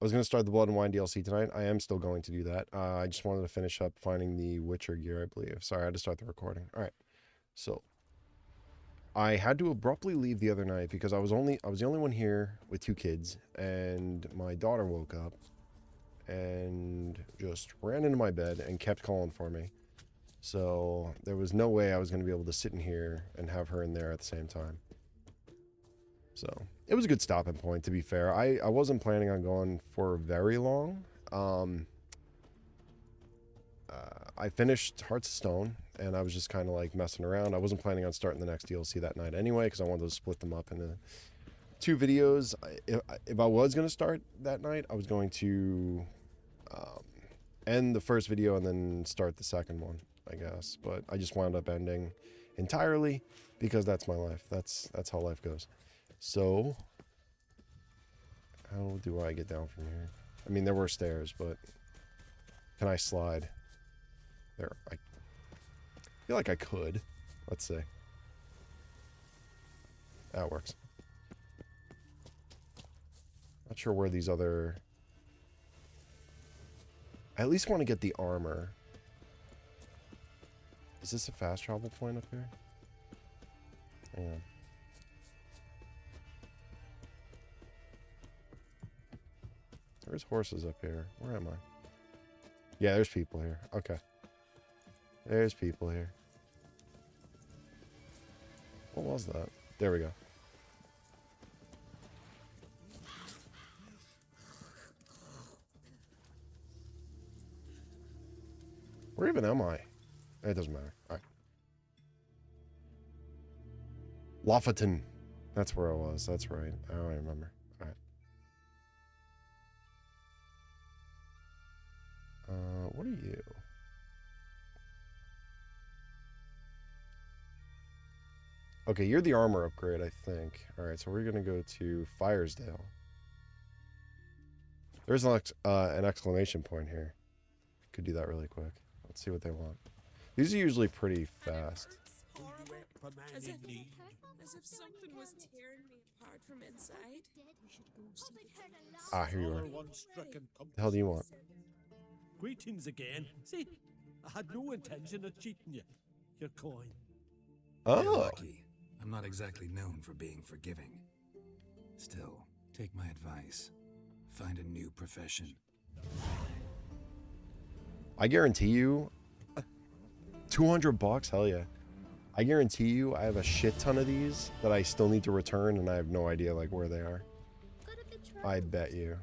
I was going to start the Blood and Wine DLC tonight. I am still going to do that. I just wanted to finish up finding the Witcher gear, I believe. Sorry, I had to start the recording. All right. So, I had to abruptly leave the other night because I was the only one here with 2 kids, and my daughter woke up and just ran into my bed and kept calling for me. So, there was no way I was going to be able to sit in here and have her in there at the same time. So, it was a good stopping point, to be fair. I wasn't planning on going for very long. I finished Hearts of Stone, and I was just kind of like messing around. I wasn't planning on starting the next DLC that night anyway, because I wanted to split them up into 2 videos. If I was going to start that night, I was going to end the first video and then start the second one, I guess. But I just wound up ending entirely because that's my life. That's how life goes. So, how do I get down from here? I mean, there were stairs, but can I slide? There, I feel like I could. Let's see. That works. Not sure where these other... I at least want to get the armor. Is this a fast travel point up here? Hang on. There's horses up here. Where am I? Yeah, there's people here. Okay. There's people here. What was that? There we go. Where even am I? It doesn't matter. Alright. Lofoten. That's where I was. That's right. I don't remember. Alright. What are you? Okay, you're the armor upgrade, I think. Alright, so we're gonna go to Firesdale. There's an exclamation point here. Could do that really quick. Let's see what they want. These are usually pretty fast. As if something was tearing me apart from inside. Ah, here you are. What the hell do you want? Greetings again. See, I had no intention of cheating you. Your coin. Oh. You're lucky. I'm not exactly known for being forgiving. Still, take my advice. Find a new profession. I guarantee you, $200, hell yeah. I guarantee you I have a shit ton of these that I still need to return, and I have no idea like where they are. I bet you.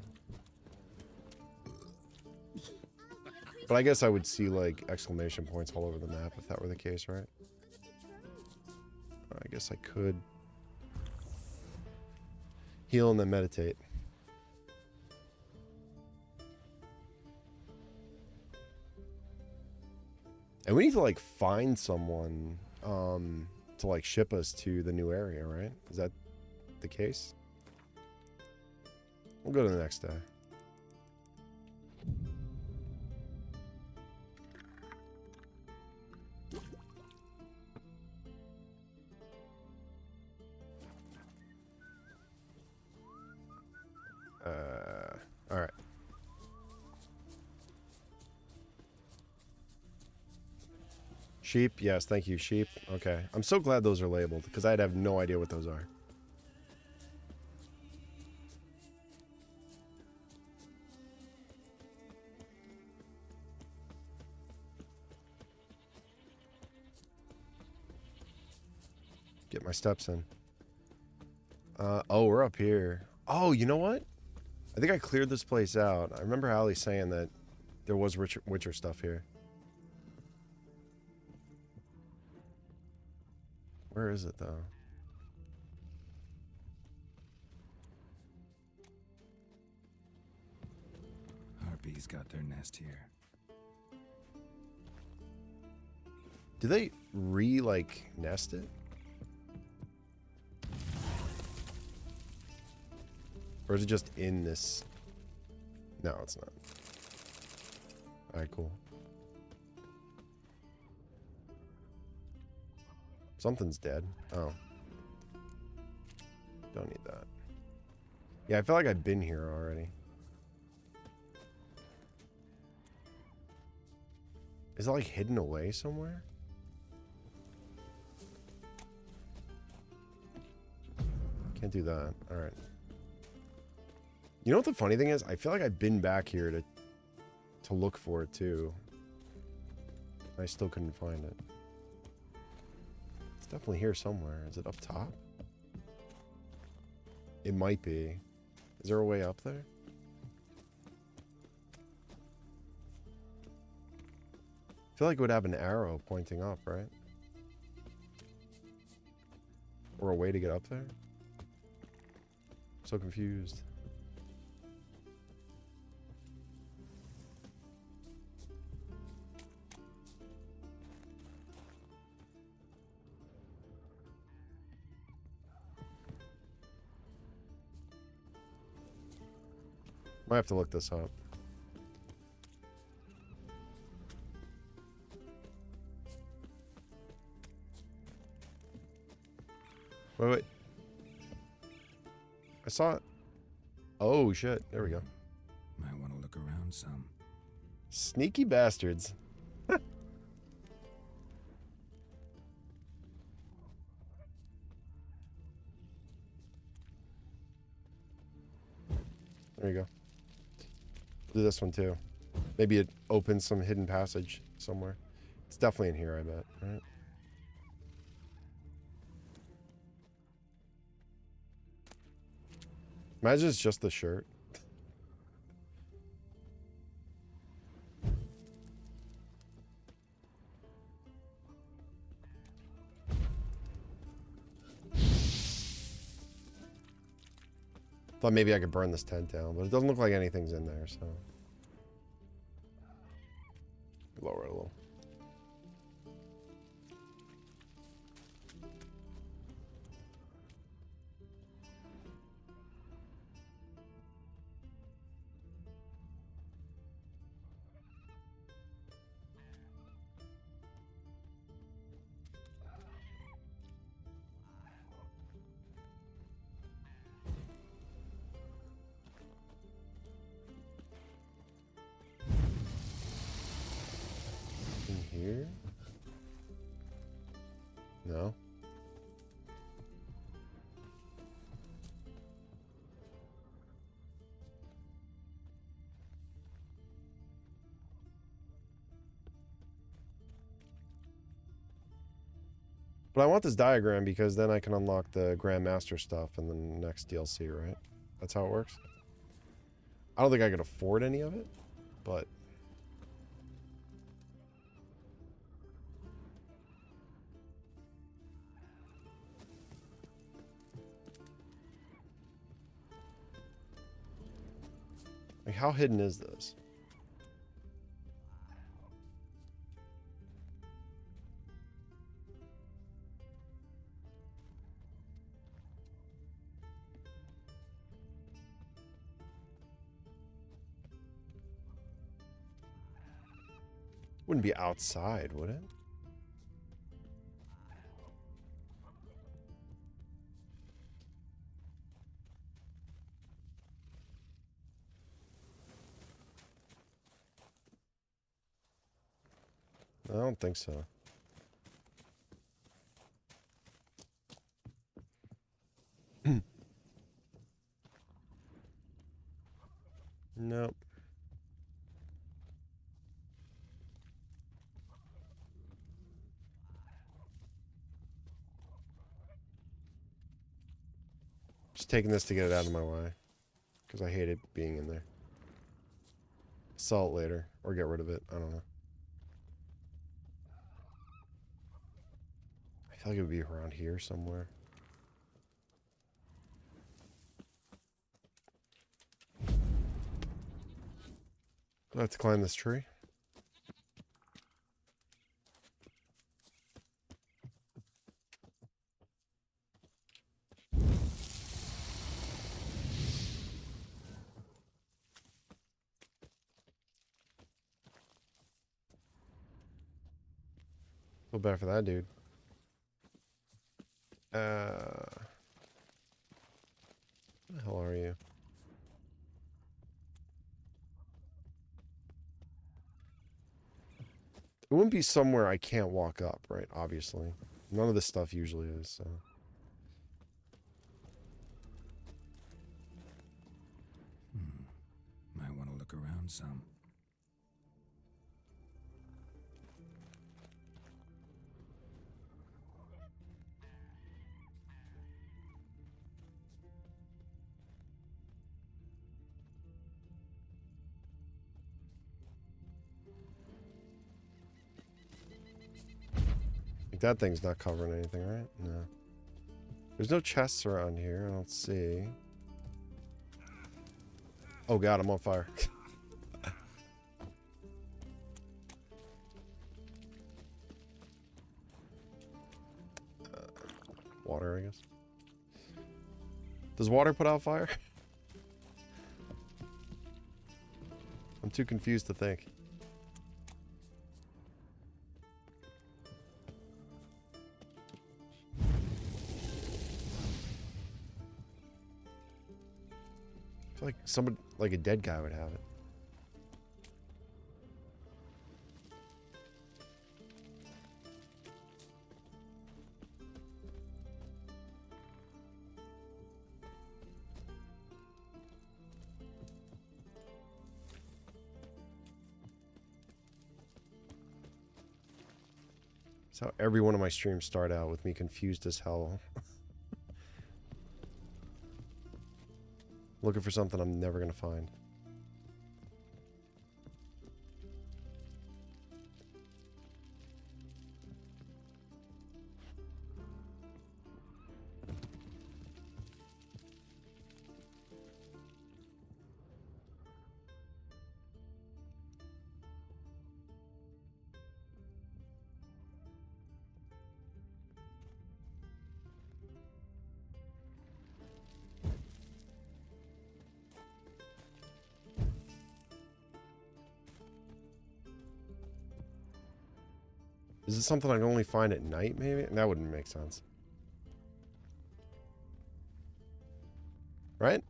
But I guess I would see like exclamation points all over the map if that were the case, right? I guess I could heal and then meditate. And we need to like find someone to like ship us to the new area, right? Is that the case? We'll go to the next day. All right. Sheep, yes, thank you, sheep. Okay, I'm so glad those are labeled because I'd have no idea what those are. Get my steps in. Oh, we're up here. Oh, you know what? I think I cleared this place out. I remember Allie saying that there was Witcher stuff here. Where is it, though? Harpies got their nest here. Do they nest it? Or is it just in this? No, it's not. Alright, cool. Something's dead. Oh. Don't need that. Yeah, I feel like I've been here already. Is it like hidden away somewhere? Can't do that. Alright. You know what the funny thing is? I feel like I've been back here to look for it too. I still couldn't find it. It's definitely here somewhere. Is it up top? It might be. Is there a way up there? I feel like it would have an arrow pointing up, right? Or a way to get up there? So confused. Might have to look this up. Wait. I saw it. Oh, shit. There we go. Might want to look around some. Sneaky bastards. There you go. Do this one too. Maybe it opens some hidden passage somewhere. It's definitely in here, I bet, right? Imagine it's just the shirt. Thought maybe I could burn this tent down, but it doesn't look like anything's in there, so. Lower it a little. In here? No. But I want this diagram because then I can unlock the Grandmaster stuff in the next DLC, right? That's how it works. I don't think I could afford any of it, but... Like, how hidden is this? Wouldn't be outside, would it? I don't think so. Nope. Just taking this to get it out of my way. Because I hate it being in there. Sell it later. Or get rid of it. I don't know. I feel like it would be around here somewhere. Do I have to climb this tree? Feel bad for that dude. Where the hell are you? It wouldn't be somewhere I can't walk up, right? Obviously. None of this stuff usually is, so. Might want to look around some. Like that thing's not covering anything, right? No. There's no chests around here. I don't see. Oh god, I'm on fire. Water, I guess. Does water put out fire? I'm too confused to think. I feel like someone, like a dead guy would have it. That's how every one of my streams start out, with me confused as hell. Looking for something I'm never gonna find. Is it something I can only find at night, maybe? That wouldn't make sense. Right?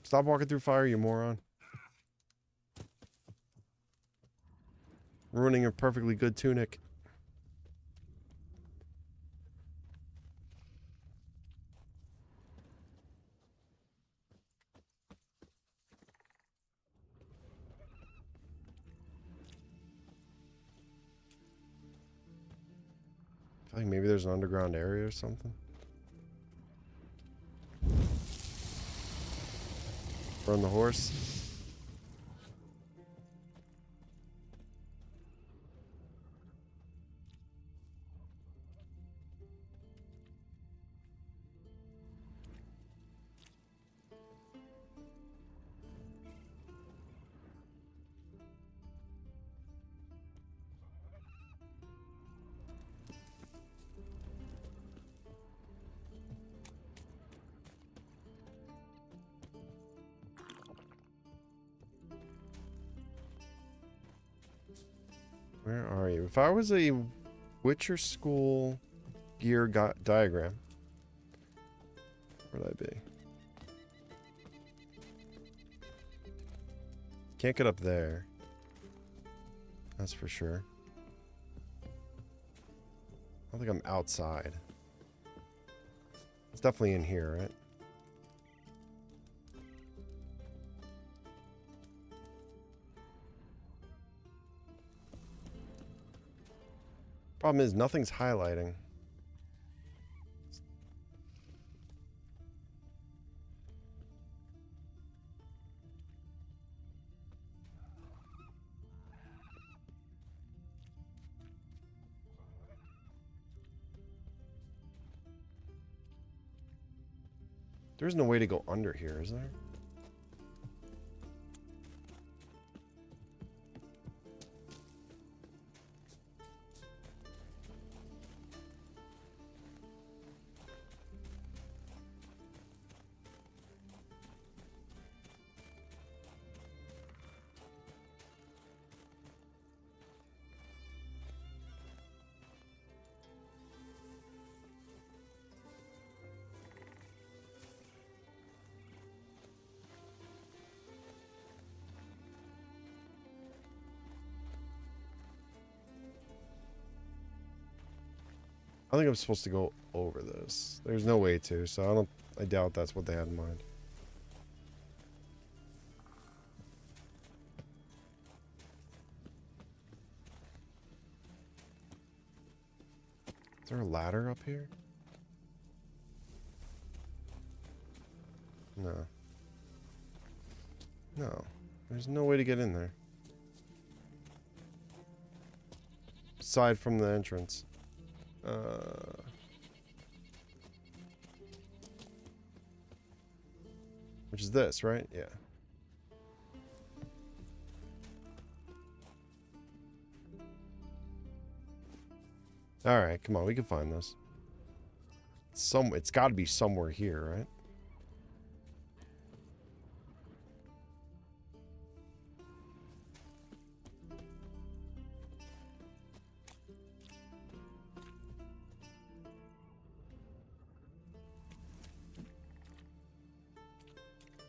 Stop walking through fire, you moron. Ruining a perfectly good tunic. I feel like maybe there's an underground area or something. Burn the horse. Where are you? If I was a Witcher school gear diagram, where'd I be? Can't get up there. That's for sure. I don't think I'm outside. It's definitely in here, right? Problem is, nothing's highlighting. There's no way to go under here, is there? I think I'm supposed to go over this. There's no way to, so I doubt that's what they had in mind. Is there a ladder up here? No. No. There's no way to get in there. Aside from the entrance. Which is this, right? Yeah. Alright, come on, we can find this. It's gotta be somewhere here, right?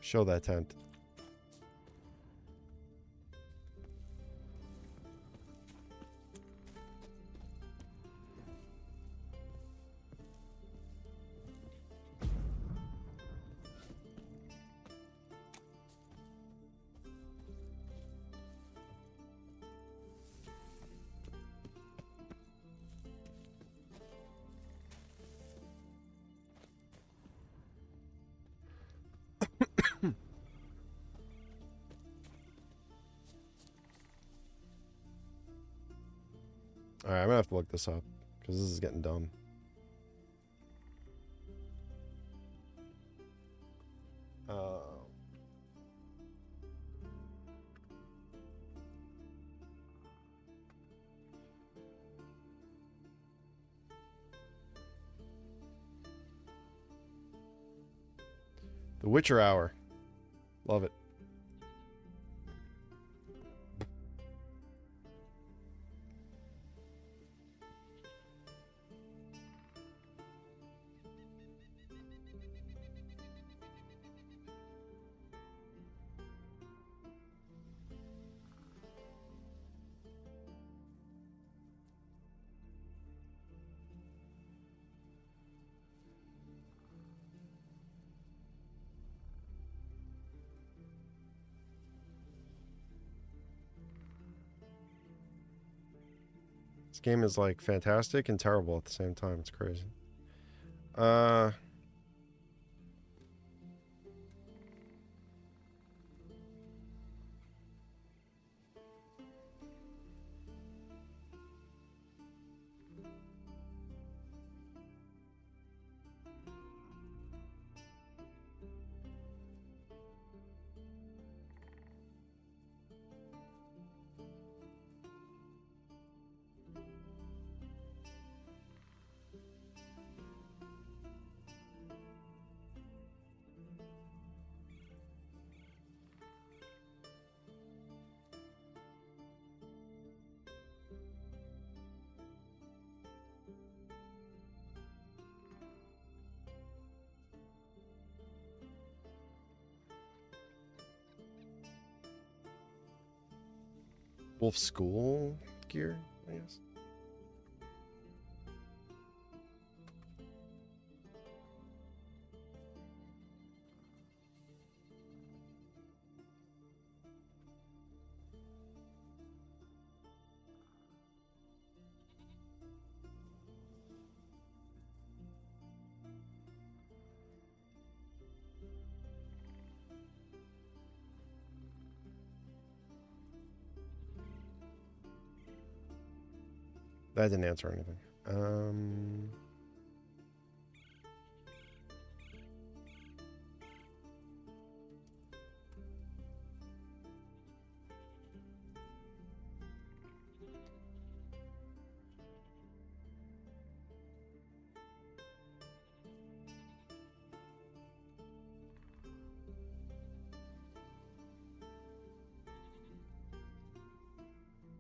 Show that tent. Alright, I'm gonna have to look this up, because this is getting dumb. The Witcher Hour. Love it. This game is like fantastic and terrible at the same time. It's crazy. Wolf School gear, I guess. That didn't answer anything.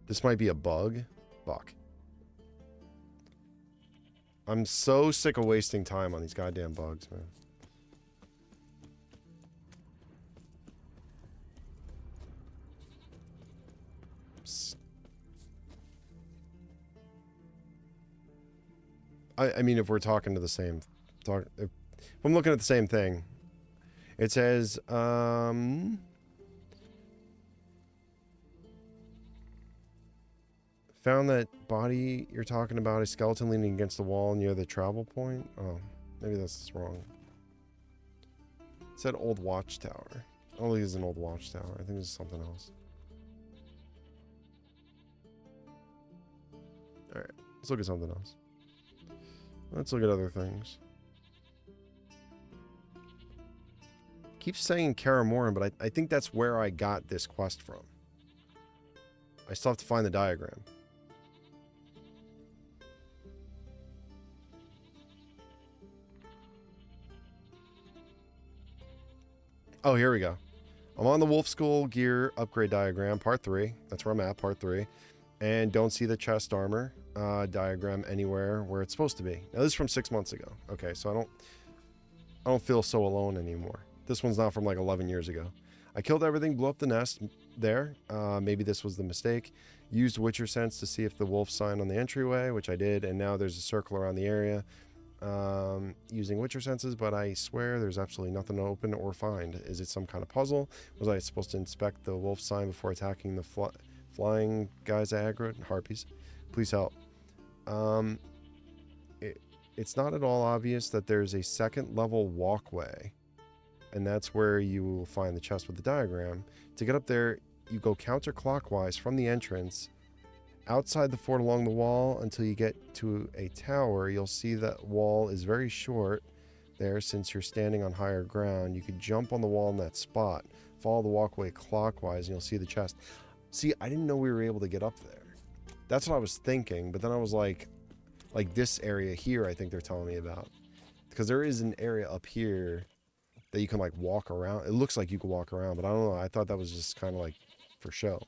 This might be a bug. Fuck. I'm so sick of wasting time on these goddamn bugs, man. I mean, if we're talking to the same, if I'm looking at the same thing, it says, found that body you're talking about, a skeleton leaning against the wall near the travel point. Oh, maybe that's wrong. It said old watchtower. I don't think it's an old watchtower. I think it's something else. All right, let's look at something else. Let's look at other things. Keeps saying Karamoran, but I think that's where I got this quest from. I still have to find the diagram. Oh, here we go. I'm on the Wolf Skull gear upgrade diagram, part 3. That's where I'm at, part 3. And don't see the chest armor diagram anywhere where it's supposed to be. Now, this is from 6 months ago. Okay, so I don't feel so alone anymore. This one's not from like 11 years ago. I killed everything, blew up the nest there. Maybe this was the mistake. Used Witcher Sense to see if the wolf sign on the entryway, which I did, and now there's a circle around the area. Using Witcher Senses, but I swear there's absolutely nothing to open or find. Is it some kind of puzzle? Was I supposed to inspect the wolf sign before attacking the flying guys at aggroed? Harpies. Please help. It's not at all obvious that there's a second level walkway, and that's where you will find the chest with the diagram. To get up there, you go counterclockwise from the entrance outside the fort along the wall until you get to a tower. You'll see that wall is very short there since you're standing on higher ground. You could jump on the wall in that spot, follow the walkway clockwise, and you'll see the chest. See, I didn't know we were able to get up there. That's what I was thinking, but then I was like this area here, I think they're telling me about. Because there is an area up here that you can like walk around. It looks like you can walk around, but I don't know. I thought that was just kind of like for show.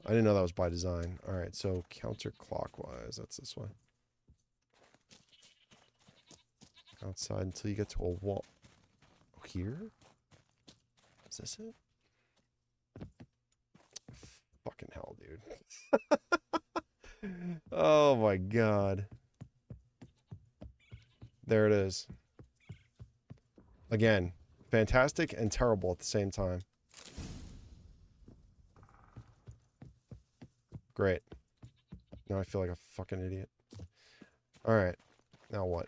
I didn't know that was by design. All right, so counterclockwise. That's this way. Outside until you get to a wall. Oh, here? Is this it? Fucking hell, dude. Oh my god. There it is. Again, fantastic and terrible at the same time. Great. Now I feel like a fucking idiot. Alright. Now what?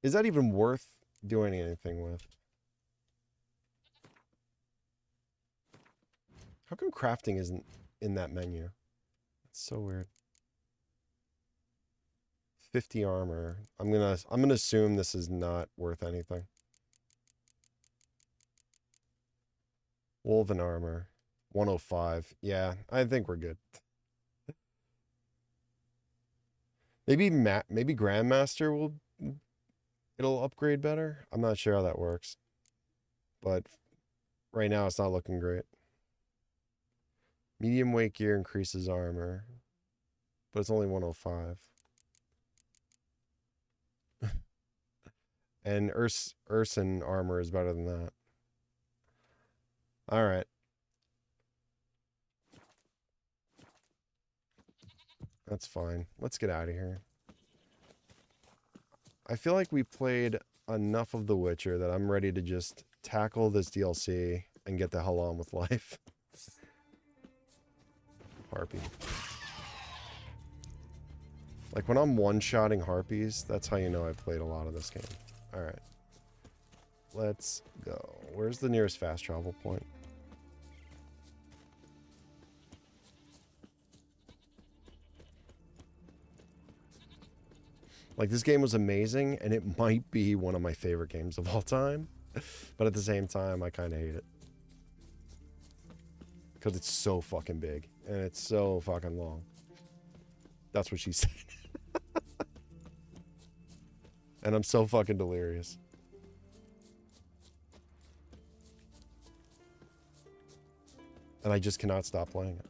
Is that even worth doing anything with? How come crafting isn't in that menu? It's so weird. 50 armor. I'm gonna assume this is not worth anything. Woven armor. 105. Yeah, I think we're good. Maybe Grandmaster it'll upgrade better. I'm not sure how that works. But right now it's not looking great. Medium weight gear increases armor, but it's only 105. And Urson armor is better than that. All right. That's fine. Let's get out of here. I feel like we played enough of The Witcher that I'm ready to just tackle this DLC and get the hell on with life. Harpy. Like when I'm one-shotting harpies, that's how you know I played a lot of this game. Alright. Let's go. Where's the nearest fast travel point? Like, this game was amazing, and it might be one of my favorite games of all time. But at the same time, I kind of hate it. Because it's so fucking big. And it's so fucking long. That's what she said. And I'm so fucking delirious. And I just cannot stop playing it.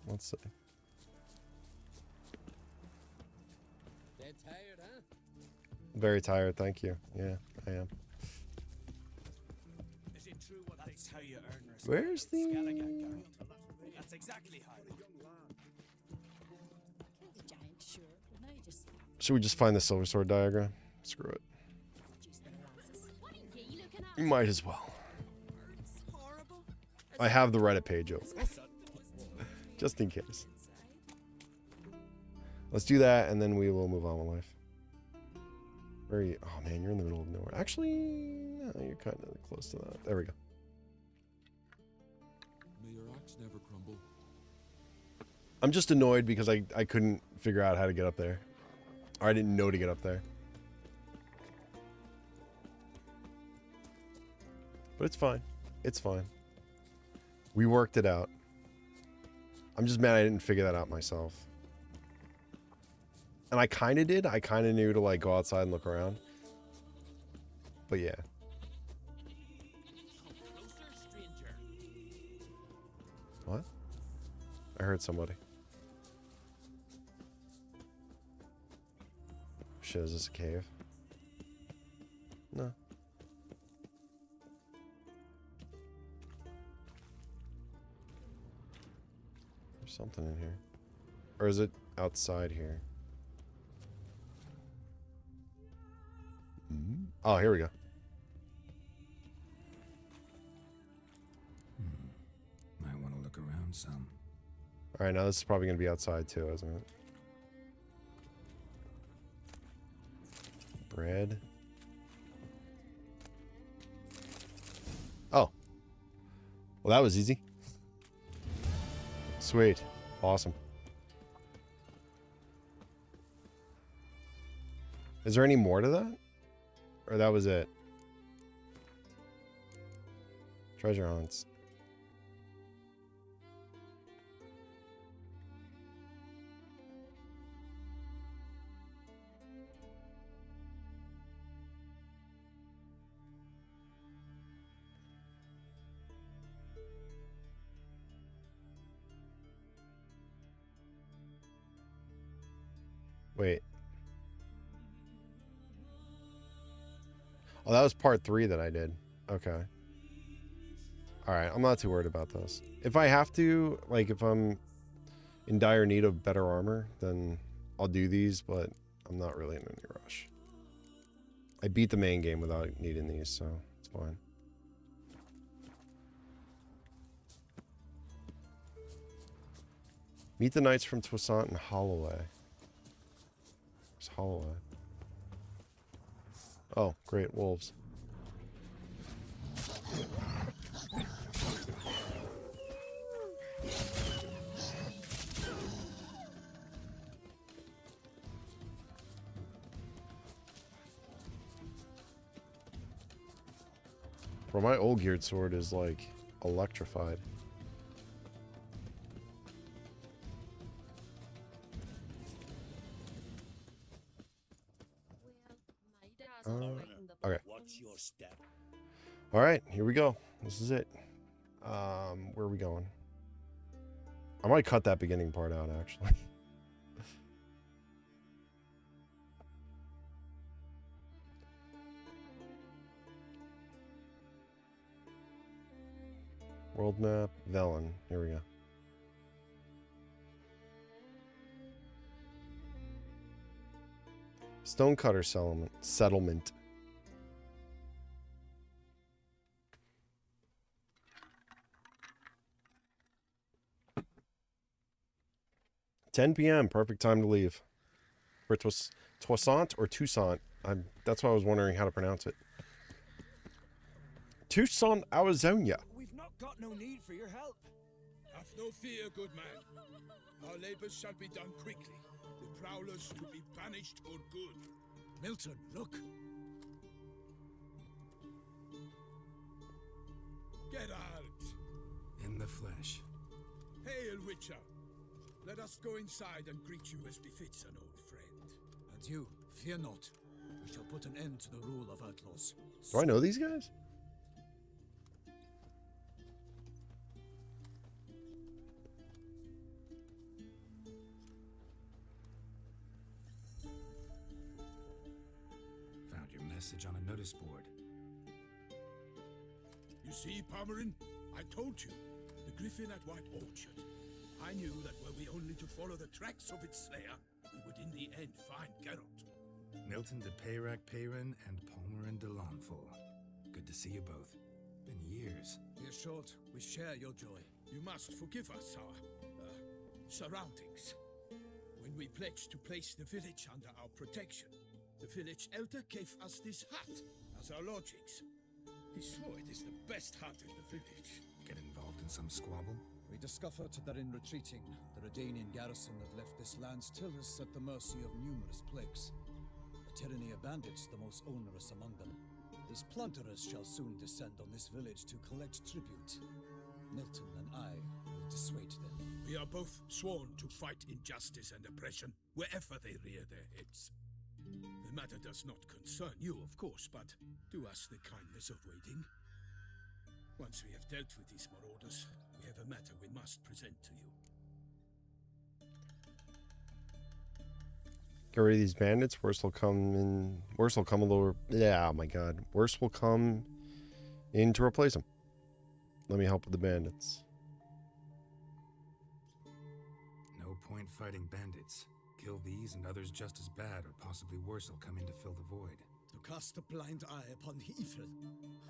Let's see. Tired, huh? Very tired, thank you. Yeah, I am. Is it true what That's how you earn respect. Where's the... That's exactly how. Killed the giant, sure, but now you just Should we just find the silver sword diagram? Screw it. juice the molasses. What are you looking at? You might as well. It's horrible. I have the Reddit page open. Just in case. Inside. Let's do that, and then we will move on with life. Where are you? Oh, man, you're in the middle of nowhere. Actually, no, you're kind of close to that. There we go. May your axe never crumble. I'm just annoyed because I couldn't figure out how to get up there. Or I didn't know to get up there. But it's fine. It's fine. We worked it out. I'm just mad I didn't figure that out myself. And I kind of did. I kind of knew to like go outside and look around. But yeah. Closer, stranger. What? I heard somebody. Shit, is this a cave? No. There's something in here. Or is it outside here? Oh, here we go. Might want to look around some. Alright, now this is probably going to be outside too, isn't it? Bread. Oh. Well, that was easy. Sweet. Awesome. Is there any more to that? Or that was it? Treasure hunts. Wait. Oh, that was part 3 that I did. Okay. Alright, I'm not too worried about those. If I have to, like if I'm in dire need of better armor, then I'll do these, but I'm not really in any rush. I beat the main game without needing these, so it's fine. Meet the knights from Toussaint and Holloway. Where's Holloway? Oh, great, wolves. Bro, my old geared sword is like electrified. Okay. What's your step? All right, here we go. This is it. Where are we going? I might cut that beginning part out, actually. World map, Velen. Here we go. Stonecutter settlement. $10 p.m. Perfect time to leave. For Toussaint or Toussaint? That's why I was wondering how to pronounce it. Tucson, Arizona. We've not got no need for your help. Have no fear, good man. Our labors shall be done quickly. The prowlers to be banished for good. Milton, look. Get out! In the flesh. Hail, Witcher! Let us go inside and greet you as befits an old friend. Adieu. Fear not. We shall put an end to the rule of outlaws. Do I know these guys? Found your message on a notice board. You see, Palmerin? I told you, the griffin at White Orchard. I knew that were we only to follow the tracks of its slayer, we would in the end find Geralt. Milton de Peyrac Peyran and Palmerin de Lawnful. Good to see you both. Been years. We're short. We share your joy. You must forgive us our surroundings. When we pledged to place the village under our protection, the village elder gave us this hut as our lodgings. He swore it is the best hut in the village. Get involved in some squabble? We discovered that in retreating, the Redanian garrison that left this land still is at the mercy of numerous plagues. The tyranny of bandits, the most onerous among them. These plunderers shall soon descend on this village to collect tribute. Milton and I will dissuade them. We are both sworn to fight injustice and oppression wherever they rear their heads. The matter does not concern you, of course, but do us the kindness of waiting. Once we have dealt with these marauders, we have a matter we must present to you. Get rid of these bandits. Worst will come in. Worst will come a little. Yeah, oh my god. Worst will come in to replace them. Let me help with the bandits. No point fighting bandits. Kill these and others just as bad, or possibly worse, will come in to fill the void. To cast a blind eye upon evil.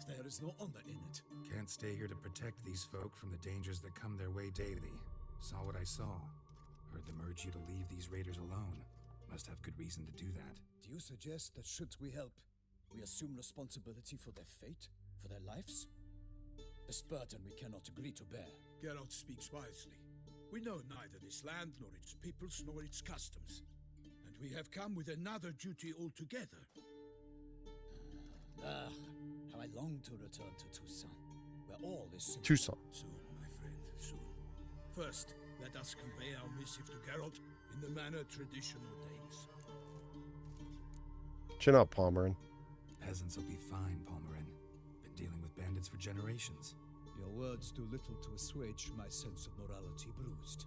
There is no honor in it. Can't stay here to protect these folk from the dangers that come their way daily. Saw what I saw. Heard them urge you to leave these raiders alone. Must have good reason to do that. Do you suggest that should we help, we assume responsibility for their fate? For their lives? This burden we cannot agree to bear. Geralt speaks wisely. We know neither this land, nor its peoples, nor its customs. And we have come with another duty altogether. Ah, how I long to return to Toussaint, where all is simple. Toussaint. Soon, my friend, soon. First, let us convey our missive to Geralt in the manner tradition ordains. Chin up, Palmerin. Peasants will be fine, Palmerin. Been dealing with bandits for generations. Your words do little to assuage my sense of morality bruised.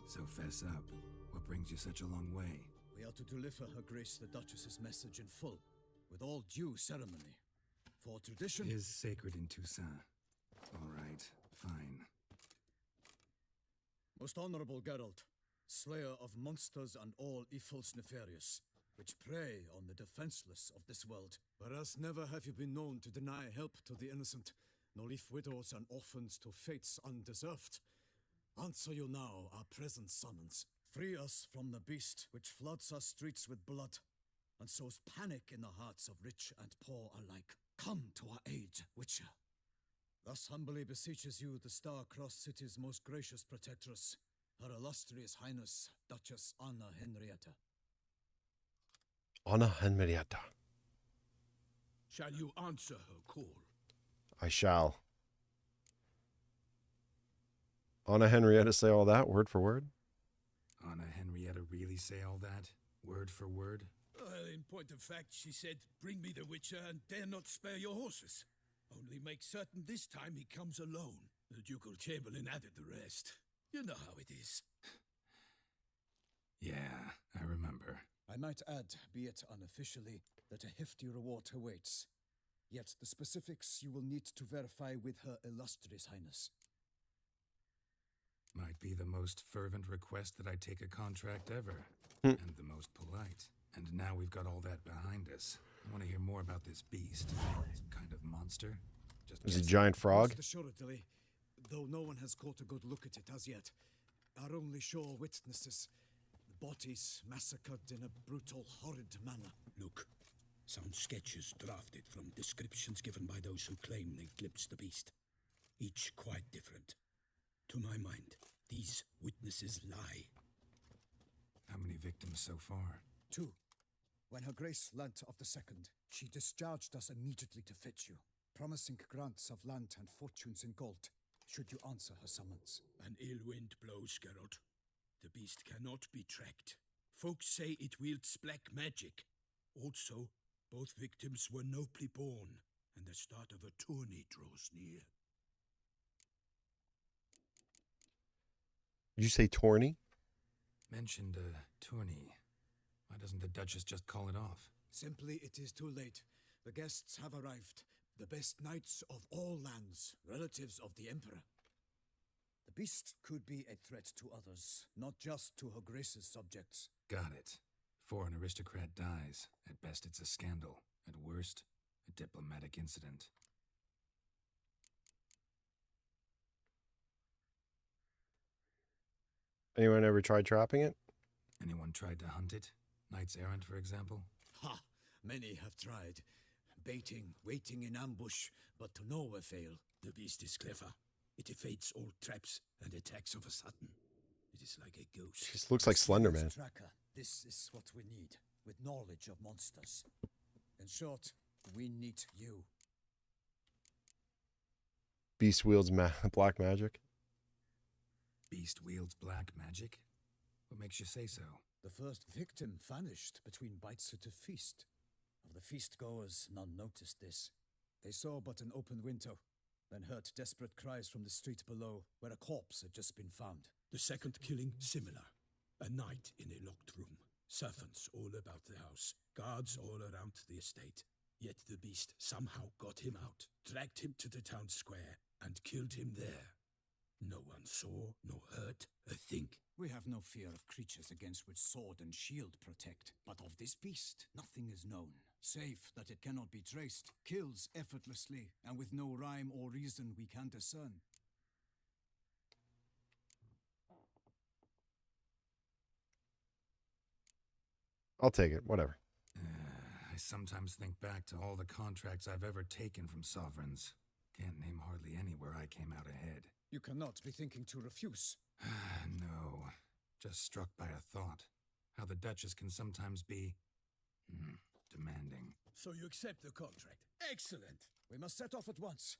So fess up. What brings you such a long way? We are to deliver Her Grace the Duchess's message in full, with all due ceremony. For tradition Is sacred in Toussaint. All right, fine. Most honorable Geralt, slayer of monsters and all evils nefarious, which prey on the defenseless of this world. Whereas never have you been known to deny help to the innocent, nor leave widows and orphans to fates undeserved. Answer you now our present summons. Free us from the beast which floods our streets with blood, and sows panic in the hearts of rich and poor alike. Come to our aid, Witcher. Thus humbly beseeches you the Star-Crossed City's most gracious protectress, Her Illustrious Highness, Duchess Anna Henrietta. Anna Henrietta. Shall you answer her call? I shall. Anna Henrietta say all that word for word? Anna Henrietta really say all that? Word for word? Well, in point of fact, she said, bring me the Witcher and dare not spare your horses. Only make certain this time he comes alone. The Ducal Chamberlain added the rest. You know how it is. Yeah, I remember. I might add, be it unofficially, that a hefty reward awaits. Yet the specifics you will need to verify with Her Illustrious Highness. Might be the most fervent request that I take a contract ever. And the most polite. And now we've got all that behind us. I want to hear more about this beast. Some kind of monster? Just Is it a guessing. giant frog? Most assuredly, though no one has caught a good look at it as yet. Our only sure witnesses. The bodies massacred in a brutal, horrid manner. Look, some sketches drafted from descriptions given by those who claim they glimpsed the beast. Each quite different. To my mind, these witnesses lie. How many victims so far? 2. When Her Grace learnt of the second, she discharged us immediately to fetch you, promising grants of land and fortunes in gold, should you answer her summons. An ill wind blows, Geralt. The beast cannot be tracked. Folks say it wields black magic. Also, both victims were nobly born, and the start of a tourney draws near. Did you say tourney? Mentioned a tourney. Why doesn't the Duchess just call it off? Simply, it is too late. The guests have arrived. the best knights of all lands, relatives of the Emperor. The beast could be a threat to others, not just to Her Grace's subjects. Got it. Before an aristocrat dies, at best it's a scandal. At worst, a diplomatic incident. Anyone ever tried trapping it? Anyone tried to hunt it? Knights errant, for example? Ha! Many have tried. Baiting, waiting in ambush, but to no avail. The beast is clever. It evades all traps and attacks of a sudden. It is like a ghost. Just looks like Slender Man. Tracker, this is what we need, with knowledge of monsters. In short, we need you. Beast wields black magic. Beast wields black magic? What makes you say so? The first victim vanished between bites at a feast. Of the feast goers, none noticed this. They saw but an open window, then heard desperate cries from the street below, where a corpse had just been found. The second killing, similar. A night in a locked room. Servants all about the house. Guards all around the estate. Yet the beast somehow got him out, dragged him to the town square, and killed him there. No one saw, nor heard a thing. We have no fear of creatures against which sword and shield protect. But of this beast, nothing is known. Save that it cannot be traced, kills effortlessly, and with no rhyme or reason we can discern. I'll take it, whatever. I sometimes think back to all the contracts I've ever taken from sovereigns. Can't name hardly any where I came out ahead. You cannot be thinking to refuse. No, just struck by a thought. How the Duchess can sometimes be demanding. So you accept the contract. Excellent. We must set off at once.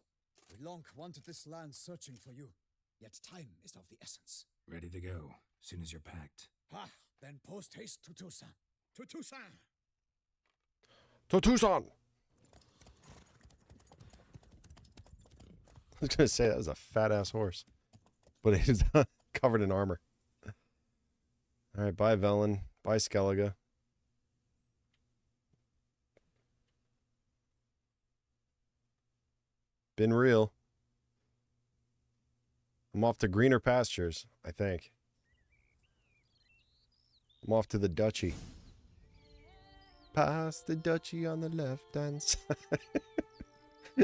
We long wanted this land searching for you. Yet time is of the essence. Ready to go, soon as you're packed. Ha! Then post haste to Toussaint. To Toussaint! To Tucson! I was going to say that was a fat-ass horse. But it is covered in armor. Alright, bye Velen. Bye Skellige. Been real. I'm off to greener pastures, I think. I'm off to the duchy. Past the duchy on the left-hand side. I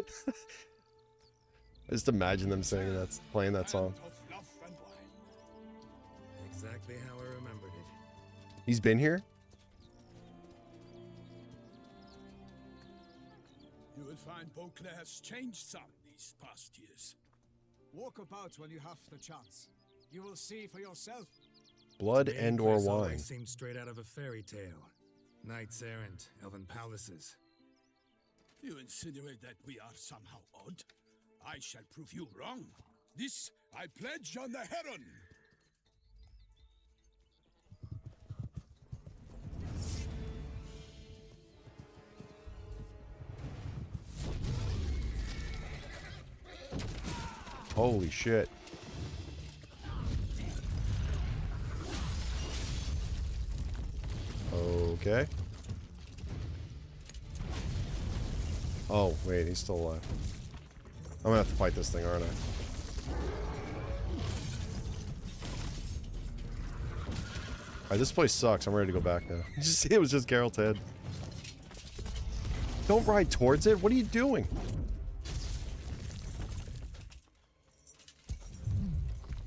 just imagine them singing that, playing that song. Exactly how I remembered it. He's been here? You will find Beauclair has changed some these past years. Walk about when you have the chance. You will see for yourself. Blood The and or place wine. always seemed straight out of a fairy tale. Knights errant, elven palaces. You insinuate that we are somehow odd? I shall prove you wrong. This I pledge on the Heron. Holy shit. Okay. Oh, wait, he's still alive. I'm gonna have to fight this thing, aren't I? Alright, this place sucks. I'm ready to go back now. You see, it was just Geralt's head. Don't ride towards it. What are you doing?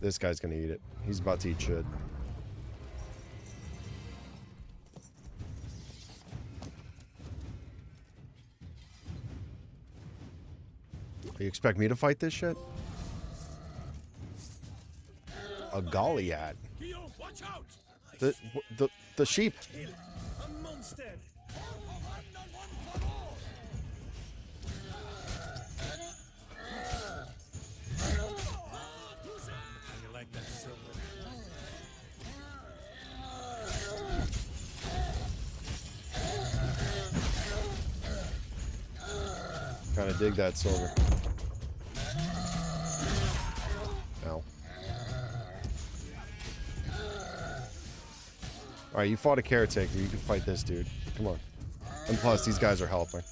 This guy's gonna eat it. He's about to eat shit. You expect me to fight this shit? A Goliath. Guillaume, watch out! The sheep. A monster! How you like that silver? Kind of dig that silver. Ow. Alright, you fought a caretaker. You can fight this dude. Come on. And plus, these guys are helping.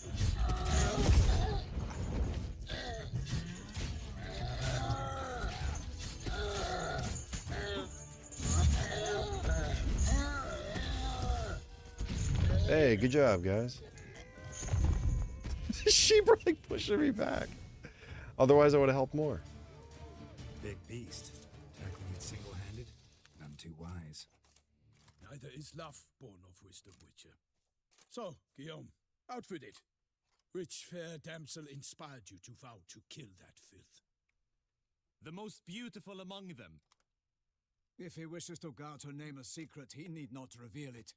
Hey, good job, guys. Sheep are like pushing me back. Otherwise, I would have helped more. Big beast. Tackling it single-handed? None too wise. Neither is love born of wisdom, Witcher. So, Guillaume, outfit it. Which fair damsel inspired you to vow to kill that filth? The most beautiful among them. If he wishes to guard her name a secret, he need not reveal it.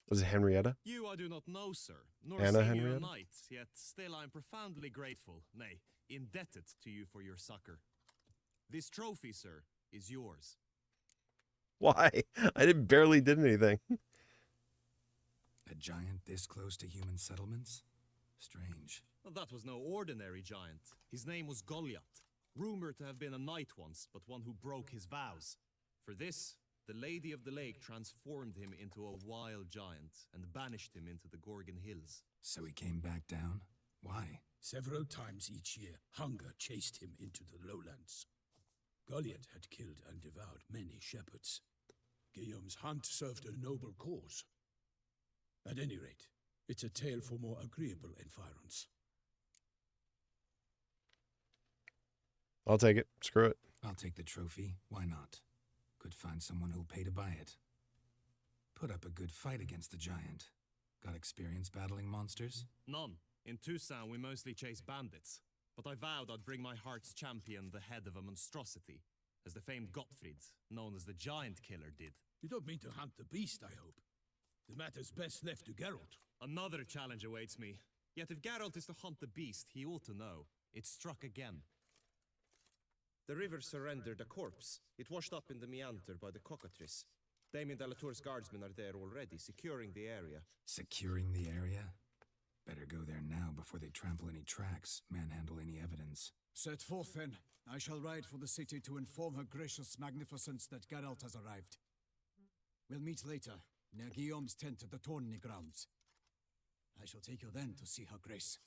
Was it Henrietta? You I do not know, sir, nor Anna seen you a Henrietta? knight, yet still I am profoundly grateful, nay, indebted to you for your succor. This trophy, sir, is yours. Why? I barely did anything. A giant this close to human settlements? Strange. Well, that was no ordinary giant. His name was Goliath, rumored to have been a knight once, but one who broke his vows. For this, the Lady of the Lake transformed him into a wild giant and banished him into the Gorgon Hills. So he came back down? Why? Several times each year, hunger chased him into the lowlands. Goliath had killed and devoured many shepherds. Guillaume's hunt served a noble cause. At any rate, it's a tale for more agreeable environs. I'll take it. Screw it. I'll take the trophy. Why not? Could find someone who'll pay to buy it. Put up a good fight against the giant. Got experience battling monsters? None. In Toussaint, we mostly chase bandits. But I vowed I'd bring my heart's champion the head of a monstrosity, as the famed Gottfried, known as the Giant Killer, did. You don't mean to hunt the beast, I hope. The matter's best left to Geralt. Another challenge awaits me. Yet if Geralt is to hunt the beast, he ought to know. It struck again. The river surrendered a corpse. It washed up in the meander by the cockatrice. Damien Delatour's guardsmen are there already, securing the area. Securing the area? Better go there now before they trample any tracks, manhandle any evidence. Set forth then. I shall ride for the city to inform her gracious magnificence that Geralt has arrived. We'll meet later, near Guillaume's tent at the Tourney grounds. I shall take you then to see her grace.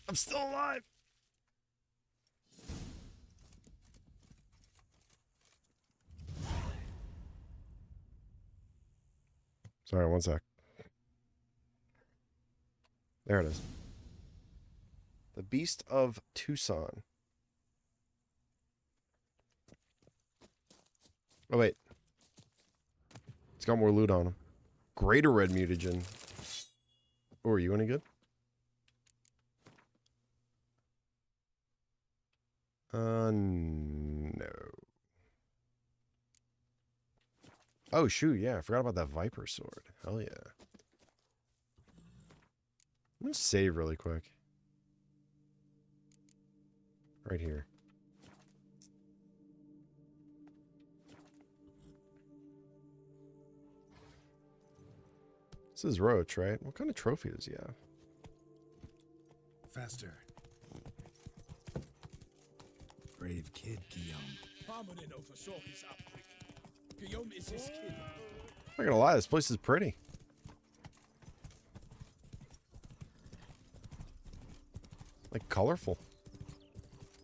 I'm still alive. Sorry, one sec. There it is. The Beast of Toussaint. Oh, wait. It's got more loot on him. Greater red mutagen. Oh, are you any good? No. Oh, shoot, yeah. I forgot about that Viper Sword. Hell yeah. I'm gonna save really quick. Right here. This is Roach, right? What kind of trophy does he have? Faster. Brave kid, Guillaume. Parmanin oversaw his outbreak. Guillaume is his kin. I'm not gonna lie, this place is pretty. Like, colorful.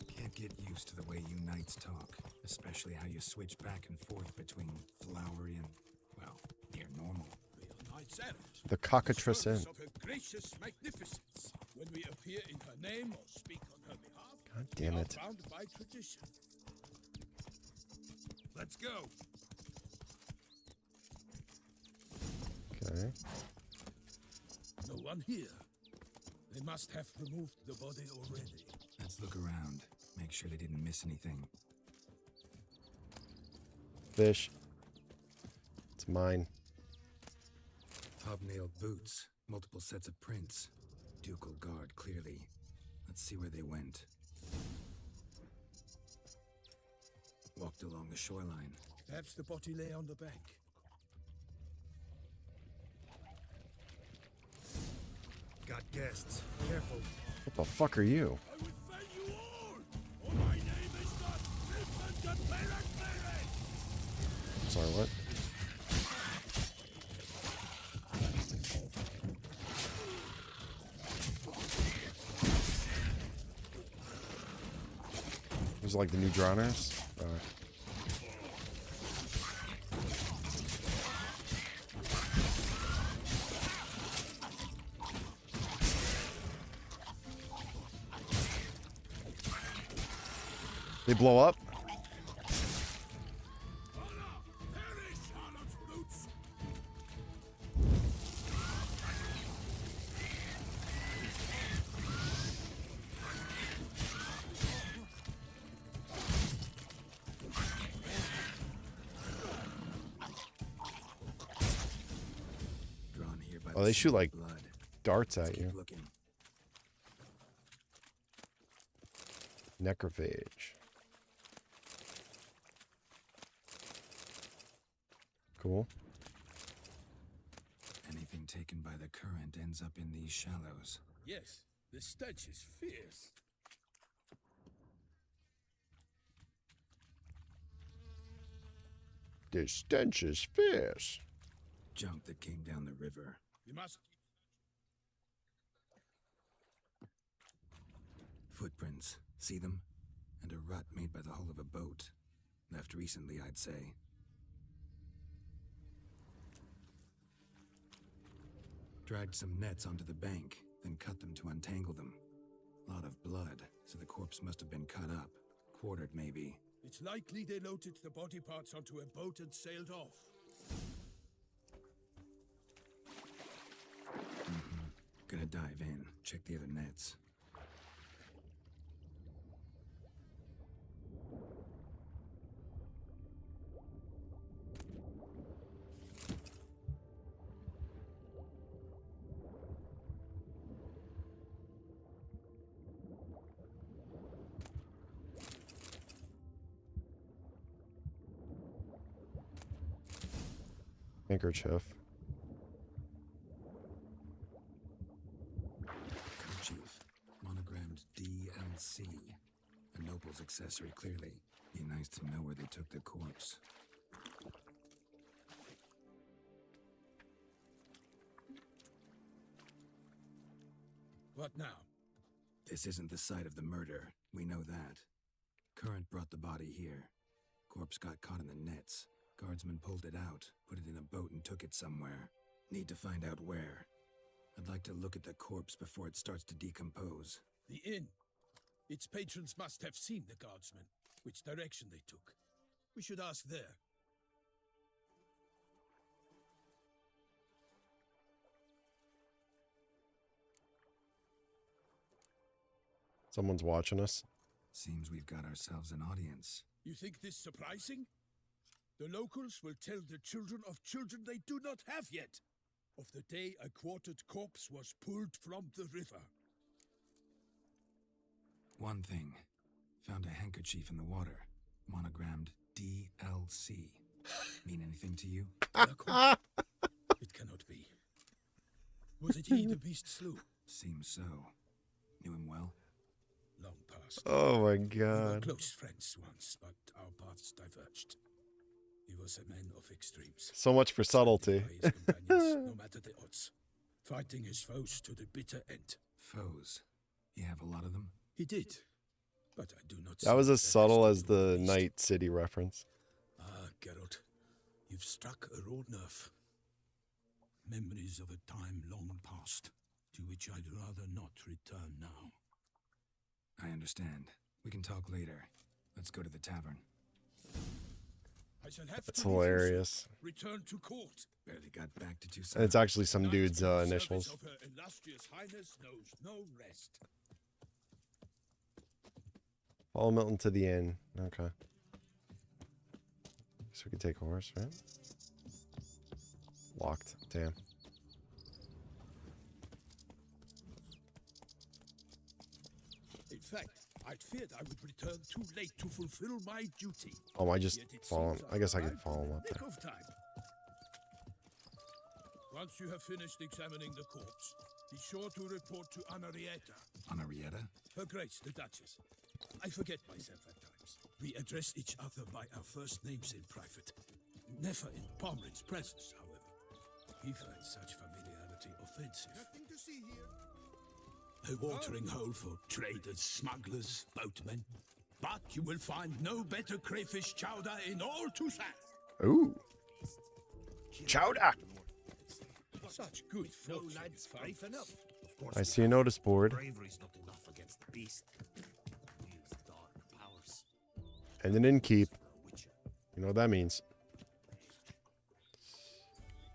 Can't get used to the way you knights talk, especially how you switch back and forth between flowery and, well, near normal. We are knights errant. The Cockatrice Inn. Servants of her gracious magnificence. When we appear in her name or speak on her behalf, God damn we it. are bound by tradition. Let's go! Okay. No one here. They must have removed the body already. Let's look around. Make sure they didn't miss anything. Fish. It's mine. Hobnailed boots, multiple sets of prints. Ducal guard, clearly. Let's see where they went. Walked along the shoreline. Perhaps the body lay on the bank. Got guests. Careful. What the fuck are you? I would fail you all! Oh, my name is not Vincent Perry! Sorry, what? Those are like the new drowners. They blow up. Drawn here by Oh, the they shoot smell of like blood. darts Let's at keep you. looking. Necrophage. Cool. Anything taken by the current ends up in these shallows. Yes, the stench is fierce. The stench is fierce. Junk that came down the river. You must. Footprints. See them? And a rut made by the hull of a boat. Left recently, I'd say. Dragged some nets onto the bank, then cut them to untangle them. Lot of blood, so the corpse must have been cut up. Quartered, maybe. It's likely they loaded the body parts onto a boat and sailed off. Gonna dive in, check the other nets. Handkerchief. Kerchief. Monogrammed DLC. A noble's accessory, clearly. Be nice to know where they took the corpse. What now? This isn't the site of the murder. We know that. Current brought the body here. Corpse got caught in the nets. Guardsmen pulled it out, put it in a boat and took it somewhere. Need to find out where. I'd like to look at the corpse before it starts to decompose. The inn. Its patrons must have seen the guardsmen, which direction they took. We should ask there. Someone's watching us. Seems we've got ourselves an audience. You think this surprising? The locals will tell the children of children they do not have yet, of the day a quartered corpse was pulled from the river. One thing. Found a handkerchief in the water. Monogrammed DLC. Mean anything to you? It cannot be. Was it he the beast slew? Seems so. Knew him well? Long past. Oh my We were god. close friends once, but our paths diverged. He was a man of extremes. So much for subtlety. By his companions, no matter the odds. Fighting his foes to the bitter end. Foes. You have a lot of them? He did. But I do not That was see as that subtle has as to do with the beast. Night City reference. Ah, Geralt. You've struck a raw nerve. Memories of a time long past, to which I'd rather not return now. I understand. We can talk later. Let's go to the tavern. I shall have That's to leave you, sir. hilarious. Return to court. Barely got back to Toussaint. And it's actually some Knight dude's in the service initials. Of Her Illustrious Highness knows no rest. Follow Milton to the inn. Okay. So we can take a horse, right? Locked. Damn. In fact, I'd feared I would return too late to fulfill my duty. Oh, I just Yet it follow him. seems I guess I arrived could follow in him the up nick there. of time. Once you have finished examining the corpse, be sure to report to Anarietta, Anarietta? Her Grace the Duchess. I forget myself at times. We address each other by our first names in private. Never in Pomrin's presence, however. He finds such familiarity offensive. Nothing to see here. A watering hole for traders, smugglers, boatmen. but you will find no better crayfish chowder in all Toussaint. Ooh. Chowder! Such good fortune. Lads, brave enough. Of course, I we see a have notice board. bravery's not enough against the beast. Use dark powers. And an innkeep. You know what that means.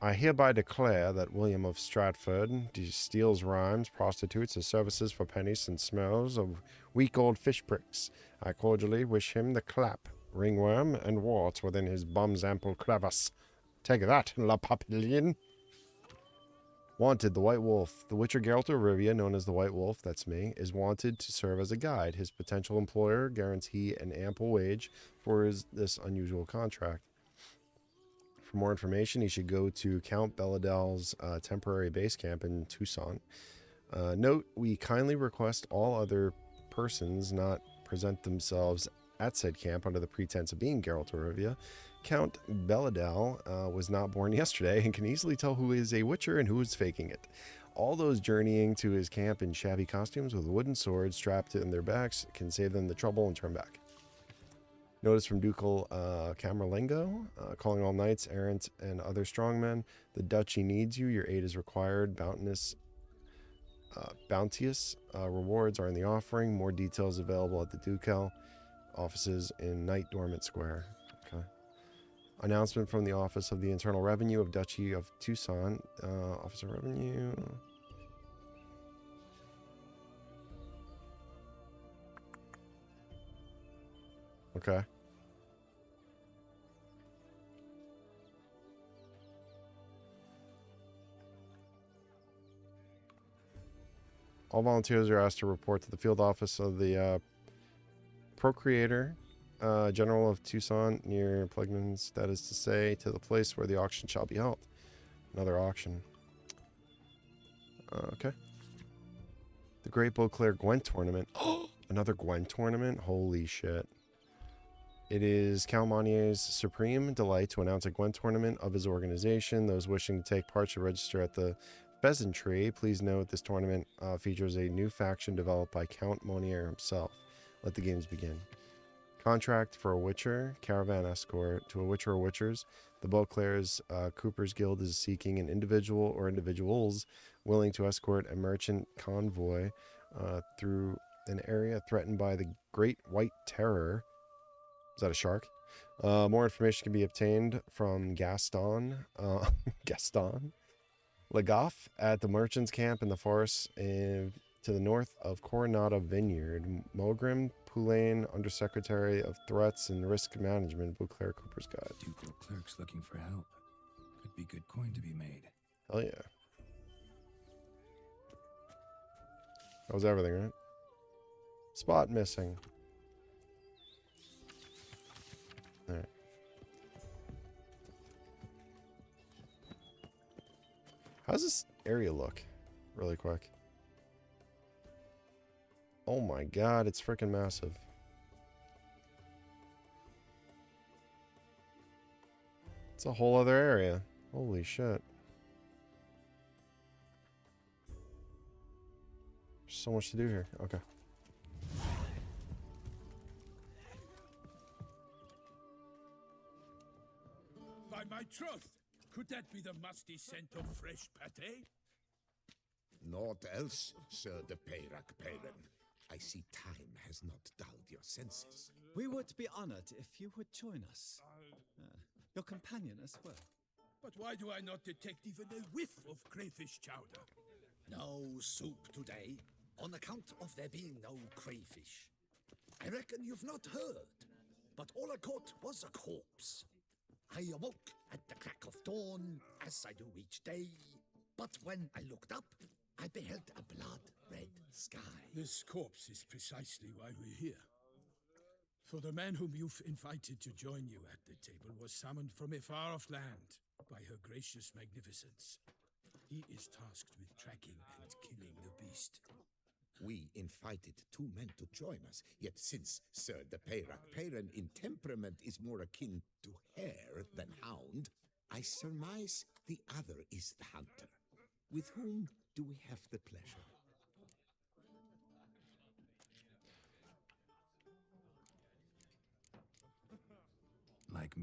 I hereby declare that William of Stratford steals rhymes, prostitutes, and services for pennies and smells of weak old fish bricks. I cordially wish him the clap, ringworm, and warts within his bum's ample crevice. Take that, La Papillion. Wanted, the White Wolf. The Witcher Geralt of Rivia, known as the White Wolf, that's me, is wanted to serve as a guide. His potential employer guarantee an ample wage for this unusual contract. For more information, he should go to Count Belladell's temporary base camp in Toussaint. Note, we kindly request all other persons not present themselves at said camp under the pretense of being Geralt of Rivia. Count Belladell was not born yesterday and can easily tell who is a witcher and who is faking it. All those journeying to his camp in shabby costumes with wooden swords strapped in their backs can save them the trouble and turn back. Notice from Ducal Camerlengo, calling all knights, errant, and other strongmen. The duchy needs you. Your aid is required. Bounteous rewards are in the offering. More details available at the Ducal offices in Knight Dormant Square. Okay. Announcement from the Office of the Internal Revenue of Duchy of Toussaint. Office of Revenue. Okay. All volunteers are asked to report to the field office of the Procurator General of Toussaint near Plegmans, that is to say, to the place where the auction shall be held. Another auction. Okay. The Great Beauclair Gwent Tournament. Another Gwent Tournament? Holy shit. It is Count Monier's supreme delight to announce a Gwent Tournament of his organization. Those wishing to take part should register at the Pheasantry. Please note this tournament features a new faction developed by Count Monier himself. Let the games begin. Contract for a Witcher, caravan escort to a Witcher or Witchers. The Beauclair's Cooper's Guild is seeking an individual or individuals willing to escort a merchant convoy through an area threatened by the Great White Terror. Is that a shark? More information can be obtained from Gaston Lagaffe at the merchant's camp in the forest to the north of Coronado Vineyard. Mogrim Poulain, Undersecretary of Threats and Risk Management, Beauclair Cooper's Guide. Ducal clerks looking for help. Could be good coin to be made. Hell yeah. That was everything, right? Spot missing. Alright. How's this area look? Really quick. Oh my god, it's freaking massive. It's a whole other area. Holy shit. There's so much to do here. Okay. By my troth, could that be the musty scent of fresh pate? Naught else, Sir de Peyrac Peyren. I see time has not dulled your senses. We would be honored if you would join us. Your companion as well. But why do I not detect even a whiff of crayfish chowder? No soup today, on account of there being no crayfish. I reckon you've not heard, but all I caught was a corpse. I awoke at the crack of dawn, as I do each day, but when I looked up, I beheld a blood-red sky. This corpse is precisely why we're here. For the man whom you've invited to join you at the table was summoned from a far-off land by her gracious magnificence. He is tasked with tracking and killing the beast. We invited two men to join us, yet since Sir de Peyrac Peyren in temperament is more akin to hare than hound, I surmise the other is the hunter. With whom do we have the pleasure?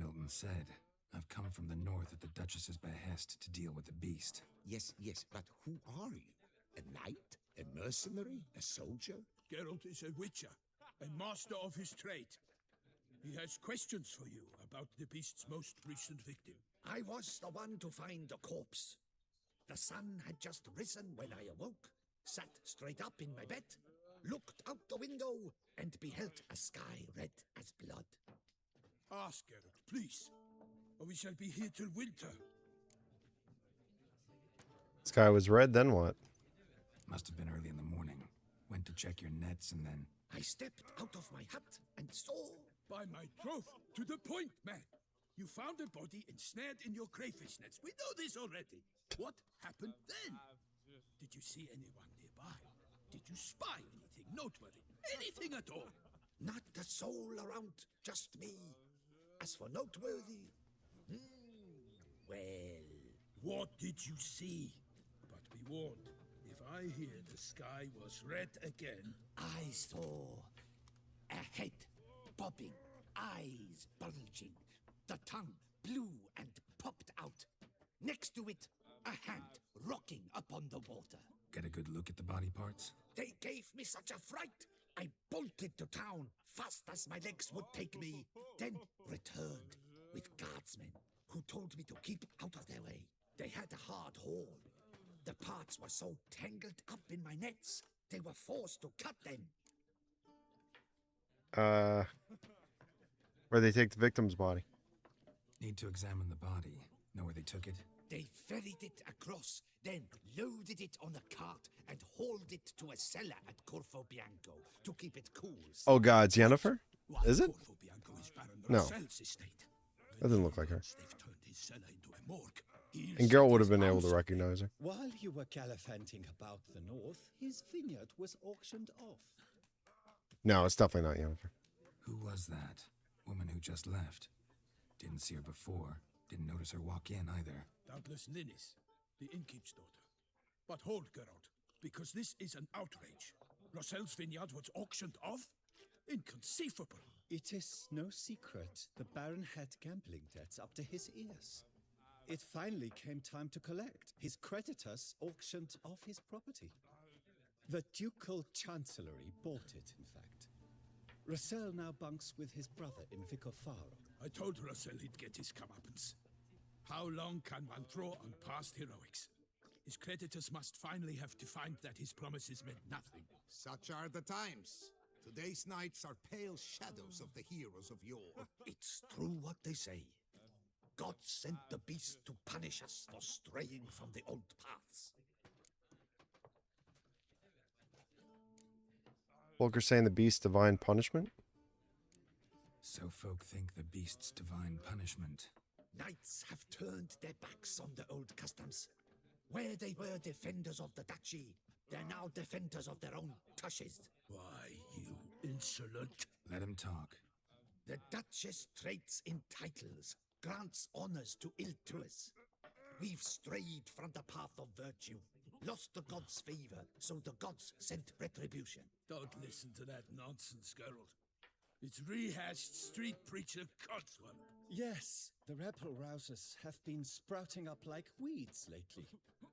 Milton said, I've come from the north at the Duchess's behest to deal with the beast. Yes, but who are you? A knight? A mercenary? A soldier? Geralt is a witcher, and master of his trade. He has questions for you about the beast's most recent victim. I was the one to find the corpse. The sun had just risen when I awoke, sat straight up in my bed, looked out the window, and beheld a sky red as blood. Ask Geralt, please, or we shall be here till winter. Sky was red, then what? Must have been early in the morning. Went to check your nets and then... I stepped out of my hut and saw... By my troth, to the point, man. You found a body ensnared in your crayfish nets. We know this already. What happened then? Did you see anyone nearby? Did you spy anything noteworthy? Anything at all? Not a soul around, just me. As for noteworthy... well... What did you see? But be warned, if I hear the sky was red again... I saw a head bobbing, eyes bulging, the tongue blue and popped out. Next to it, a hand rocking upon the water. Get a good look at the body parts? They gave me such a fright. I bolted to town fast as my legs would take me, then returned with guardsmen who told me to keep out of their way. They had a hard haul. The parts were so tangled up in my nets, they were forced to cut them. Where they take the victim's body. Need to examine the body. Know where they took it? They ferried it across, then loaded it on a cart and hauled it to a cellar at Corvo Bianco to keep it cool. Oh God, it's Yennefer? Is it? Corvo Bianco is Baron No. Rossel's estate. That doesn't look like her. They've turned his cellar into a morgue. He'll And set Geralt would his have been able to house- recognize her. While you were gallivanting about the north, his vineyard was auctioned off. No, it's definitely not Yennefer. Who was that? Woman who just left. Didn't see her before. Didn't notice her walk in either. Doubtless Ninnis, the innkeep's daughter. But hold, Geralt, because this is an outrage. Rossel's vineyard was auctioned off? Inconceivable. It is no secret the Baron had gambling debts up to his ears. It finally came time to collect. His creditors auctioned off his property. The Ducal Chancellery bought it, in fact. Rossel now bunks with his brother in Vicofaro. I told Rossel he'd get his comeuppance. How long can one draw on past heroics? His creditors must finally have defined that his promises meant nothing. Such are the times. Today's knights are pale shadows of the heroes of yore. It's true what they say. God sent the beast to punish us for straying from the old paths. Volker saying the beast's divine punishment? So folk think the beast's divine punishment. Knights have turned their backs on the old customs. Where they were defenders of the duchy, they're now defenders of their own tushes. Why, you insolent... Let him talk. The Duchess trades in titles, grants honors to ill-doers. We've strayed from the path of virtue, lost the gods' favor, so the gods sent retribution. Don't listen to that nonsense, Geralt. It's rehashed street preacher codswallop. Yes, the rebel rousers have been sprouting up like weeds lately,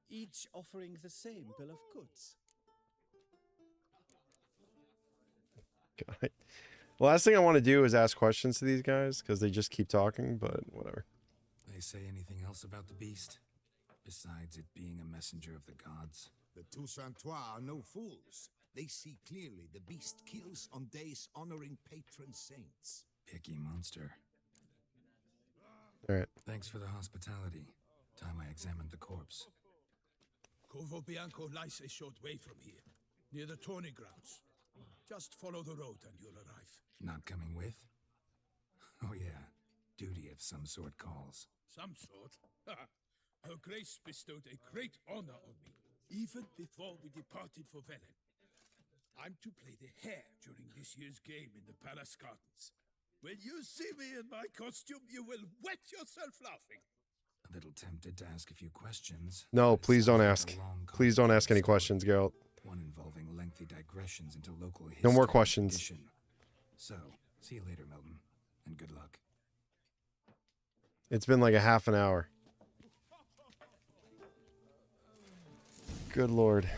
each offering the same bill of goods. God. The last thing I want to do is ask questions to these guys because they just keep talking, but whatever. They say anything else about the beast? Besides it being a messenger of the gods? The Toussaintois are no fools. They see clearly the beast kills on days honoring patron saints. Picky monster. Alright. Thanks for the hospitality. Time I examined the corpse. Corvo Bianco lies a short way from here, near the tourney grounds. Just follow the road and you'll arrive. Not coming with? Oh yeah, duty of some sort calls. Some sort? Her Grace bestowed a great honor on me, even before we departed for Velen. I'm to play the hare during this year's game in the palace gardens. When you see me in my costume, you will wet yourself laughing. A little tempted to ask a few questions. No, but it please don't sounds like ask. a long, Please don't ask any complicated questions, story. Geralt. One involving lengthy digressions into local history. No more and questions. tradition. So, see you later, Milton, and good luck. It's been like a half an hour. Good lord. Do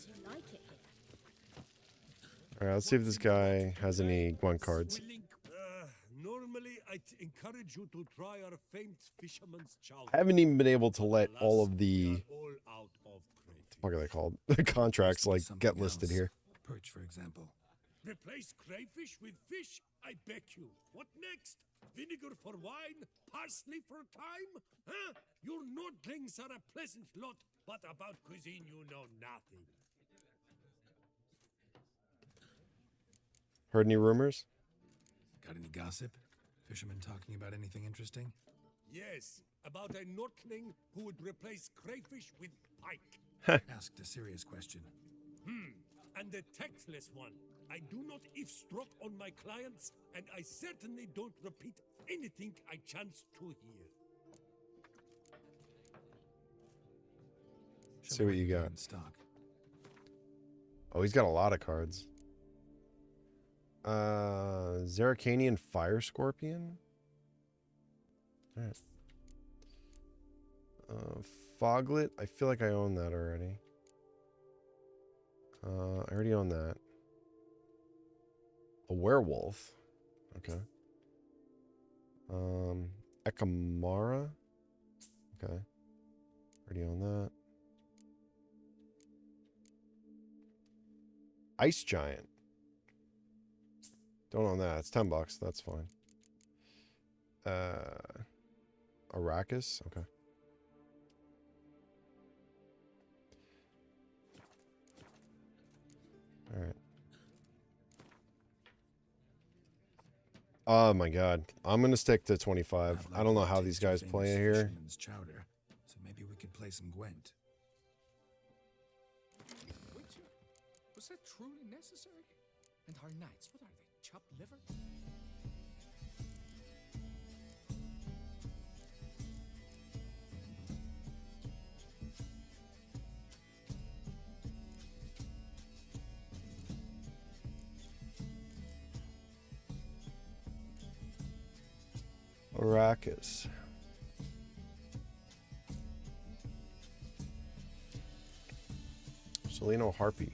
you like it here? Alright, let's see if this guy has any Gwent cards. Normally, I'd encourage you to try our famed fisherman's chowder. I haven't even been able to let all of We the... are all out of crayfish. What are they called? The contracts, like, Something get listed else. here. Perch, for example. Replace crayfish with fish, I beg you. What next? Vinegar for wine? Parsley for thyme? Huh? Your Nordlings are a pleasant lot, but about cuisine you know nothing. Heard any rumors? Got any gossip? Fishermen talking about anything interesting? Yes, about a Nordling who would replace crayfish with pike. Asked a serious question. And a tactless one. I do not eavesdrop on my clients, and I certainly don't repeat anything I chance to hear. Let's see what you got. In stock. Oh, he's got a lot of cards. Zeracanian Fire Scorpion. Alright. Foglet. I feel like I own that already. I already own that. A werewolf. Okay. Ekamara. Okay. Already own that. Ice Giant. Don't own that. It's $10. That's fine. Arrakis. Okay. All right. Oh my god. I'm going to stick to 25. I don't know how these guys play it here. Fisherman's chowder, so maybe we could play some Gwent. Witcher? Was that truly necessary? And our knights, what are they? Chopped liver? Arrakis. Seleno Harpy.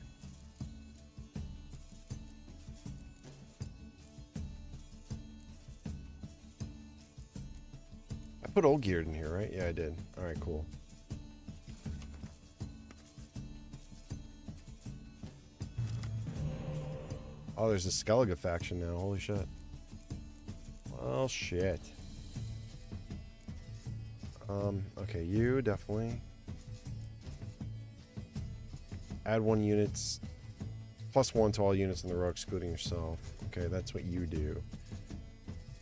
I put Old Geared in here, right? Yeah, I did. All right, cool. Oh, there's a Skellige faction now. Holy shit. Well, shit. Okay, you definitely. Add 1 units. +1 to all units in the row, excluding yourself. Okay, that's what you do.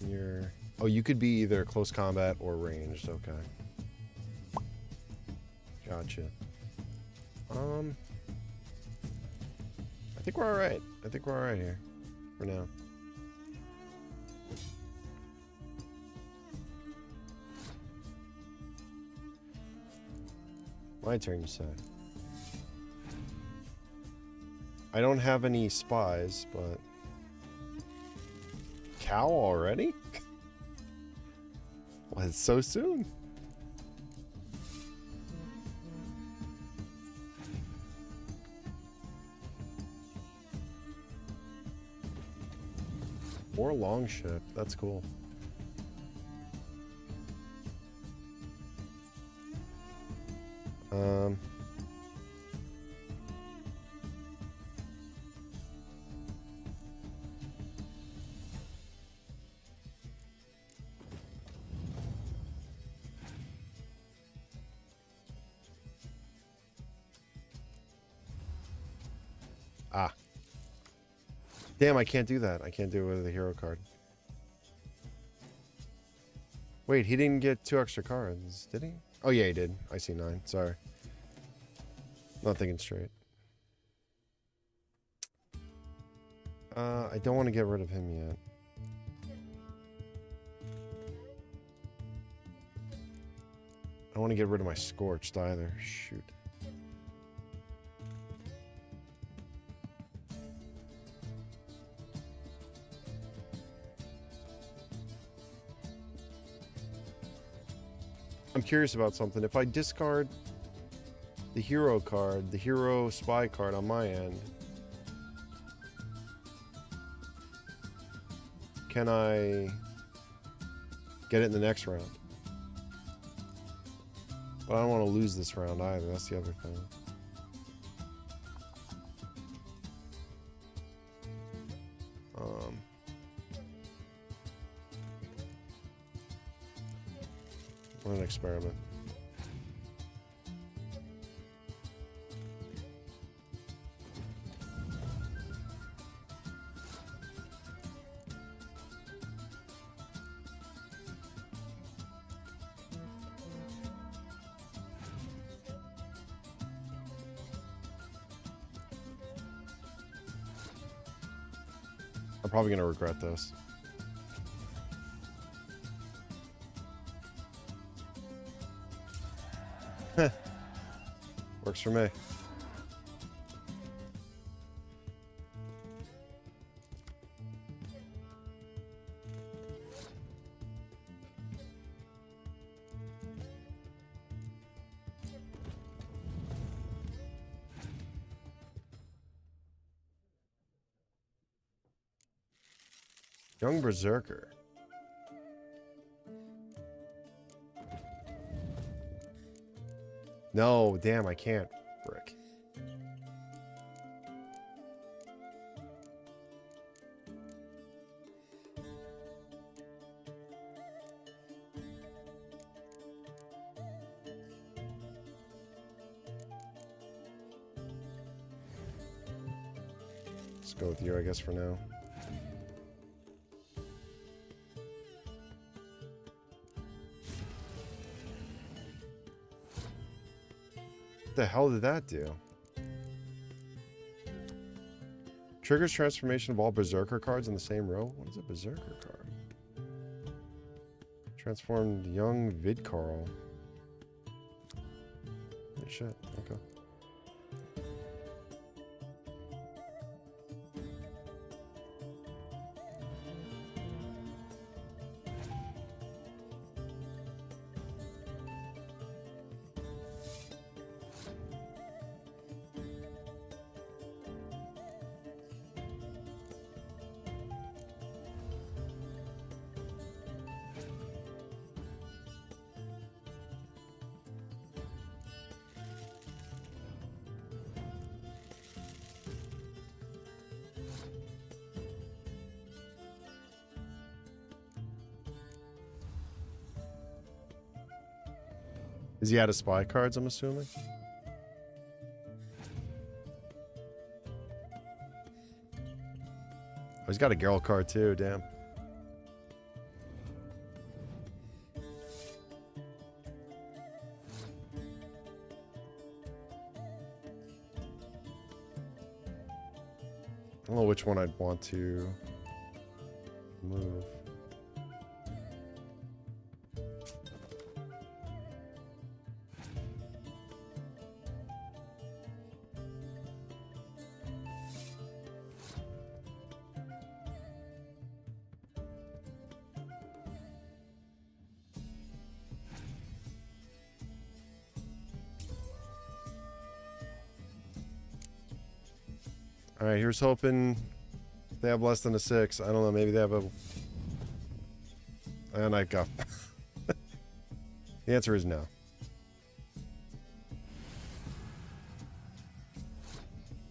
You're... Oh, you could be either close combat or ranged. Okay. Gotcha. I think we're alright. I think we're alright here. For now. My turn, you say. I don't have any spies, but... Cow already? Well, it's so soon. More longship. That's cool. Ah. Damn, I can't do that. I can't do it with a hero card. Wait, he didn't get 2 extra cards, did he? Oh, yeah, he did. I see 9. Sorry. Not thinking straight. I don't want to get rid of him yet. I don't want to get rid of my Scorched either. Shoot. I'm curious about something. If I discard the hero card, the hero spy card on my end, can I get it in the next round? But I don't want to lose this round either. That's the other thing. What an experiment. I'm probably going to regret this. Works for me. Young Berserker. No, damn, I can't. Frick. Let's go with you, I guess, for now. What the hell did that do? Triggers transformation of all Berserker cards in the same row? What is a Berserker card? Transformed young Vidcarl. Holy shit, okay. Is he out of spy cards, I'm assuming? Oh, he's got a girl card too, damn. I don't know which one I'd want to move. All right, here's hoping they have less than a 6. I don't know, maybe they have a... And I got... The answer is no.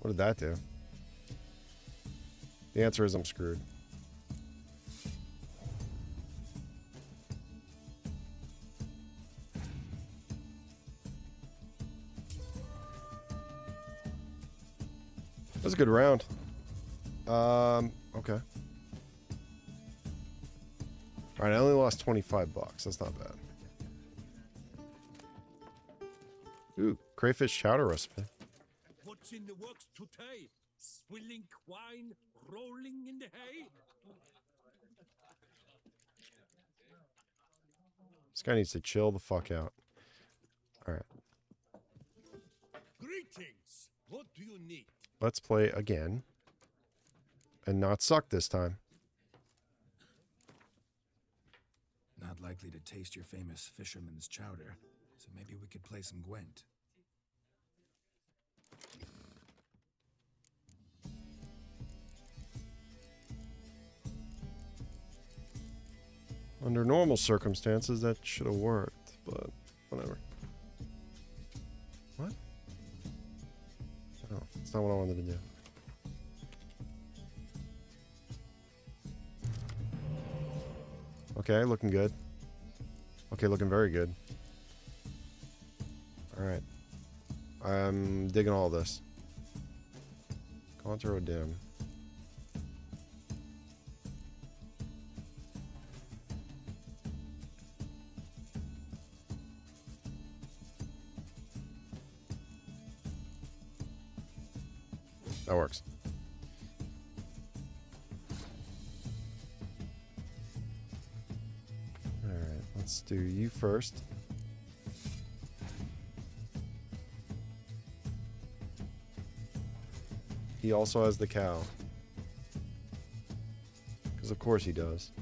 What did that do? The answer is I'm screwed. That was a good round. Okay. Alright, I only lost 25 bucks. That's not bad. Ooh, crayfish chowder recipe. What's in the works today? Swilling wine, rolling in the hay? This guy needs to chill the fuck out. Alright. Greetings. What do you need? Let's play again. And not suck this time. Not likely to taste your famous fisherman's chowder, so maybe we could play some Gwent. Under normal circumstances, that should have worked, but whatever. What? Oh, that's not what I wanted to do. Okay, looking good. Okay, looking very good. Alright. I'm digging all this. Contour dim. That works. Alright, let's do you first. He also has the cow. Because of course he does.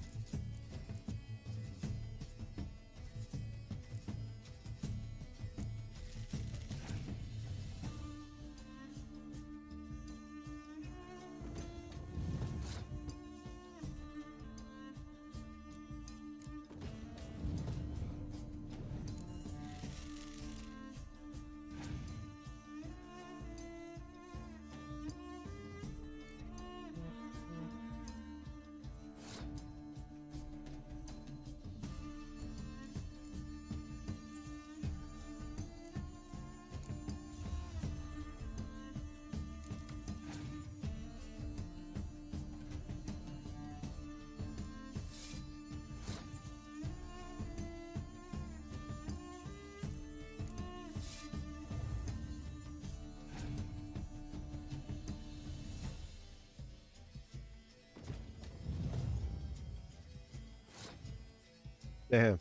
Damn.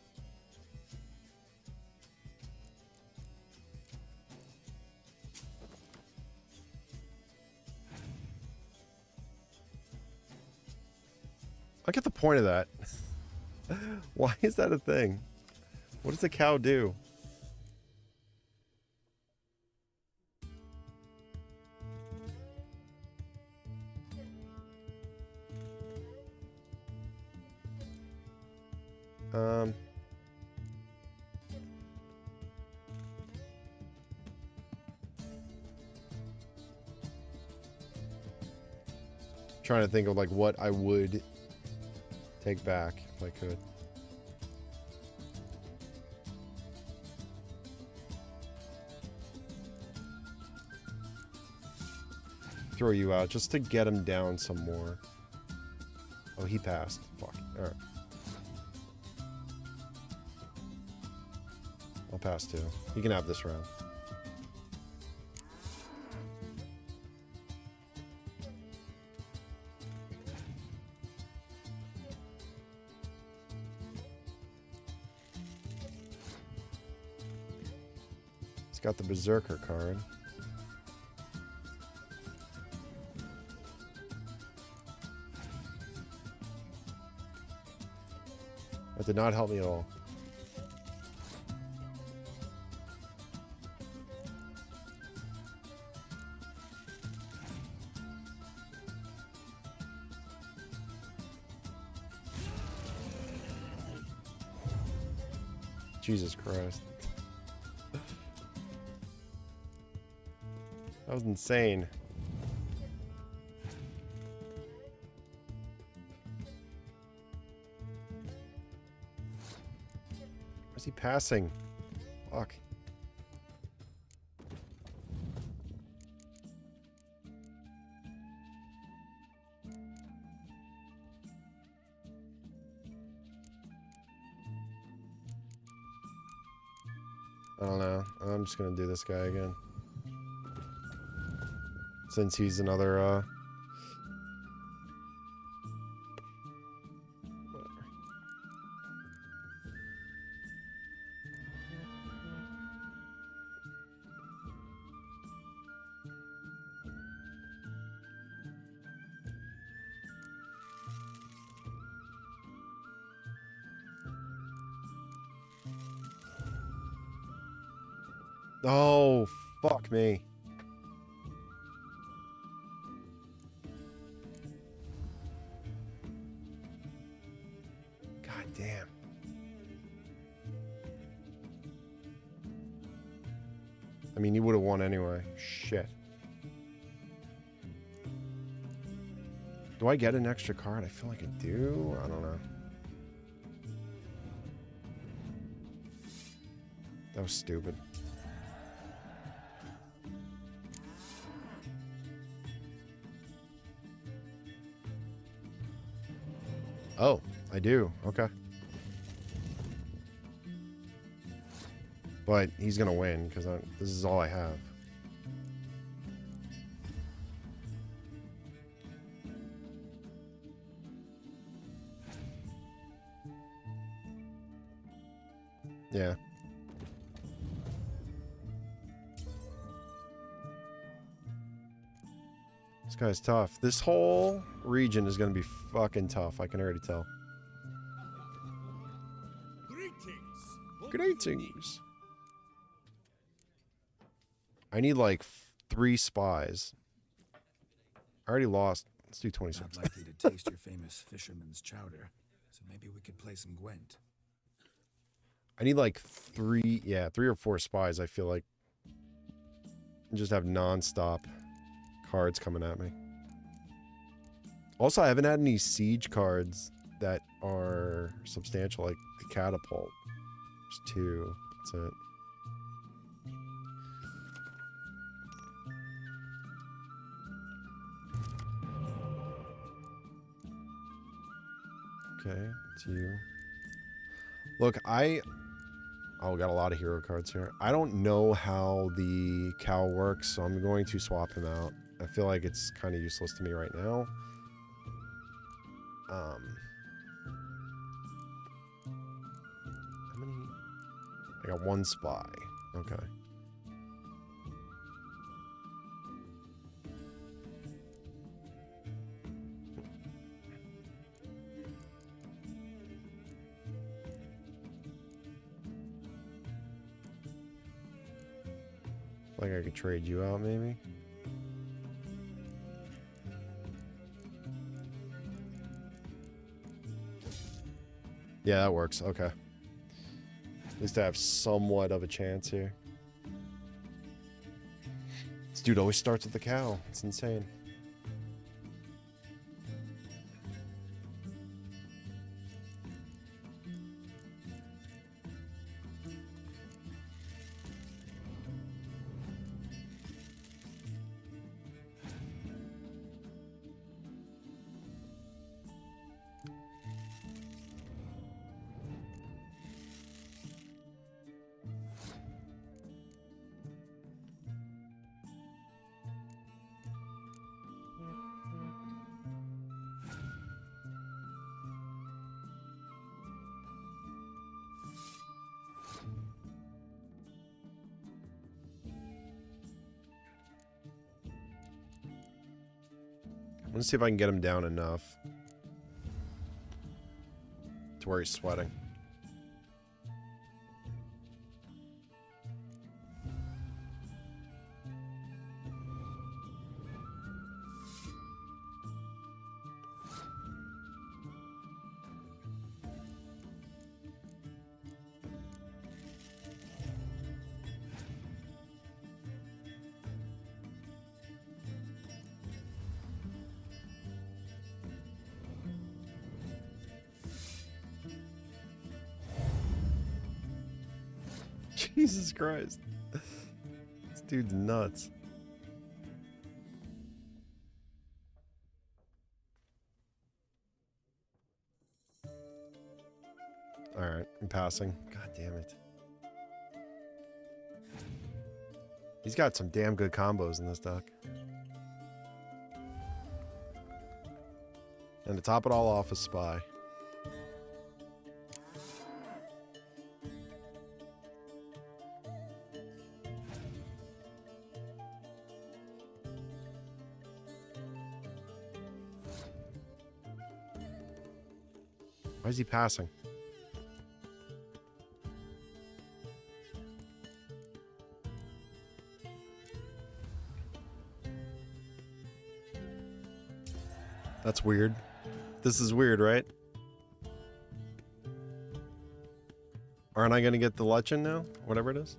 I get the point of that. Why is that a thing? What does the cow do? Trying to think of like what I would take back if I could. Throw you out just to get him down some more. Oh, he passed. Fuck. All right. I'll pass too. You can have this round. He's got the Berserker card. That did not help me at all. Jesus Christ. That was insane. Where's he passing? Fuck. I don't know. I'm just gonna do this guy again. Since he's another, whatever. Oh, fuck me. God damn. I mean, you would have won anyway. Shit. Do I get an extra card? I feel like I do. I don't know. That was stupid. Oh, I do. Okay. But he's going to win because this is all I have. Yeah. This guy's tough. This whole region is going to be fucking tough. I can already tell. Greetings. I need like 3 spies. I already lost. Let's do 26. Not likely to taste your famous fisherman's chowder, so maybe we could play some Gwent. I need like 3 or 4 spies, I feel like. And just have non-stop cards coming at me. Also, I haven't had any siege cards that are substantial, like the catapult. There's 2. That's it. Okay, it's you. Look, Oh, we got a lot of hero cards here. I don't know how the cow works, so I'm going to swap him out. I feel like it's kind of useless to me right now. How many? I got 1 spy. Okay. Like I could trade you out, maybe? Yeah, that works. Okay. At least I have somewhat of a chance here. This dude always starts with the cow. It's insane. Let's see if I can get him down enough to where he's sweating. Jesus Christ. This dude's nuts. Alright, I'm passing. God damn it. He's got some damn good combos in this deck. And to top it all off, a spy. Why is he passing? That's weird. This is weird, right? Aren't I gonna get the Lichen now? Whatever it is.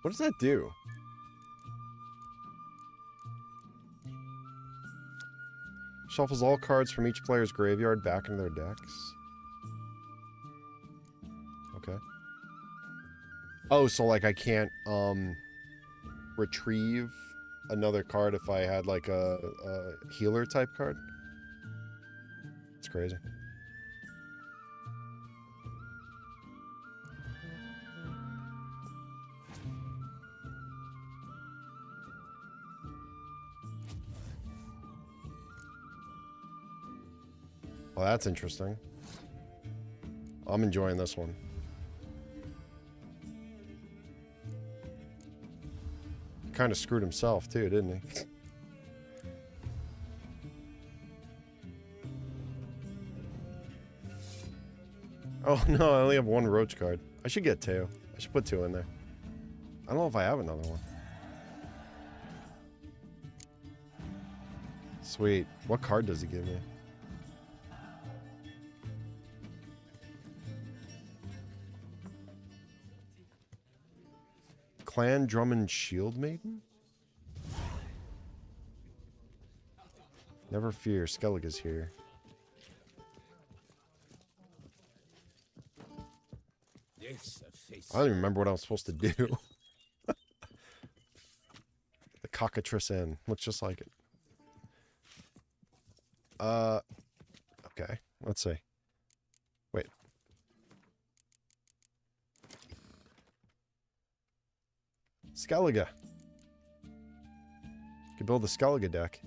What does that do? Shuffles all cards from each player's graveyard back into their decks. Okay. Oh, so like I can't retrieve another card if I had like a healer type card? It's crazy. Well, that's interesting. I'm enjoying this one. Kind of screwed himself too, didn't he? Oh no, I only have one roach card. I should get two. I should put two in there. I don't know if I have another one. Sweet. What card does he give me? Clan Drummond Shield Maiden? Never fear, Skellige's here. Yes, a face. I don't even remember what I was supposed to do. The Cockatrice Inn. Looks just like it. Okay. Let's see. Wait. Skellige. You could build the Skellige deck.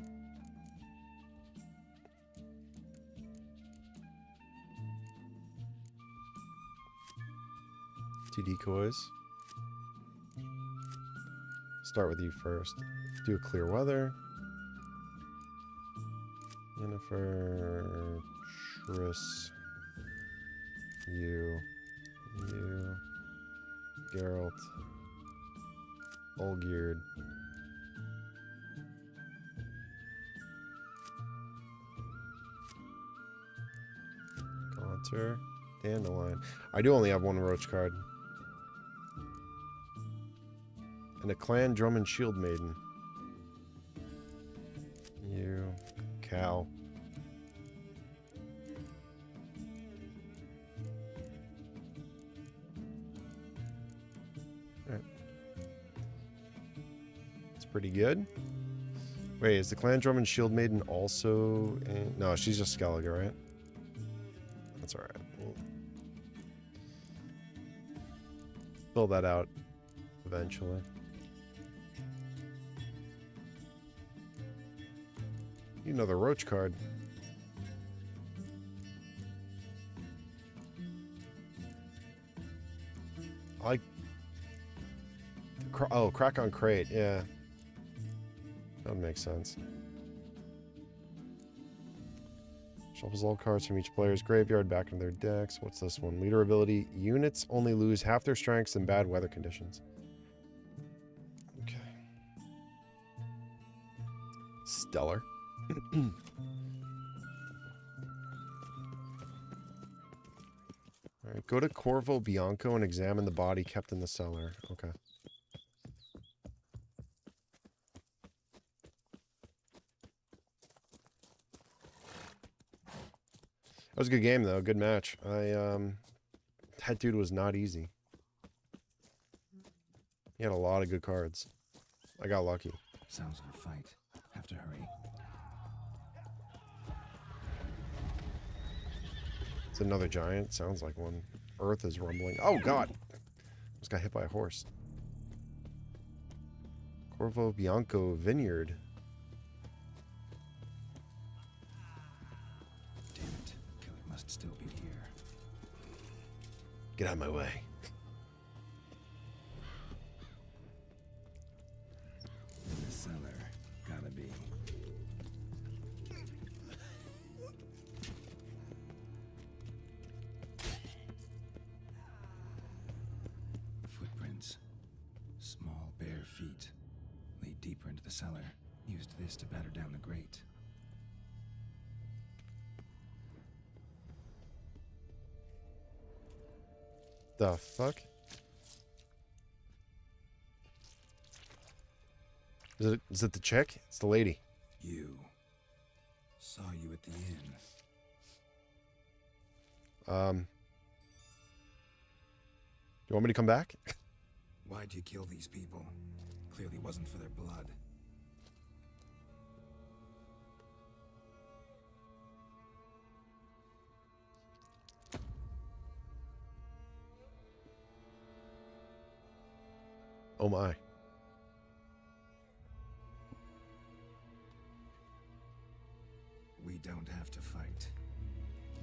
Two decoys. Start with you first. Do a clear weather. Yennefer, Triss, you, Geralt, Olgierd. Gaunter, Dandelion. I do only have one roach card. And a Clan Drummond Shield Maiden. You, Cal. Alright. It's pretty good. Wait, is the Clan Drummond Shield Maiden also... No, she's just Skellige, right? That's alright. Fill that out eventually. Another roach card. I Oh, crack on crate. Yeah. That would make sense. Shuffles all cards from each player's graveyard back into their decks. What's this one? Leader ability. Units only lose half their strengths in bad weather conditions. Okay. Stellar. Alright, go to Corvo Bianco and examine the body kept in the cellar. Okay. That was a good game, though. Good match. That dude was not easy. He had a lot of good cards. I got lucky. Sounds like a fight. Have to hurry. It's another giant. Sounds like one. Earth is rumbling. Oh, God. Just got hit by a horse. Corvo Bianco Vineyard. Still be here. Get out of my way. The cellar. Gotta be. Footprints. Small bare feet. Lead deeper into the cellar. Used this to batter down the grate. The fuck? Is it the chick? It's the lady. You. Saw you at the inn. You want me to come back? Why'd you kill these people? Clearly wasn't for their blood. Oh my. We don't have to fight.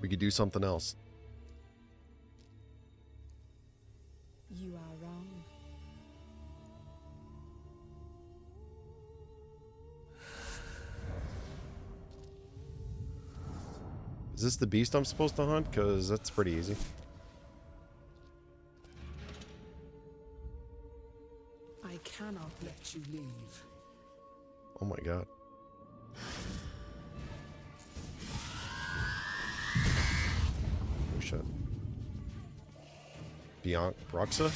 We could do something else. You are wrong. Is this the beast I'm supposed to hunt? Because that's pretty easy. I cannot let you leave. Oh my god. Oh shit. Broxa?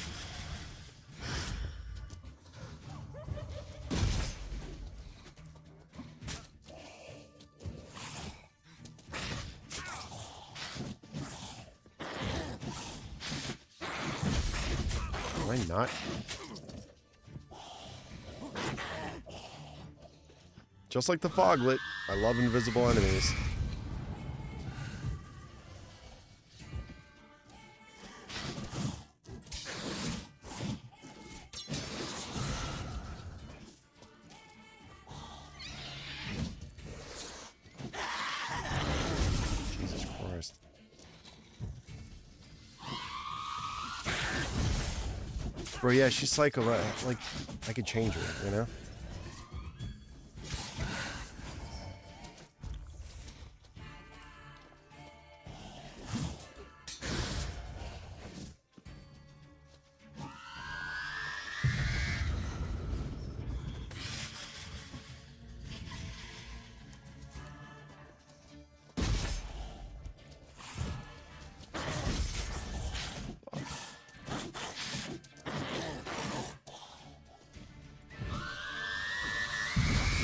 Am I not? Just like the Foglet, I love invisible enemies. Jesus Christ. Bro, yeah, she's psycho. Like, I could change her, you know?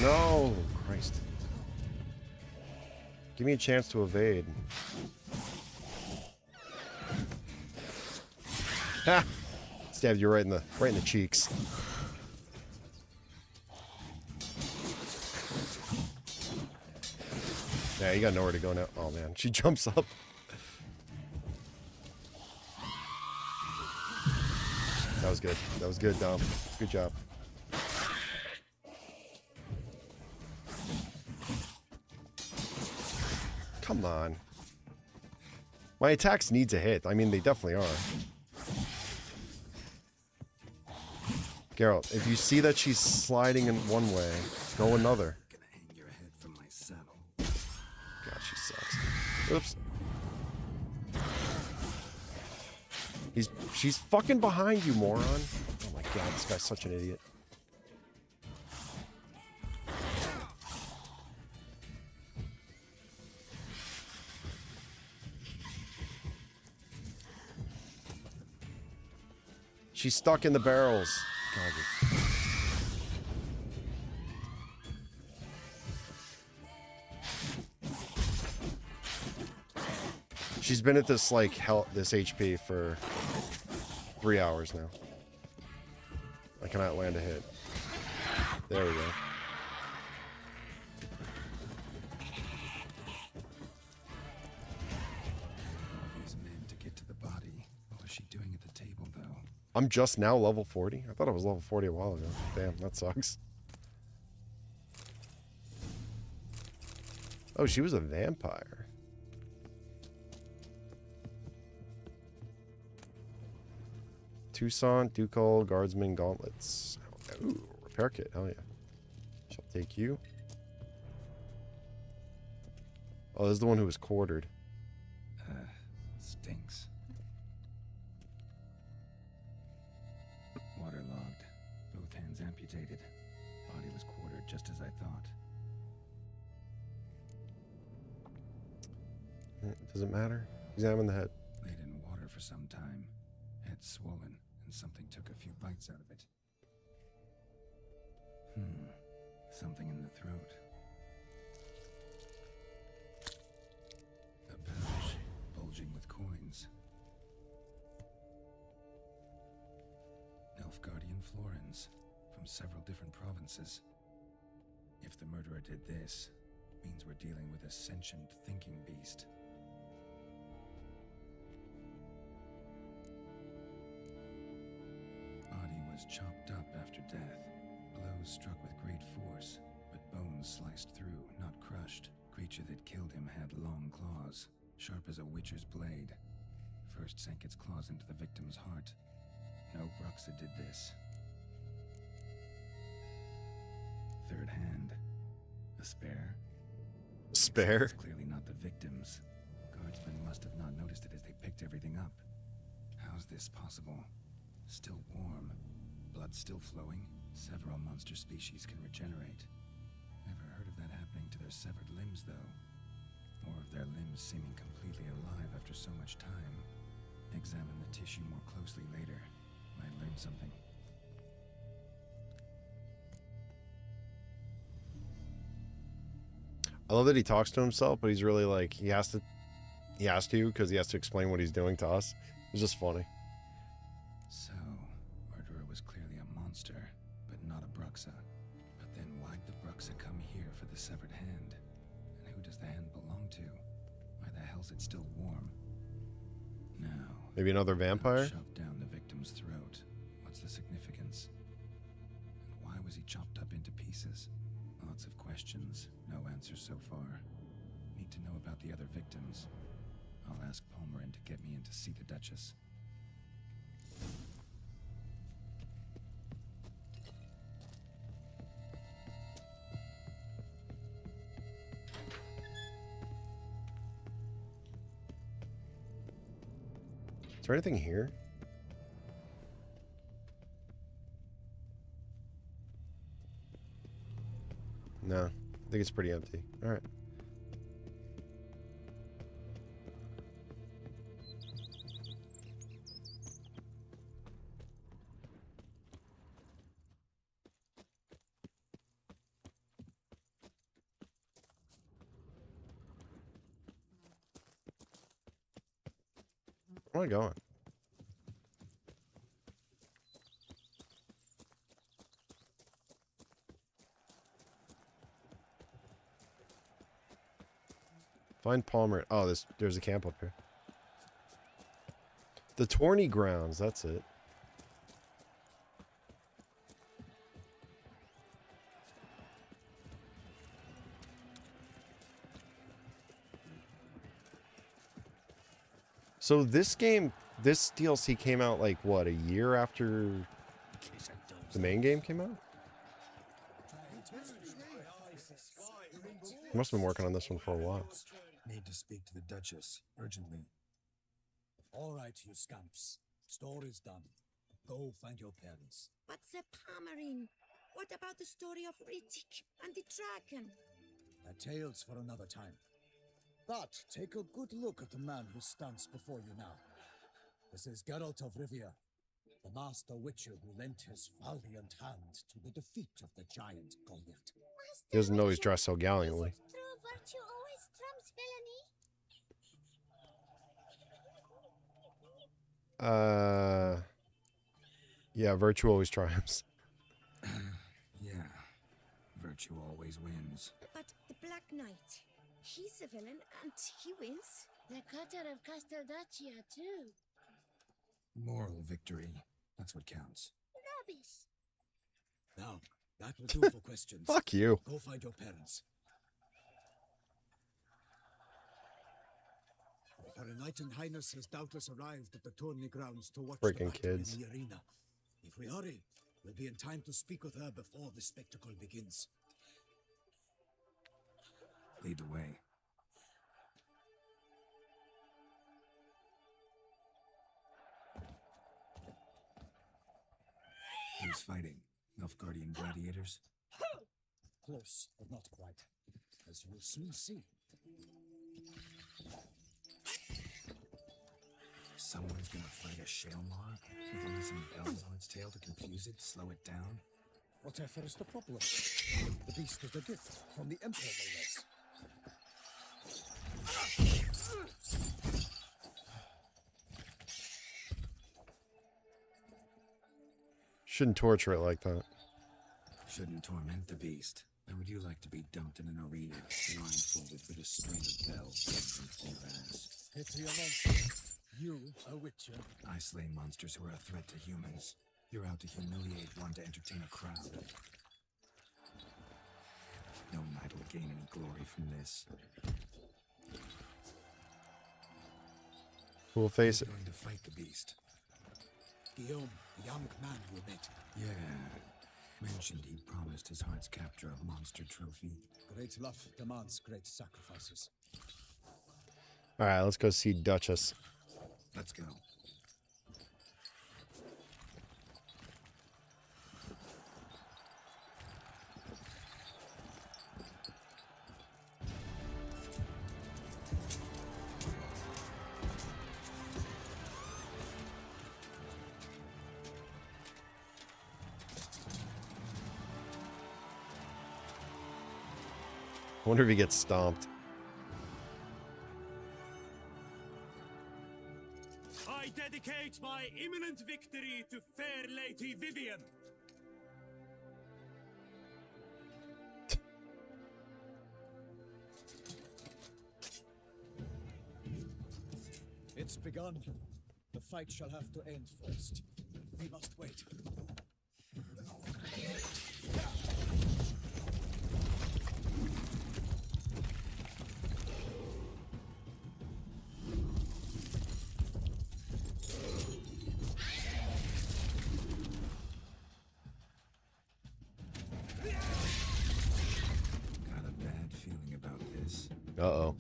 No! Christ. Give me a chance to evade. Ha! Stabbed you right in the cheeks. Yeah, you got nowhere to go now. Oh man, she jumps up. That was good. That was good, Dom. Good job. Come on. My attacks needs a hit. I mean, they definitely are. Geralt, if you see that she's sliding in one way, go another. Gonna hang your head from my saddle. God, she sucks. Oops. She's fucking behind you, moron. Oh my god, this guy's such an idiot. She's stuck in the barrels. God. She's been at this like this HP for 3 hours now. I cannot land a hit. There we go. These men to get to the body. What was she doing at the table, though? I'm just now level 40. I thought I was level 40 a while ago. Damn, that sucks. Oh, she was a vampire. Toussaint, Ducal, Guardsman, Gauntlets. Ooh, repair kit. Hell yeah. Shall take you. Oh, this is the one who was quartered. Stinks. Waterlogged. Both hands amputated. Body was quartered just as I thought. Does it matter? Examine the head. Laid in water for some time. Head swollen, and something took a few bites out of it. Something in the throat. A pouch, bulging with coins. Nilfgaardian florins, from several different provinces. If the murderer did this, means we're dealing with a sentient thinking beast. Body was chopped up after death. Blows struck with great force, but bones sliced through, not crushed. Creature that killed him had long claws, sharp as a witcher's blade. First sank its claws into the victim's heart. No Bruxa did this. Third hand. A spare? Spare? It's clearly not the victim's. Guardsmen must have not noticed it as they picked everything up. How's this possible? Still warm. Blood still flowing. Several monster species can regenerate. Never heard of that happening to their severed limbs, though. Or of their limbs seeming completely alive after so much time. Examine the tissue more closely later. Might learn something. I love that he talks to himself, but he's really like, he has to because he has to explain what he's doing to us. It's just funny. So, murderer was clearly a monster, but not a Bruxa. But then why'd the Bruxa come here for the severed hand? And who does the hand belong to? Why the hell's it still warm? Now, Maybe another vampire? shoved down the victim's throat. What's the significance? And why was he chopped up into pieces? Lots of questions, no answers so far. Need to know about the other victims. I'll ask Palmerin to get me in to see the Duchess. Is there anything here? No, I think it's pretty empty. All right. Where am I going? Find Palmer. Oh, there's a camp up here. The Tourney Grounds, that's it. So this game, this DLC came out like what, a year after The main game came out? He must have been working on this one for a while. Need to speak to the Duchess urgently. All right, you scamps. Story's done. Go find your parents. But the Palmerine, what about the story of Rittik and the dragon? A tale's for another time. But take a good look at the man who stands before you now. This is Geralt of Rivia, the master witcher who lent his valiant hand to the defeat of the giant Goliath. He doesn't know he's dressed so gallantly. True virtue always trumps villainy. Yeah, virtue always triumphs. Yeah, virtue always wins. But the Black Knight, he's a villain and he wins. The cutter of Casteldaccia, too. Moral victory. That's what counts. Rubbish. Now, that will do for questions. Fuck you. Go find your parents. Her Enlightened Highness has doubtless arrived at the tourney grounds to watch Freaking the battle kids. in the arena. If we hurry, we'll be in time to speak with her before the spectacle begins. Lead the way. Who's fighting? Nilfgaardian gladiators? Close, but not quite. As you'll soon see. Someone's gonna fight a Shaelmar with only some bells on its tail to confuse it, slow it down? Whatever is the problem? The beast is a gift from the Emperor, no less. Shouldn't torture it like that. Shouldn't torment the beast. How would you like to be dumped in an arena, blindfolded with a string of bells from your ass? Pity a monster. You, a witcher. I slay monsters who are a threat to humans. You're out to humiliate one to entertain a crowd. No knight will gain any glory from this. Who will face it? Who's going to fight the beast? Guillaume, the young man we met. Yeah. Mentioned he promised his heart's capture a monster trophy. Great love demands great sacrifices. Alright, let's go see Duchess. Let's go. I wonder if he gets stomped. I dedicate my imminent victory to fair Lady Vivian. It's begun. The fight shall have to end first. We must wait. Got a bad feeling about this. Uh-oh.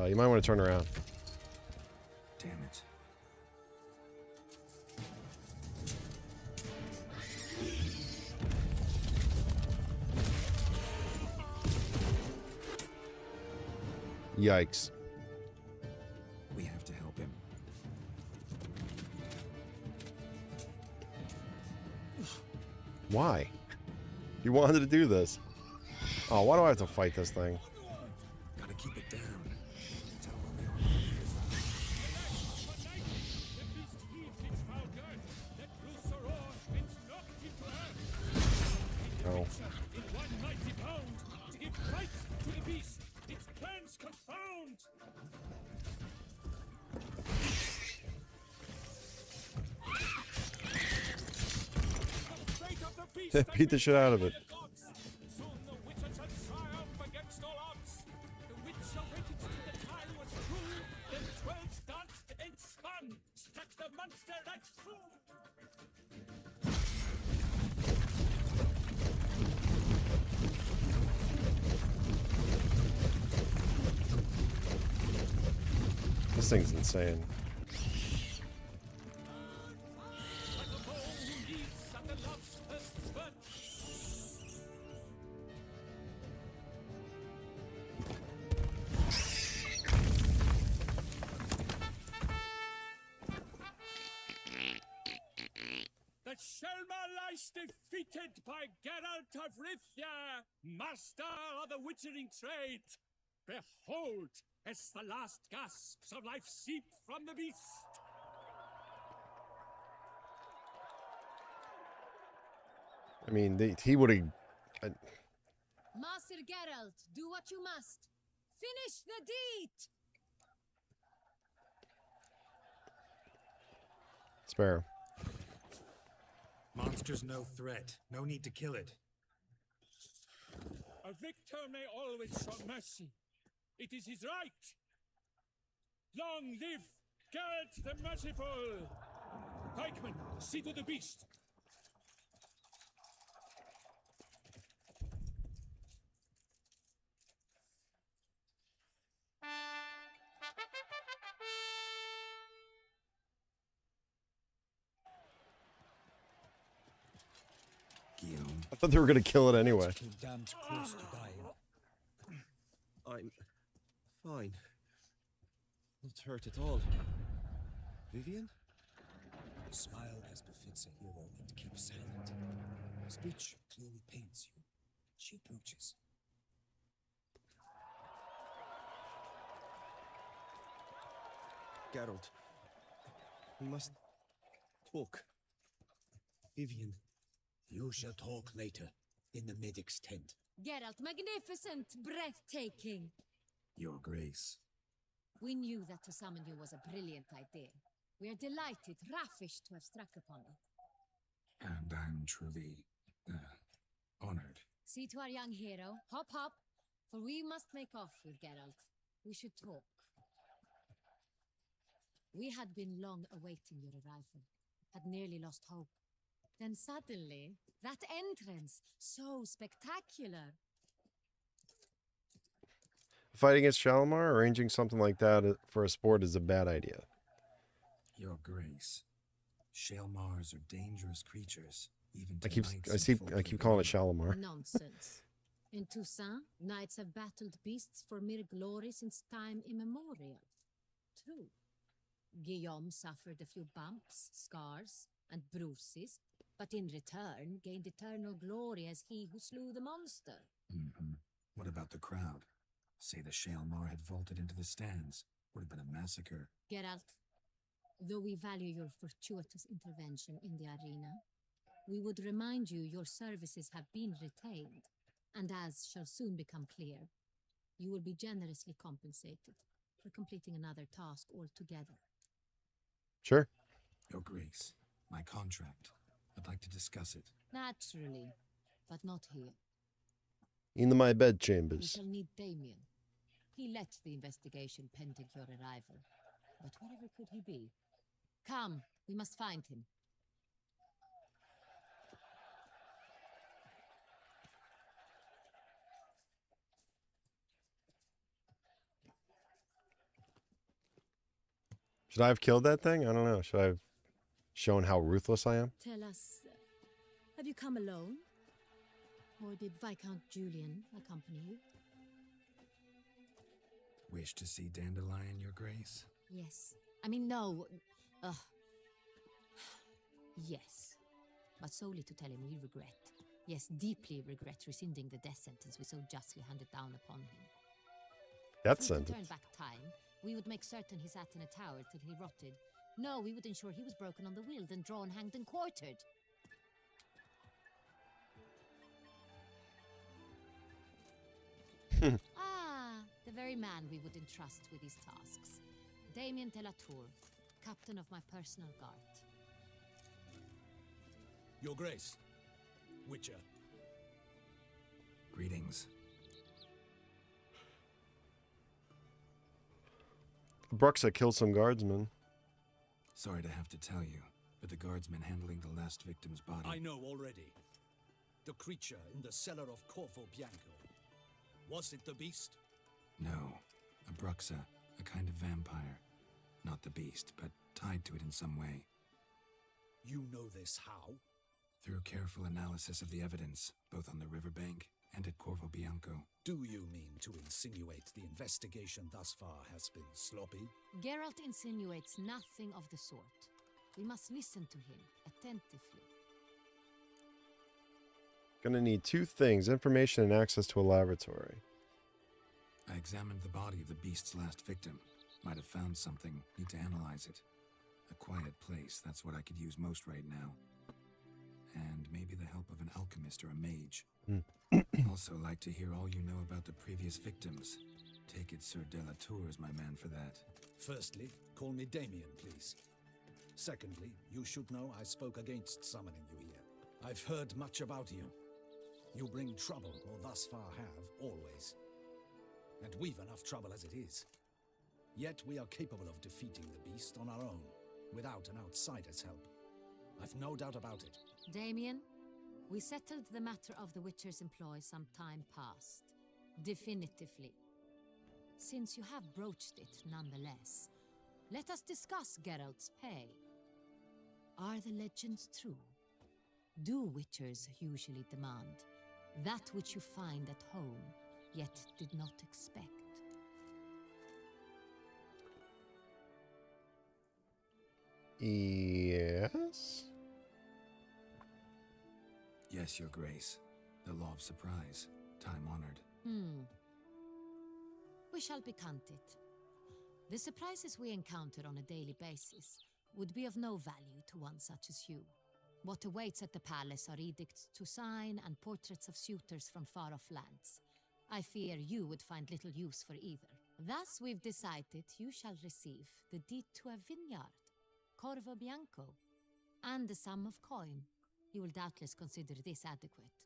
You might want to turn around. Damn it. Yikes. We have to help him. Why? You wanted to do this. Oh, why do I have to fight this thing? Gotta keep it down. Oh. In one mighty bound, to give fight to the beast, its plans confound. Beat the shit out of it. Soon the Witcher shall triumph against all odds. The Witcher waited till the time was true, then 12 danced and spun, struck the monster right through. This thing's insane. Like a bow who leads at the love's first spurt. The Shelma lies defeated by Geralt of Rivia, master of the witchering trade. Behold, as the last gasps of life seep from the beast. I mean, he would have. Master Geralt, do what you must. Finish the deed! Spare. Monster's no threat. No need to kill it. A victor may always show mercy. It is his right. Long live Geralt the Merciful! Pikeman, see to the beast. Guillaume. I thought they were gonna kill it anyway. Too damned close to dying. I'm fine. Not hurt at all. Vivian? Smile as befits a hero and keep silent. Speech clearly pains you. She approaches. Geralt. We must talk. Vivian. You shall talk later, in the medic's tent. Geralt, magnificent, breathtaking. Your Grace. We knew that to summon you was a brilliant idea. We are delighted, ravished to have struck upon it. And I'm truly honored. See to our young hero. Hop, hop, for we must make off with Geralt. We should talk. We had been long awaiting your arrival, had nearly lost hope. Then suddenly, that entrance, so spectacular. Fight against Shalimar, arranging something like that for a sport is a bad idea. Your Grace. Shailmars are dangerous creatures. Even I to keep knights and I keep calling it Shalimar. Nonsense. In Toussaint, knights have battled beasts for mere glory since time immemorial. True. Guillaume suffered a few bumps, scars, and bruises, but in return gained eternal glory as he who slew the monster. Mm-hmm. What about the crowd? Say the Shailmar had vaulted into the stands. Would have been a massacre. Geralt, though we value your fortuitous intervention in the arena, we would remind you your services have been retained, and as shall soon become clear, you will be generously compensated for completing another task altogether. Sure. Your Grace, my contract. I'd like to discuss it. Naturally, but not here. In my We bedchambers. shall need Damien. He led the investigation pending your arrival. But wherever could he be? Come, we must find him. Should I have killed that thing? I don't know. Should I have shown how ruthless I am? Tell us, have you come alone? Or did Viscount Julian accompany you? Wish to see Dandelion, Your Grace? Yes. I mean, no. Yes. But solely to tell him we regret. Yes, deeply regret rescinding the death sentence we so justly handed down upon him. Death If we could sentence. turn back time, we would make certain he sat in a tower till he rotted. No, we would ensure he was broken on the wheel, then drawn, hanged, and quartered. The very man we would entrust with these tasks. Damien de la Tour, captain of my personal guard. Your Grace, Witcher. Greetings. Bruxa killed some guardsmen. Sorry to have to tell you, but the guardsman handling the last victim's body... I know already. The creature in the cellar of Corvo Bianco. Was it the beast? No. A Bruxa, a kind of vampire. Not the beast, but tied to it in some way. You know this how? Through careful analysis of the evidence, both on the riverbank and at Corvo Bianco. Do you mean to insinuate the investigation thus far has been sloppy? Geralt insinuates nothing of the sort. We must listen to him attentively. Gonna need two things: information and access to a laboratory. I examined the body of the beast's last victim. Might have found something. Need to analyze it. A quiet place, that's what I could use most right now. And maybe the help of an alchemist or a mage. Also like to hear all you know about the previous victims. Take it Sir Delatour is my man for that. Firstly, call me Damien, please. Secondly, you should know I spoke against summoning you here. I've heard much about you. You bring trouble, or thus far have, always. And we've enough trouble as it is. Yet we are capable of defeating the beast on our own, without an outsider's help. I've no doubt about it. Damien, we settled the matter of the Witcher's employ some time past. Definitively. Since you have broached it nonetheless, let us discuss Geralt's pay. Are the legends true? Do Witchers usually demand that which you find at home, yet did not expect? Yes? Yes, Your Grace. The law of surprise. Time-honored. We shall be candid. The surprises we encounter on a daily basis would be of no value to one such as you. What awaits at the palace are edicts to sign and portraits of suitors from far-off lands. I fear you would find little use for either. Thus, we've decided you shall receive the deed to a vineyard, Corvo Bianco, and the sum of coin. You will doubtless consider this adequate.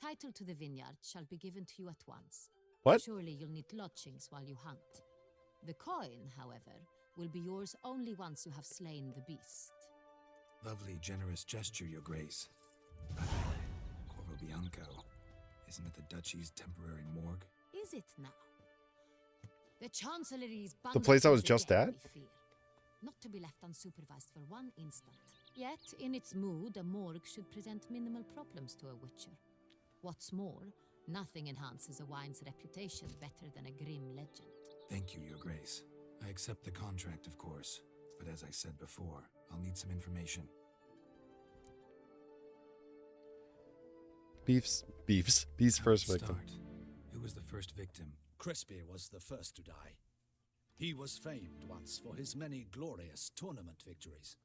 Title to the vineyard shall be given to you at once. What? Surely you'll need lodgings while you hunt. The coin, however, will be yours only once you have slain the beast. Lovely, generous gesture, Your Grace. Corvo Bianco. Isn't it the Duchy's temporary morgue? Is it now? The Chancellery's The place I was bungalow just again, at? we fear. Not to be left unsupervised for one instant. Yet, in its mood, a morgue should present minimal problems to a Witcher. What's more, nothing enhances a wine's reputation better than a grim legend. Thank you, Your Grace. I accept the contract, of course. But as I said before, I'll need some information. Beef's first victim. Start. Who was the first victim? Crespi was the first to die. He was famed once for his many glorious tournament victories.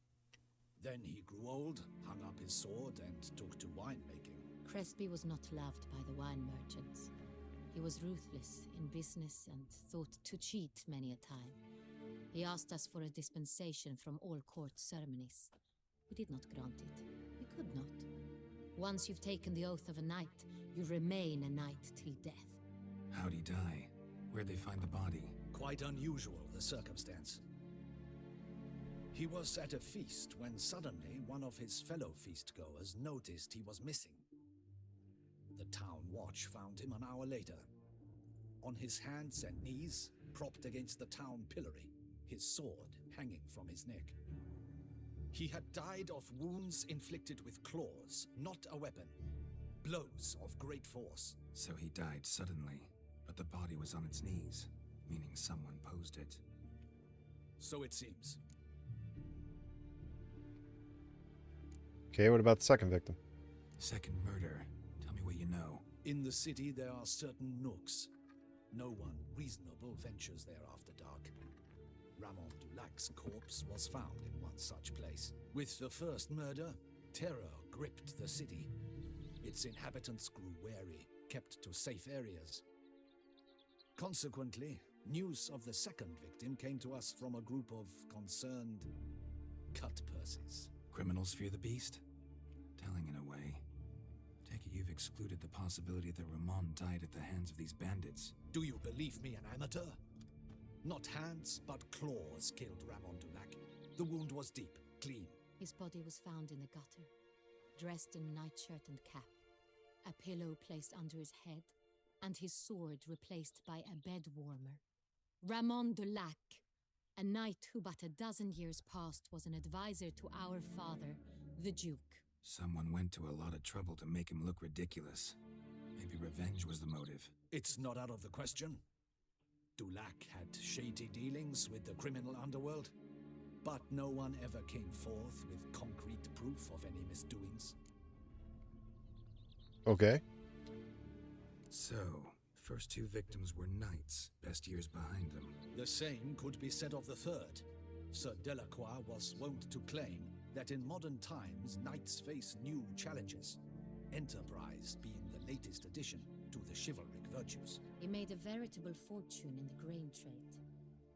Then he grew old, hung up his sword, and took to winemaking. Crespi was not loved by the wine merchants. He was ruthless in business and thought to cheat many a time. He asked us for a dispensation from all court ceremonies. We did not grant it. We could not. Once you've taken the oath of a knight, you remain a knight till death. How'd he die? Where'd they find the body? Quite unusual, the circumstance. He was at a feast when suddenly one of his fellow feastgoers noticed he was missing. The town watch found him an hour later, on his hands and knees, propped against the town pillory, his sword hanging from his neck. He had died of wounds inflicted with claws, not a weapon. Blows of great force. So he died suddenly, but the body was on its knees, meaning someone posed it. So it seems. Okay, what about the second victim? Second murder. Tell me what you know. In the city there are certain nooks. No one reasonable ventures there after dark. Ramon Dulac's corpse was found in one such place. With the first murder, terror gripped the city. Its inhabitants grew wary, kept to safe areas. Consequently, news of the second victim came to us from a group of concerned cut purses. Criminals fear the beast? Telling in a way. Take it you've excluded the possibility that Ramon died at the hands of these bandits. Do you believe me an amateur? Not hands, but claws killed Ramon Dulac. The wound was deep, clean. His body was found in the gutter, dressed in nightshirt and cap, a pillow placed under his head, and his sword replaced by a bed warmer. Ramon Dulac, a knight who but a dozen years past was an advisor to our father, the Duke. Someone went to a lot of trouble to make him look ridiculous. Maybe revenge was the motive. It's not out of the question. Dulac had shady dealings with the criminal underworld, but no one ever came forth with concrete proof of any misdoings. Okay. So, first two victims were knights, best years behind them. The same could be said of the third. Sir Delacroix was wont to claim that in modern times knights face new challenges, enterprise being the latest addition to the chivalric virtues. He made a veritable fortune in the grain trade.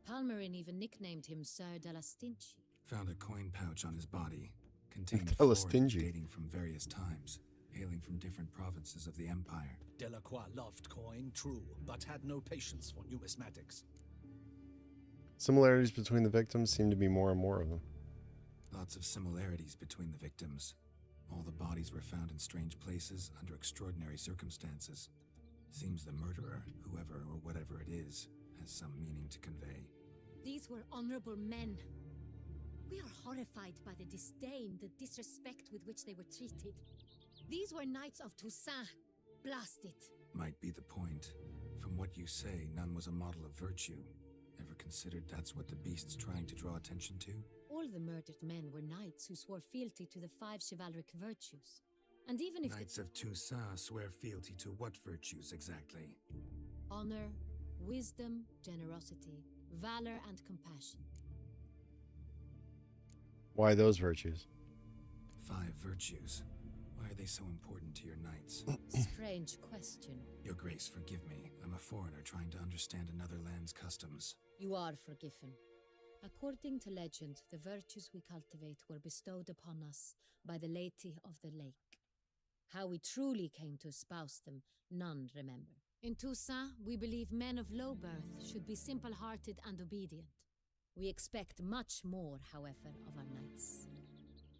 Palmerin even nicknamed him Sir de la Stinchi. Found a coin pouch on his body, contained De la florins Stingy. dating from various times, hailing from different provinces of the Empire. Delacroix loved coin, true, but had no patience for numismatics. Similarities between the victims seem to be more and more of them. Lots of similarities between the victims. All the bodies were found in strange places under extraordinary circumstances. Seems the murderer, whoever or whatever it is, has some meaning to convey. These were honorable men. We are horrified by the disdain, the disrespect with which they were treated. These were knights of Toussaint. Blast it. Might be the point. From what you say, none was a model of virtue. Ever considered that's what the beast's trying to draw attention to? All the murdered men were knights who swore fealty to the 5 chivalric virtues. And even if Knights of Toussaint swear fealty to what virtues exactly? honor, wisdom, generosity, valor, and compassion. Why those virtues? 5 virtues. Why are they so important to your knights? Strange question. Your Grace, forgive me. I'm a foreigner trying to understand another land's customs. You are forgiven. According to legend, the virtues we cultivate were bestowed upon us by the Lady of the Lake. How we truly came to espouse them, none remember. In Toussaint, we believe men of low birth should be simple-hearted and obedient. We expect much more, however, of our knights.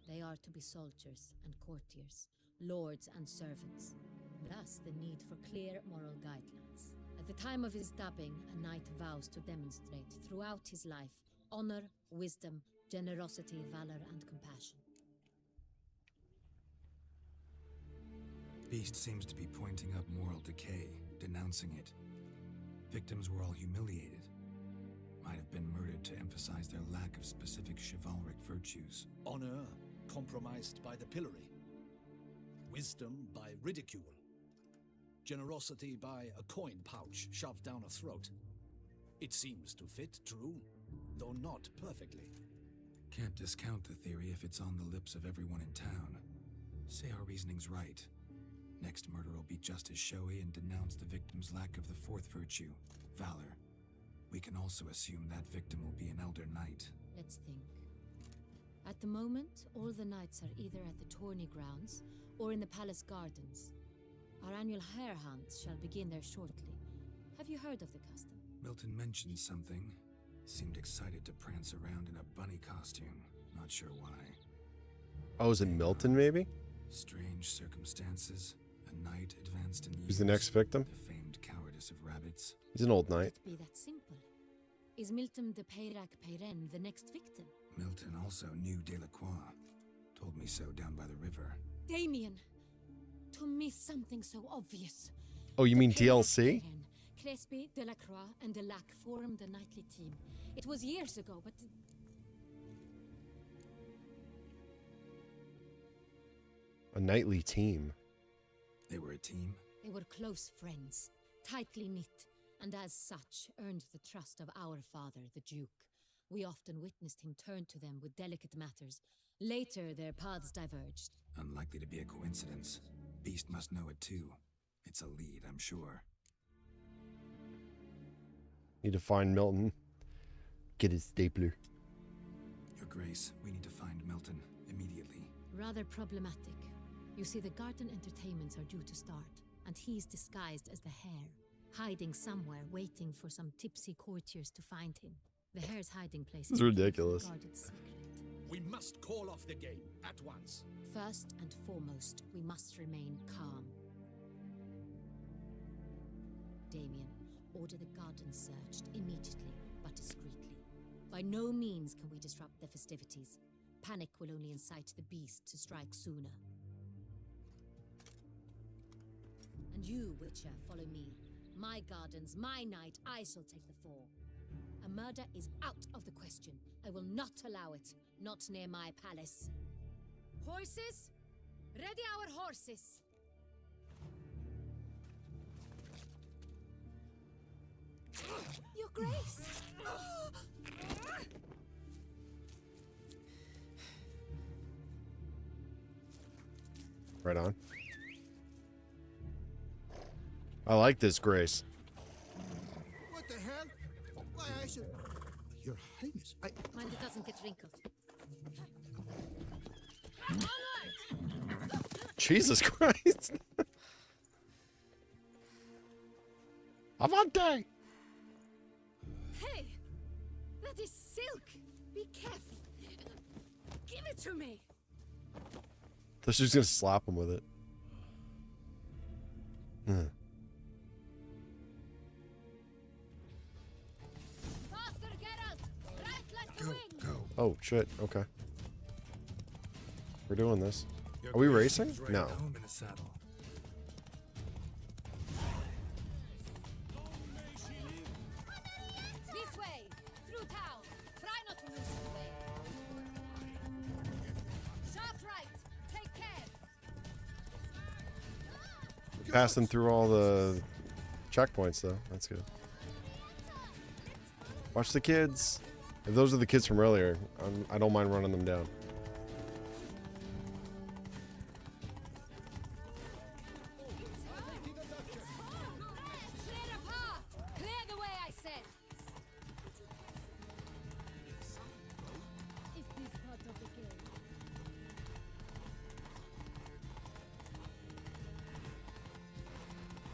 They are to be soldiers and courtiers, lords and servants, thus the need for clear moral guidelines. At the time of his dubbing, a knight vows to demonstrate throughout his life honor, wisdom, generosity, valor, and compassion. Beast seems to be pointing up moral decay, denouncing it. Victims were all humiliated. Might have been murdered to emphasize their lack of specific chivalric virtues. Honor compromised by the pillory. Wisdom by ridicule. Generosity by a coin pouch shoved down a throat. It seems to fit, true, though not perfectly. Can't discount the theory if it's on the lips of everyone in town. Say our reasoning's right. Next murder will be just as showy and denounce the victim's lack of the 4th virtue, valor. We can also assume that victim will be an elder knight. Let's think. At the moment, all the knights are either at the tourney grounds or in the palace gardens. Our annual hare hunt shall begin there shortly. Have you heard of the custom? Milton mentioned something. Seemed excited to prance around in a bunny costume. Not sure why. Oh, is it Milton, maybe? Strange circumstances. A knight advanced in years. Who's the next victim? The famed cowardice of rabbits. He's an old knight. Could it be that simple? Is Milton de Peyrac Peyren the next victim? Milton also knew Delacroix. Told me so down by the river. Damien! To miss something so obvious. Oh, you mean Peyrac DLC? Peyren, Crespi, Delacroix, and Delac formed a knightly team. It was years ago, but... A knightly team. They were a team? They were close friends, tightly knit, and as such earned the trust of our father, the Duke. We often witnessed him turn to them with delicate matters. Later, their paths diverged. Unlikely to be a coincidence. Beast must know it too. It's a lead, I'm sure. Need to find Milton. Get his stapler. Your Grace, we need to find Milton immediately. Rather problematic. You see, the garden entertainments are due to start, and he's disguised as the hare, hiding somewhere, waiting for some tipsy courtiers to find him. The hare's hiding place It's is a ridiculous. guarded secret. We must call off the game at once. First and foremost, we must remain calm. Damien, order the garden searched immediately, but discreetly. By no means can we disrupt the festivities. Panic will only incite the beast to strike sooner. And you, Witcher, follow me. My gardens, my night, I shall take the fall. A murder is out of the question. I will not allow it. Not near my palace. Horses? Ready our horses! Your Grace! Right on. I like this, Grace. What the hell? Why, I should... Your Highness, I... Mind it doesn't get wrinkled. Jesus Christ. Avante! Hey! That is silk! Be careful! Give it to me! They're just gonna slap him with it. Faster, Geralt! Right like the wind! Oh, shit. Okay. We're doing this. Your Are we Grace racing? is right No. at home in a saddle. This way! Through town! Try not to lose the way! Sharp right! Take care! Passing through all the checkpoints, though. That's good. Watch the kids. If those are the kids from earlier, I don't mind running them down. Clear the path! Clear the way, I said! Is this part of the game?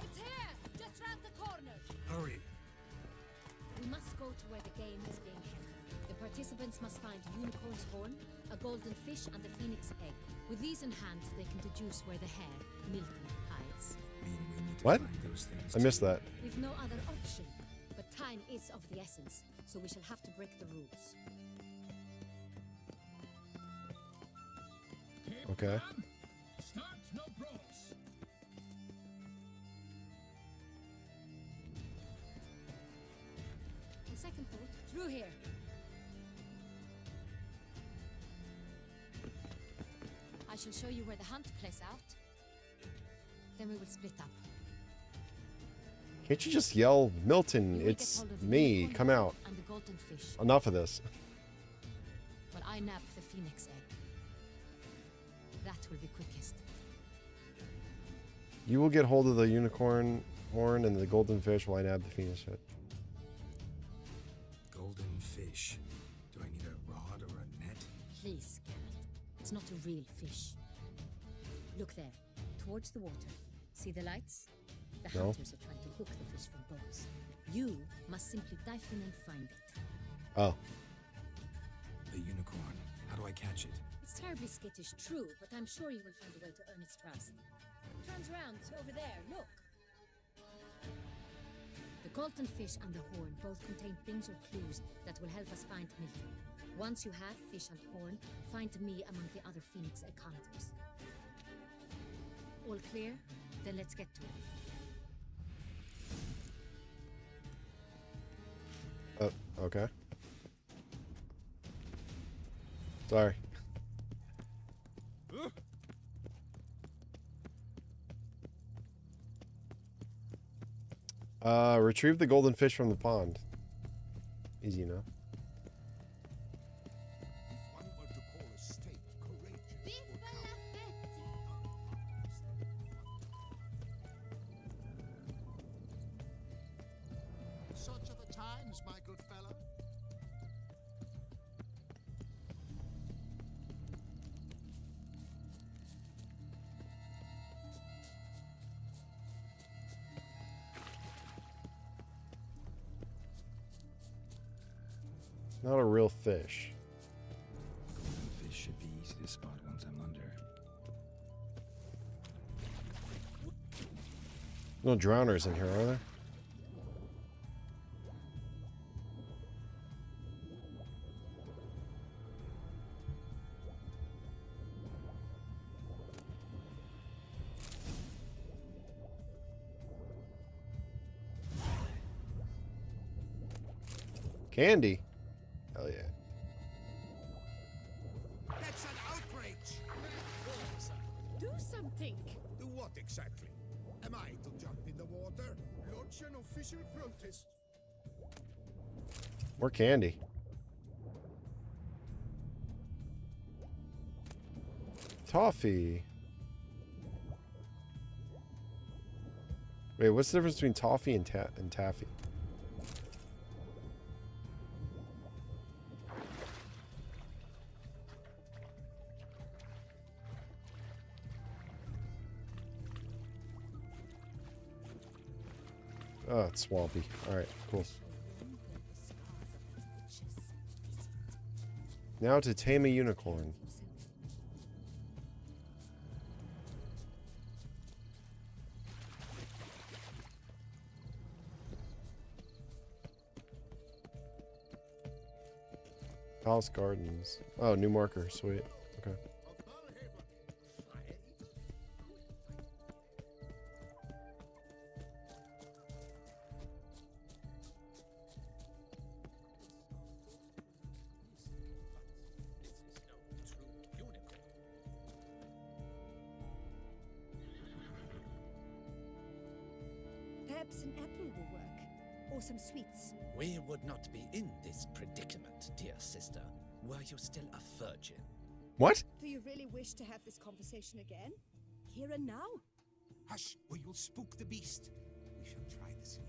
It's here! Just round the corner! Hurry. We must go to where the game is being held. The participants must find a unicorn's horn, a golden fish, and a phoenix egg. With these in hand, they can deduce where the hare, Milton, hides. Mean we need to What? find those things I missed that. We've no other option, but time is of the essence, so we shall have to break the rules. Okay. Start no brawls. On second thought, through here. I shall show you where the hunt plays out. Then we will split up. Can't you just yell, Milton, You will get it's hold of the me, unicorn come horn out. And the golden fish. Enough of this. While I nab the phoenix egg. That will be quickest. You will get hold of the unicorn horn and the golden fish while I nab the phoenix head. Golden fish. Do I need a rod or a net? Please, Geralt. It's not a real fish. Look there, towards the water. See the lights? The No. hunters are trying to hook the fish from boats. You must simply dive in and find it. Oh. The unicorn. How do I catch it? It's terribly skittish, true, but I'm sure you will find a way to earn its trust. Turns round, over there, look. The golden fish and the horn both contain things or clues that will help us find Milton. Once you have fish and horn, find me among the other phoenix egg hunters. All clear? Then let's get to it. Okay. Sorry. Retrieve the golden fish from the pond. Easy enough. If one were to call a state courageous or Such are the times, my good fellow. Not a real fish. Golden fish should be easy to spot once I'm under. No drowners in here, are there? Candy? Hell yeah. That's an outrage! Do something! Do what exactly? Am I to jump in the water? Launch an official protest. More candy. Toffee. Wait, what's the difference between toffee and taffy? Oh, it's swampy. Alright, cool. Now to tame a unicorn. Palace Gardens. Oh, new marker. Sweet. Okay. Perhaps an apple will work, or some sweets. We would not be in this predicament, dear sister, were you still a virgin. What? Do you really wish to have this conversation again? Here and now? Hush, or you'll spook the beast. We shall try the sweets.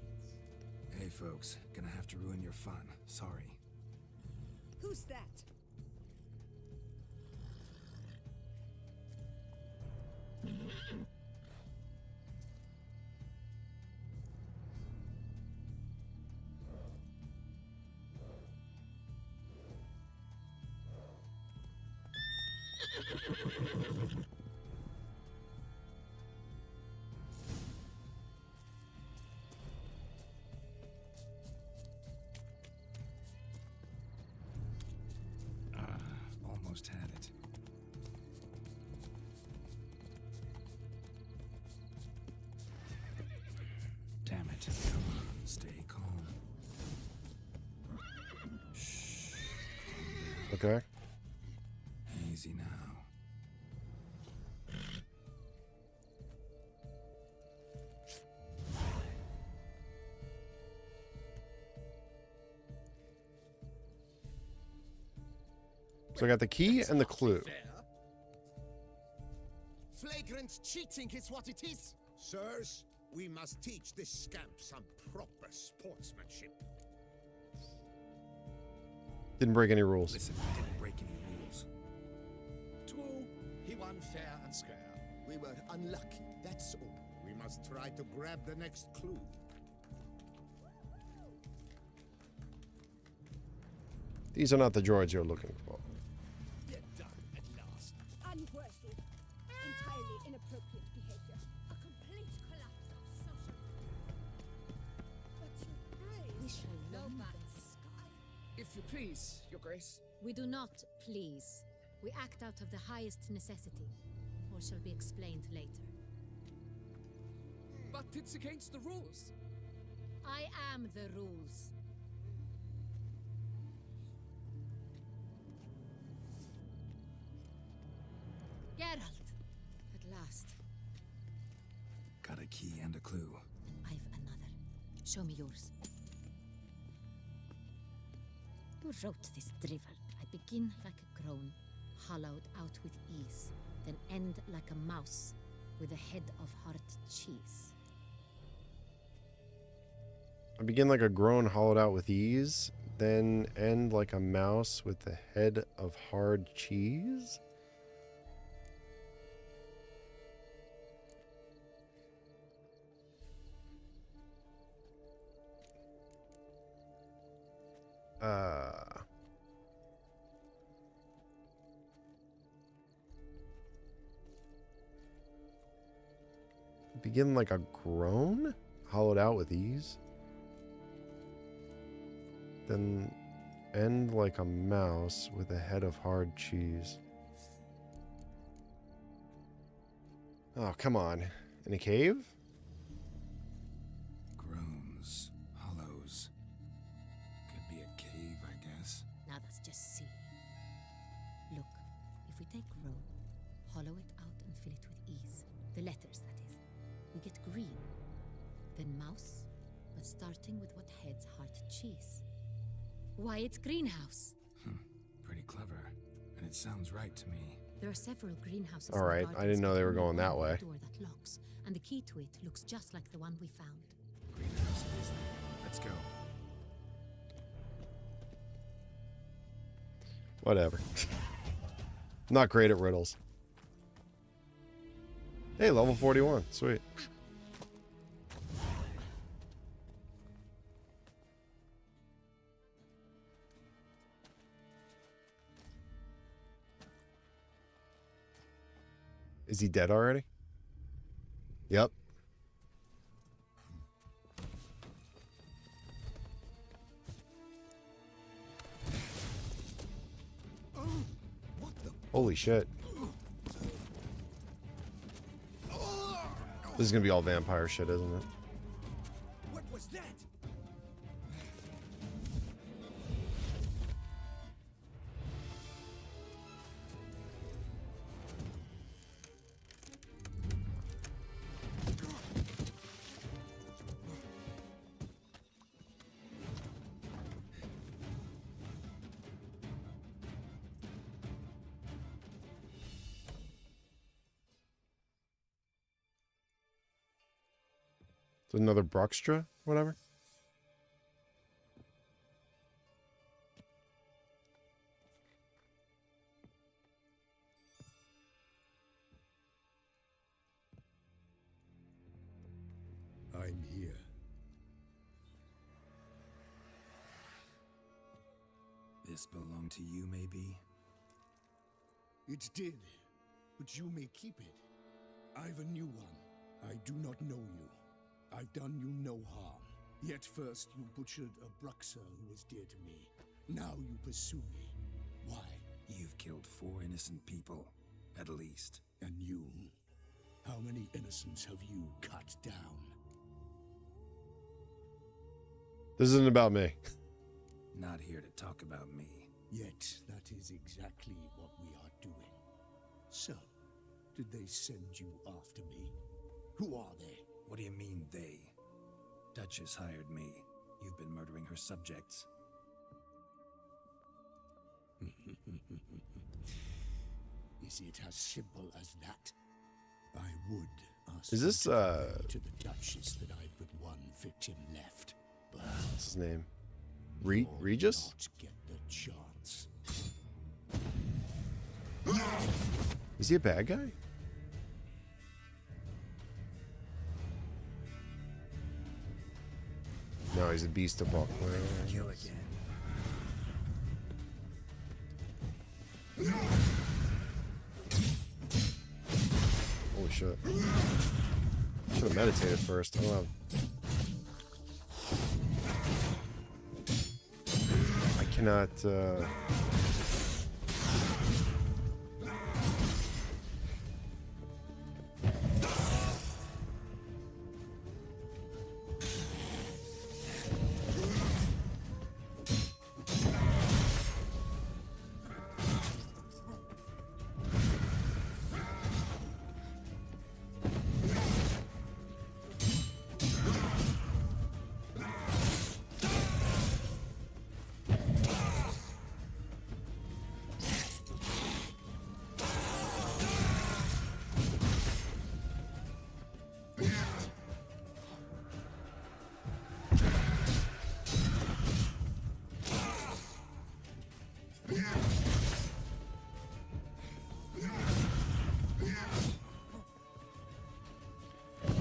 Hey folks, gonna have to ruin your fun. Sorry. Who's that? Almost had it. Damn it. Come on, stay calm. Shh. Okay. Easy now. So I got the key and the clue. Flagrant cheating is what it is. Sirs, we must teach this scamp some proper sportsmanship. Didn't break any rules. Listen, I didn't break any rules. True, he won fair and square. We were unlucky, that's all. We must try to grab the next clue. These are not the droids you're looking for. Get done at last. Unworthy. Entirely inappropriate behavior. A complete collapse of social. But your grace. We shall go back to sky. If you please, Your Grace. We do not please. We act out of the highest necessity. Or shall be explained later. But it's against the rules. I am the rules. Geralt! At last. Got a key and a clue. I've another. Show me yours. Who wrote this drivel? I begin like a groan, hollowed out with ease, then end like a mouse, with a head of hard cheese. I begin like a groan hollowed out with ease, then end like a mouse with the head of hard cheese? Begin like a groan, hollowed out with ease. Then end like a mouse with a head of hard cheese. Oh, come on. In a cave? Groans, hollows. Could be a cave, I guess. Now that's just silly. Look, if we take row, hollow it out and fill it with ease. The letters, that is. We get green. Then mouse, but starting with what heads heart cheese. Why, it's greenhouse. Pretty clever. And it sounds right to me. There are several greenhouses. All right, I didn't know they were going that way. Door that locks, and the key to it looks just like the one we found. Greenhouse it is then. Let's go. Whatever. Not great at riddles. Hey, level 41. Sweet. Is he dead already? Yep. Holy shit. This is gonna be all vampire shit, isn't it? What was that? Another Bruxtra, whatever. I'm here. This belonged to you, maybe? It did, but you may keep it. I've a new one. I do not know you. I've done you no harm. Yet first you butchered a Bruxa who was dear to me. Now you pursue me. Why? You've killed 4 innocent people, at least. And you? How many innocents have you cut down? This isn't about me. Not here to talk about me. Yet that is exactly what we are doing. So, did they send you after me? Who are they? What do you mean, they? Duchess hired me. You've been murdering her subjects. Is it as simple as that? I would ask Is this, you to convey to the Duchess that I've but one victim left, but what's his name? Regis? not get the chance. Is he a bad guy? No, he's a beast of bulk. Kill again. Holy shit. Should have meditated first. Hold on. I cannot,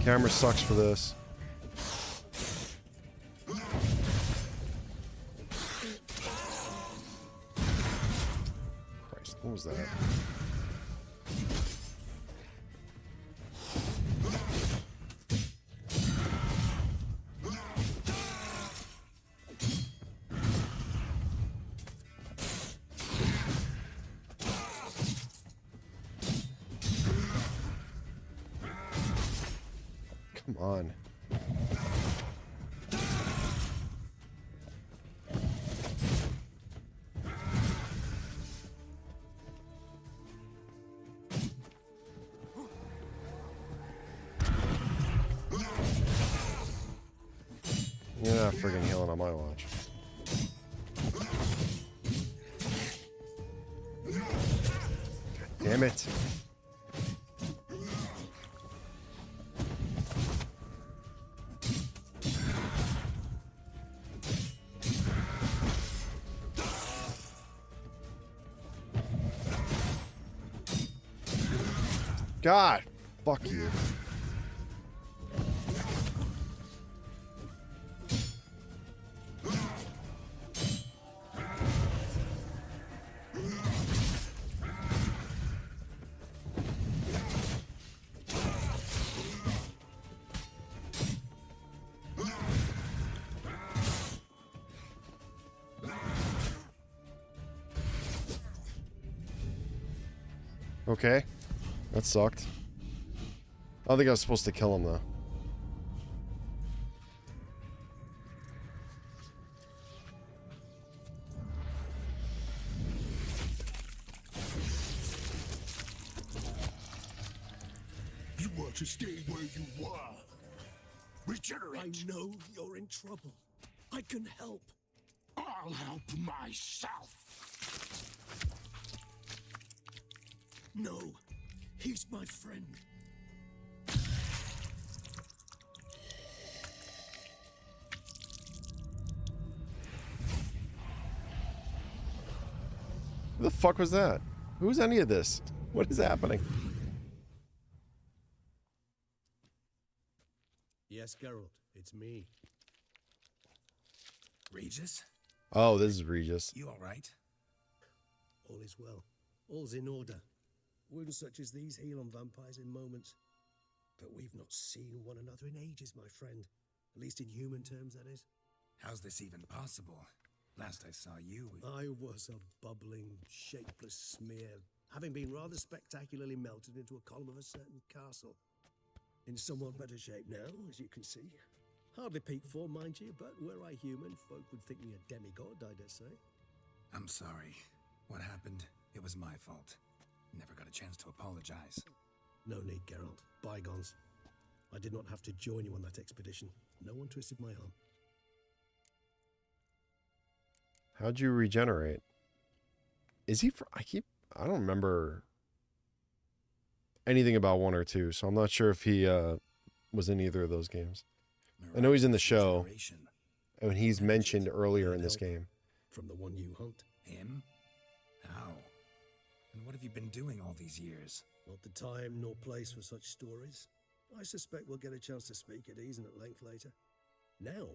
camera sucks for this. Christ, what was that? Come on. You're not friggin' healing on my watch. Damn it. God, fuck you. Okay. That sucked. I don't think I was supposed to kill him, though. You want to stay where you are. Regenerate. I know you're in trouble. I can help. I'll help myself. No, he's my friend. Who the fuck was that? Who's any of this? What is happening? Yes, Geralt, it's me. Regis? Oh, this is Regis. You all right? All is well. All's in order. Wounds such as these heal on vampires in moments. But we've not seen one another in ages, my friend. At least in human terms, that is. How's this even possible? Last I saw you... I was a bubbling, shapeless smear, having been rather spectacularly melted into a column of a certain castle. In somewhat better shape now, as you can see. Hardly peak form, mind you, but were I human, folk would think me a demigod, I dare say. I'm sorry. What happened, it was my fault. Never got a chance to apologize. No need, Geralt. Bygones. I did not have to join you on that expedition. No one twisted my arm. How'd you regenerate? Is he for... I don't remember anything about 1 or 2, so I'm not sure if he was in either of those games. I know he's in the show, and he's mentioned earlier in this game. From the one you hunt. Him? How? And what have you been doing all these years? Not the time nor place for such stories. I suspect we'll get a chance to speak at ease and at length later. Now,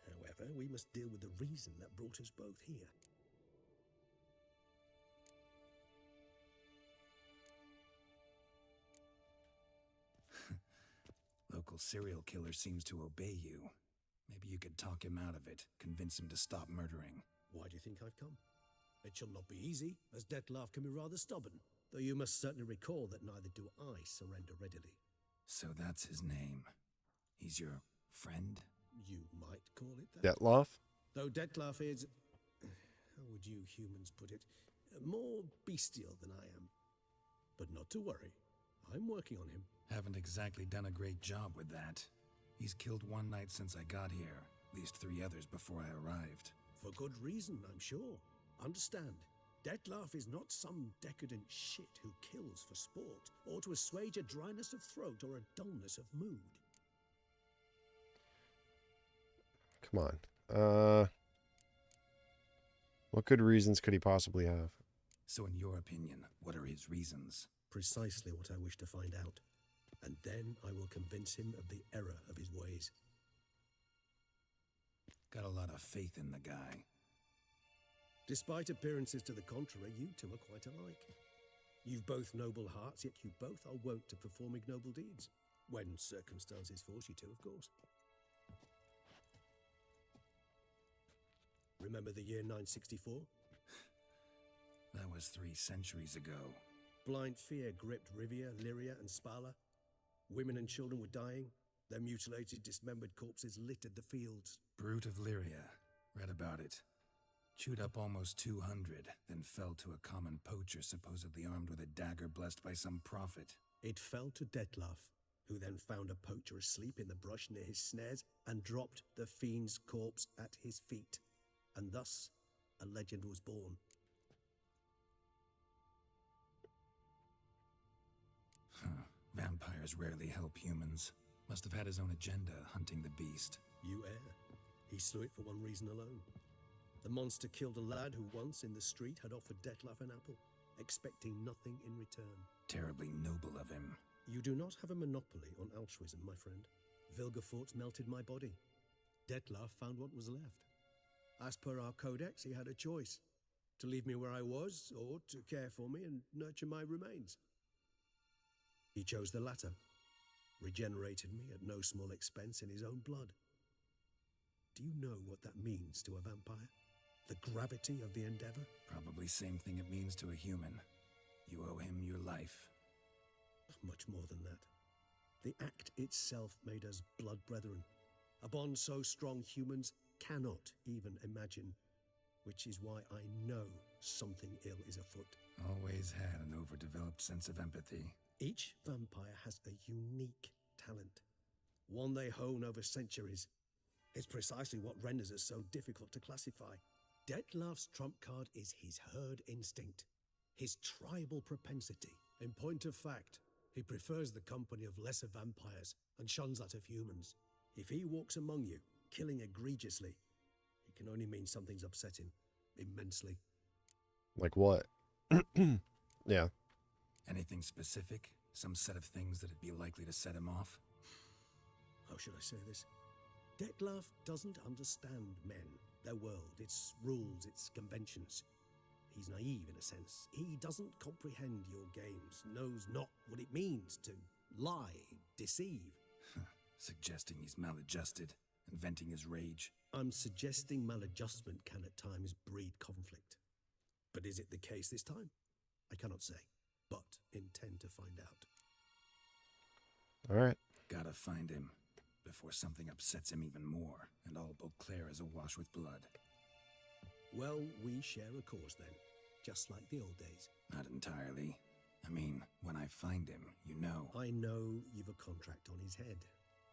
however, we must deal with the reason that brought us both here. Local serial killer seems to obey you. Maybe you could talk him out of it, convince him to stop murdering. Why do you think I've come? It shall not be easy, as Dettlaff can be rather stubborn, though you must certainly recall that neither do I surrender readily. So that's his name. He's your friend? You might call it that. Dettlaff? Though Dettlaff is, how would you humans put it, more bestial than I am. But not to worry, I'm working on him. Haven't exactly done a great job with that. He's killed one knight since I got here, at least 3 others before I arrived. For good reason, I'm sure. Understand, Dettlaff is not some decadent shit who kills for sport, or to assuage a dryness of throat or a dullness of mood. Come on. What good reasons could he possibly have? So in your opinion, what are his reasons? Precisely what I wish to find out. And then I will convince him of the error of his ways. Got a lot of faith in the guy. Despite appearances to the contrary, you two are quite alike. You've both noble hearts, yet you both are wont to perform ignoble deeds. When circumstances force you to, of course. Remember the year 964? That was 3 centuries ago. Blind fear gripped Rivia, Lyria, and Spala. Women and children were dying. Their mutilated, dismembered corpses littered the fields. Brute of Lyria. Read about it. Chewed up almost 200, then fell to a common poacher supposedly armed with a dagger blessed by some prophet. It fell to Dettlaff, who then found a poacher asleep in the brush near his snares and dropped the fiend's corpse at his feet. And thus, a legend was born. Vampires rarely help humans. Must have had his own agenda, hunting the beast. You err. He slew it for one reason alone. The monster killed a lad who once, in the street, had offered Dettlaff an apple, expecting nothing in return. Terribly noble of him. You do not have a monopoly on altruism, my friend. Vilgefortz melted my body. Dettlaff found what was left. As per our codex, he had a choice: to leave me where I was, or to care for me and nurture my remains. He chose the latter, regenerated me at no small expense in his own blood. Do you know what that means to a vampire? The gravity of the endeavor? Probably same thing it means to a human. You owe him your life. Much more than that. The act itself made us blood brethren. A bond so strong humans cannot even imagine. Which is why I know something ill is afoot. Always had an overdeveloped sense of empathy. Each vampire has a unique talent, one they hone over centuries. It's precisely what renders us so difficult to classify. Dettlaff's trump card is his herd instinct, his tribal propensity. In point of fact, he prefers the company of lesser vampires and shuns that of humans. If he walks among you, killing egregiously, it can only mean something's upset him immensely. Like what? Yeah. Anything specific? Some set of things that'd be likely to set him off? How should I say this? Dettlaff doesn't understand men, their world, its rules, its conventions. He's naive in a sense. He doesn't comprehend your games, knows not what it means to lie, deceive. Suggesting he's maladjusted and venting his rage. I'm suggesting maladjustment can at times breed conflict. But is it the case this time? I cannot say, but intend to find out. All right. Gotta find him before something upsets him even more, and all Beauclair is awash with blood. Well, we share a cause then, just like the old days. Not entirely. I mean, when I find him, you know. I know you've a contract on his head.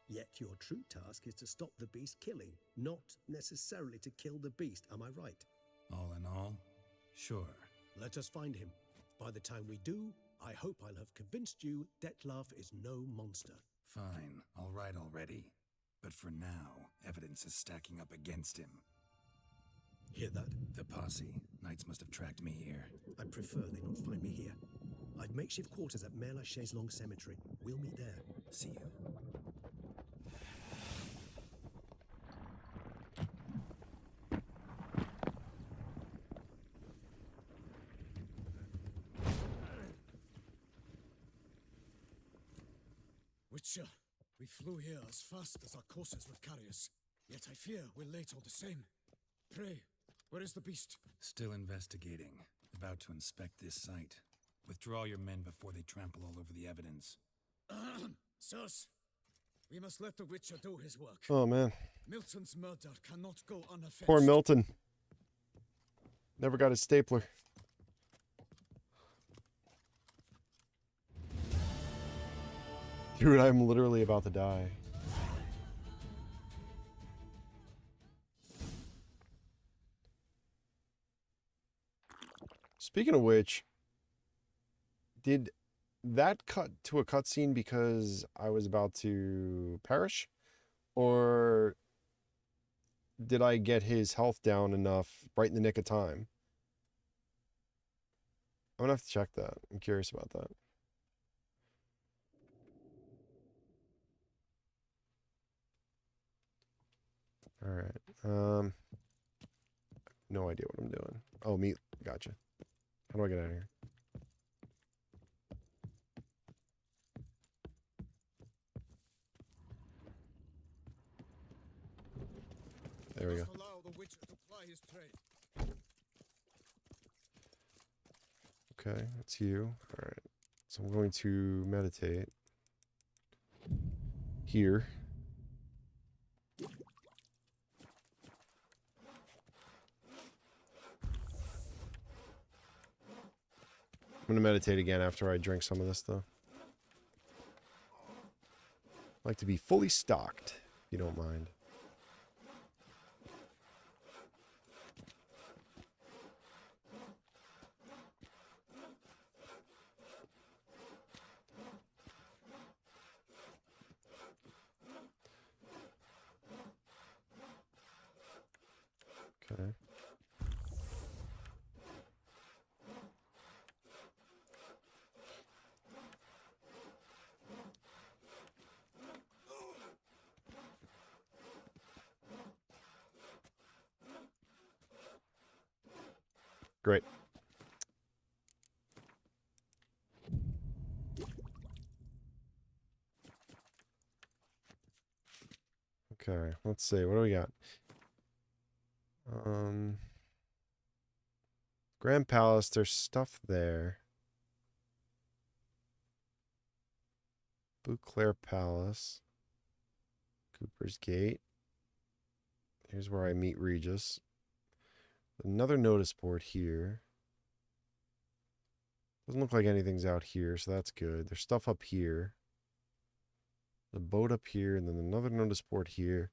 Yet your true task is to stop the beast killing, not necessarily to kill the beast, am I right? All in all, sure. Let us find him. By the time we do, I hope I'll have convinced you Dettlaff is no monster. Fine, all right already. But for now, evidence is stacking up against him. Hear that? The posse. Knights must have tracked me here. I prefer they not find me here. I've makeshift quarters at Mère Lachaise Long Cemetery. We'll meet there. See you. Witcher, we flew here as fast as our courses would carry us. Yet I fear we're late all the same. Pray, where is the beast? Still investigating. About to inspect this site. Withdraw your men before they trample all over the evidence. Sirs, we must let the Witcher do his work. Oh, man. Milton's murder cannot go unavenged. Poor Milton. Never got his stapler. Dude, I'm literally about to die. Speaking of which, did that cut to a cutscene because I was about to perish? Or did I get his health down enough right in the nick of time? I'm gonna have to check that. I'm curious about that. All right. No idea what I'm doing. Oh, meat. Gotcha. How do I get out of here? There we go. Allow the Witcher to ply his trade. Okay, that's you. All right. So I'm going to meditate here. I'm going to meditate again after I drink some of this, though. I like to be fully stocked, if you don't mind. Okay. Great. Okay, let's see. What do we got? Grand Palace, there's stuff there. Beauclair Palace. Cooper's Gate. Here's where I meet Regis. Another notice board here. Doesn't look like anything's out here, so that's good. There's stuff up here. The boat up here, and then another notice board here.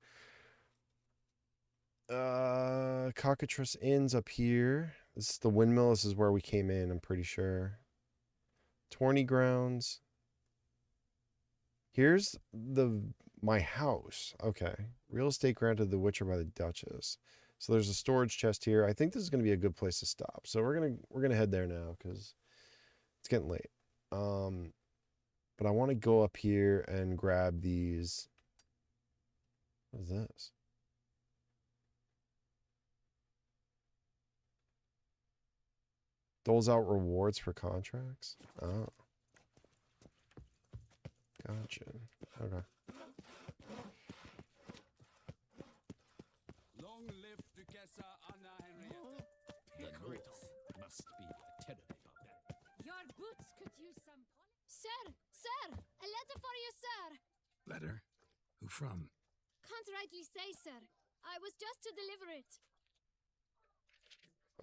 Cockatrice Inn's up here. This is the windmill. This is where we came in, I'm pretty sure. Tourney Grounds. Here's my house. Okay. Real estate granted to the Witcher by the Duchess. So there's a storage chest here. I think this is going to be a good place to stop. So we're gonna head there now because it's getting late. But I want to go up here and grab these. What is this? Doles out rewards for contracts? Oh. Gotcha. Okay. Long live Duchessa Anna Henrietta. The North must be terribly barbaric. Your boots could use some polish. Sir! Sir! A letter for you, sir! Letter? Who from? Can't rightly say, sir. I was just to deliver it.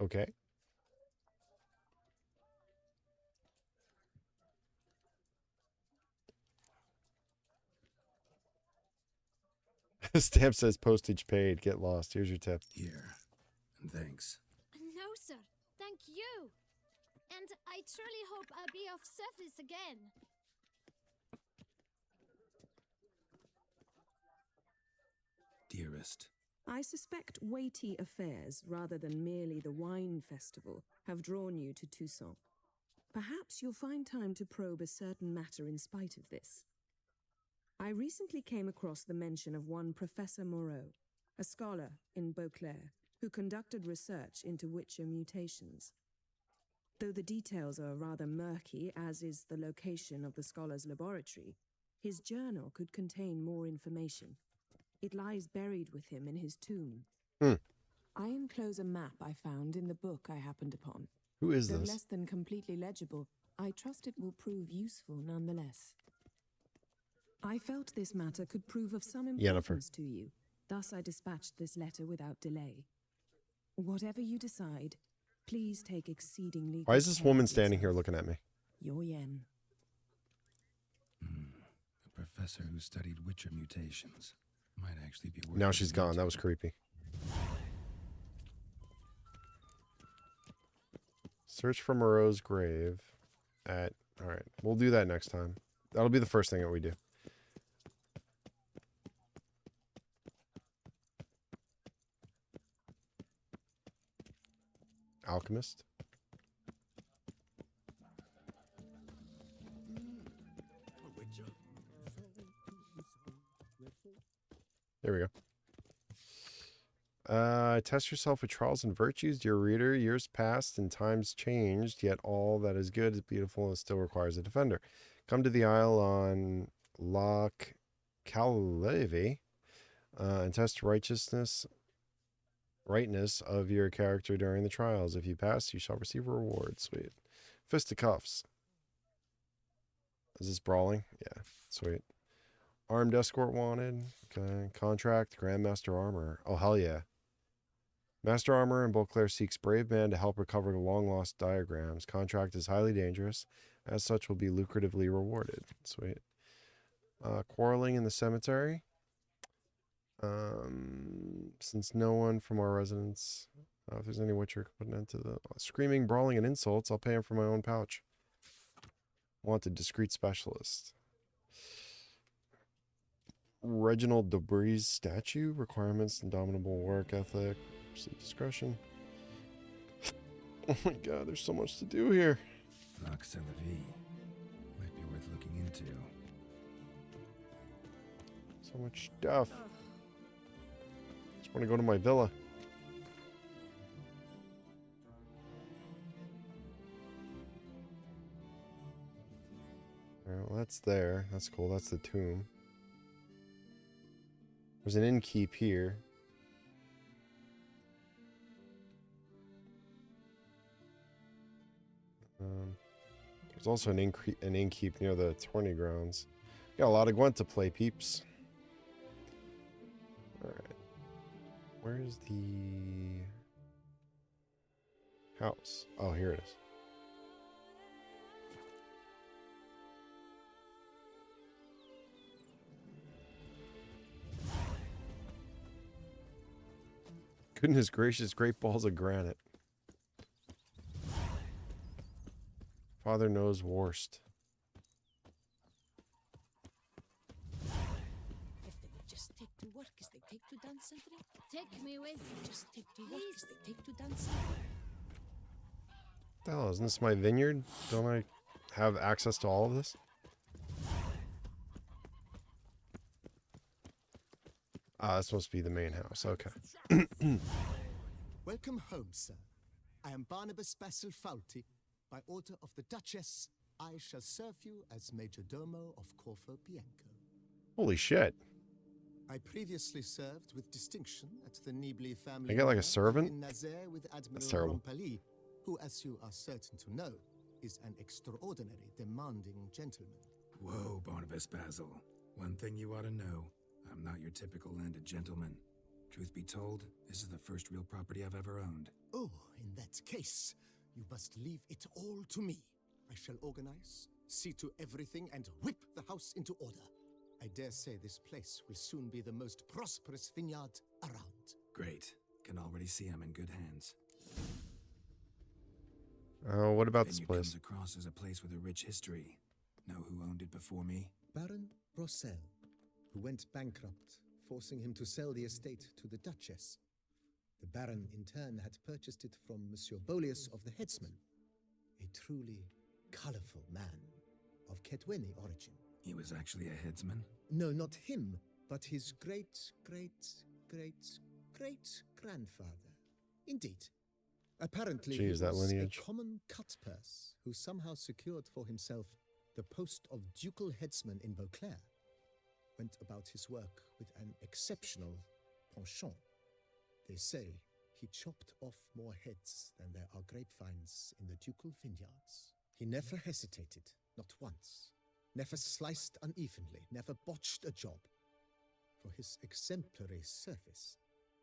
Okay. Stamp says postage paid. Get lost. Here's your tip. Here. And thanks. No, sir. Thank you. And I truly hope I'll be of service again. Dearest. I suspect weighty affairs, rather than merely the wine festival, have drawn you to Toussaint. Perhaps you'll find time to probe a certain matter in spite of this. I recently came across the mention of one Professor Moreau, a scholar in Beauclair, who conducted research into Witcher mutations. Though the details are rather murky, as is the location of the scholar's laboratory, his journal could contain more information. It lies buried with him in his tomb. I enclose a map I found in the book I happened upon. Who is Though this? less than completely legible, I trust it will prove useful nonetheless. I felt this matter could prove of some importance to you. Thus I dispatched this letter without delay. Whatever you decide, please take exceedingly Why is good this care woman of standing here yourself. looking at me? Your Yen. A professor who studied Witcher mutations. Might actually be worth Now a she's read gone. to. That was creepy. Search for Moreau's grave at... All right. We'll do that next time. That'll be the first thing that we do. Alchemist. There we go. Test yourself with trials and virtues, dear reader. Years passed and times changed, yet all that is good is beautiful and still requires a defender. Come to the isle on Loch Caleve and test rightness of your character during the trials. If you pass, you shall receive a reward. Sweet. Fisticuffs. Is this brawling? Yeah, sweet. Armed escort wanted. Okay. Contract, Grandmaster Armor. Oh, hell yeah. Master Armorer in Beauclair seeks brave man to help recover the long-lost diagrams. Contract is highly dangerous. As such, will be lucratively rewarded. Sweet. Quarreling in the cemetery. Since no one from our residents... if there's any witcher could put an end to the... screaming, brawling, and insults, I'll pay him for my own pouch. Wanted discreet specialist. Reginald Debris statue. Requirements, indomitable work ethic. Discretion. Oh my god, there's so much to do here. Nox Celavi. Might be worth looking into. So much stuff. Just want to go to my villa. Alright, well that's there. That's cool. That's the tomb. There's an innkeep here. There's also an innkeep near the tourney grounds. Got a lot of Gwent to play, peeps. Alright. Where's the house? Oh, here it is. Goodness gracious, great balls of granite. Father knows worst. If they would just take to work as they take to dance century. Take me with you. Just take to work as they take to dance century. What the hell, isn't this my vineyard? Don't I have access to all of this? Ah, this must be the main house. Okay. Welcome home, sir. I am Barnabas Basil Fawlty. By order of the Duchess, I shall serve you as Major Domo of Corvo Bianco. Holy shit. I previously served with distinction at the Nibli family. I get like a servant? In Nazaire with That's Admiral terrible. Rompali, who, as you are certain to know, is an extraordinary, demanding gentleman. Whoa, Barnabas Basil. One thing you ought to know. I'm not your typical landed gentleman. Truth be told, this is the first real property I've ever owned. Oh, in that case, you must leave it all to me. I shall organize, see to everything, and whip the house into order. I dare say this place will soon be the most prosperous vineyard around. Great. Can already see I'm in good hands. Oh, what about this Vineyard place? comes across as a place with a rich history. Know who owned it before me? Baron Rossel, who went bankrupt, forcing him to sell the estate to the Duchess. The Baron, in turn, had purchased it from Monsieur Bolius of the Headsman, a truly colorful man of Ketweni origin. He was actually a headsman? No, not him, but his great-grandfather. Indeed. Apparently, Jeez, he that was lineage. a common cut-purse who somehow secured for himself the post of ducal headsman in Beauclair. Went about his work with an exceptional penchant. They say he chopped off more heads than there are grapevines in the ducal vineyards. He never hesitated, not once. Never sliced unevenly, never botched a job. For his exemplary service,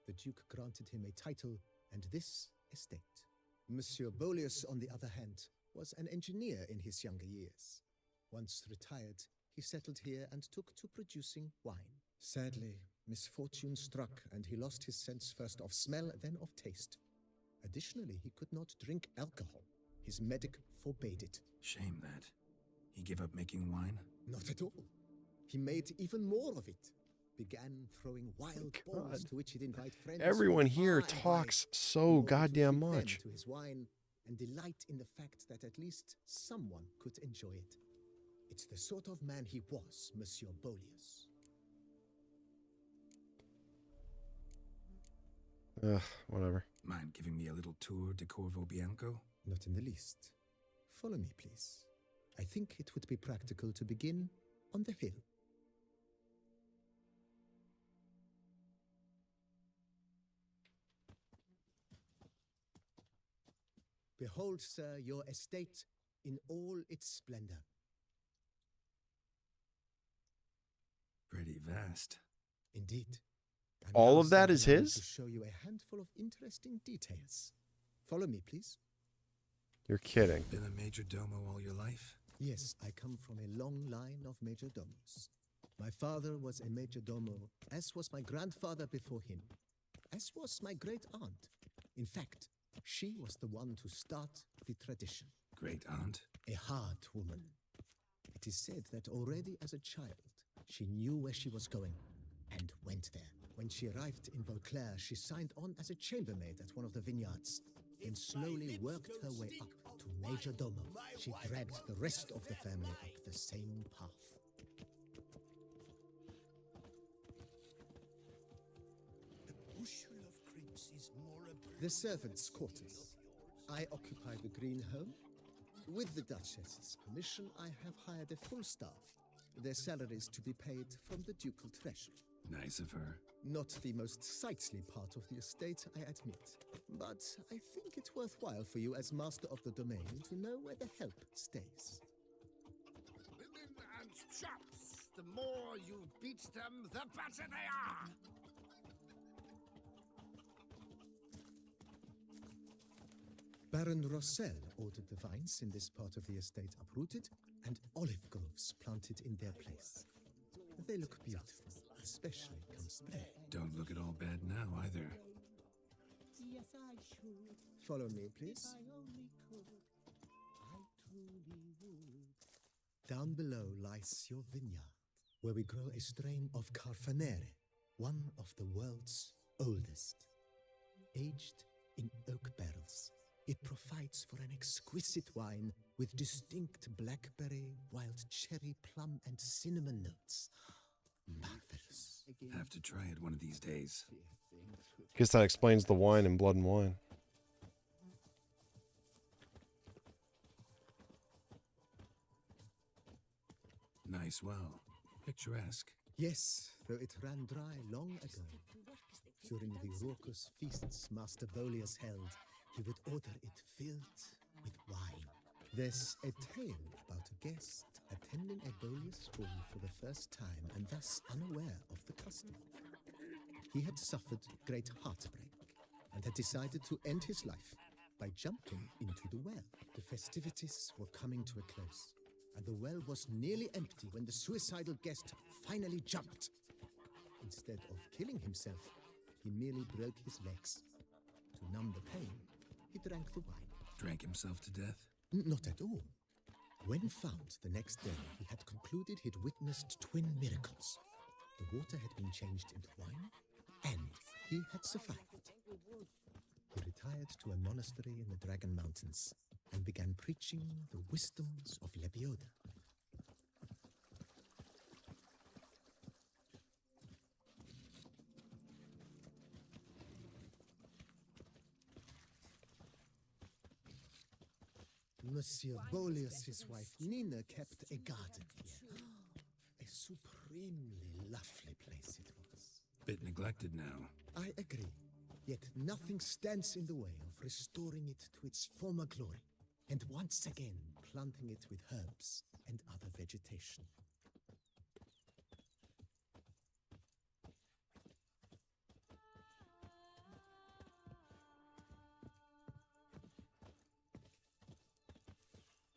the Duke granted him a title and this estate. Monsieur Bolius, on the other hand, was an engineer in his younger years. Once retired, he settled here and took to producing wine. Sadly, misfortune struck and he lost his sense first of smell, then of taste. Additionally, he could not drink alcohol. His medic forbade it. Shame that. He gave up making wine? Not at all. He made even more of it. Began throwing wild balls to which he'd invite friends. Everyone from here far and talks wide, so in order to goddamn treat them much. to his wine and delight in the fact that at least someone could enjoy it. It's the sort of man he was, Monsieur Bolius. Whatever. Mind giving me a little tour de Corvo Bianco? Not in the least. Follow me, please. I think it would be practical to begin on the hill. Behold, sir, your estate in all its splendor. Pretty vast. Indeed. I'm All now of that sent is along his? To show you a handful of interesting details. Follow me, please. You're kidding. Been a major domo all your life? Yes, I come from a long line of major domos. My father was a major domo, as was my grandfather before him, as was my great aunt. In fact, she was the one to start the tradition. Great aunt? A hard woman. It is said that already as a child, she knew where she was going and went there. When she arrived in Beauclair, she signed on as a chambermaid at one of the vineyards, and slowly worked her way up to Major Domo. She dragged the rest of the family up the same path. The servants' quarters. I occupy the green home. With the Duchess's permission, I have hired a full staff. Their salaries to be paid from the ducal treasury. Nice of her. Not the most sightly part of the estate, I admit. But I think it's worthwhile for you as master of the domain to know where the help stays. Women and chaps, the more you beat them, the better they are! Baron Rossel ordered the vines in this part of the estate uprooted and olive groves planted in their place. They look beautiful, especially come spring. Don't look at all bad now either. Yes, I should. Follow me, please. If I only could, I truly would. Down below lies your vineyard, where we grow a strain of Carfanere, one of the world's oldest. Aged in oak barrels, it provides for an exquisite wine with distinct blackberry, wild cherry, plum, and cinnamon notes. Marvelous. Have to try it one of these days. Guess that explains the wine in Blood and Wine. Nice well. Picturesque. Yes, though it ran dry long ago. During the raucous feasts Master Bolius held, he would order it filled with wine. There's a tale about a guest attending a Bolius ball for the first time and thus unaware of the custom. He had suffered great heartbreak and had decided to end his life by jumping into the well. The festivities were coming to a close, and the well was nearly empty when the suicidal guest finally jumped. Instead of killing himself, he merely broke his legs. To numb the pain, he drank the wine. Drank himself to death? Not at all. When found the next day, he had concluded he'd witnessed twin miracles. The water had been changed into wine, and he had survived. He retired to a monastery in the Dragon Mountains and began preaching the wisdoms of Lebioda. Monsieur Bolius' wife Nina kept a garden here. A supremely lovely place it was. Bit neglected now. I agree. Yet nothing stands in the way of restoring it to its former glory, and once again planting it with herbs and other vegetation.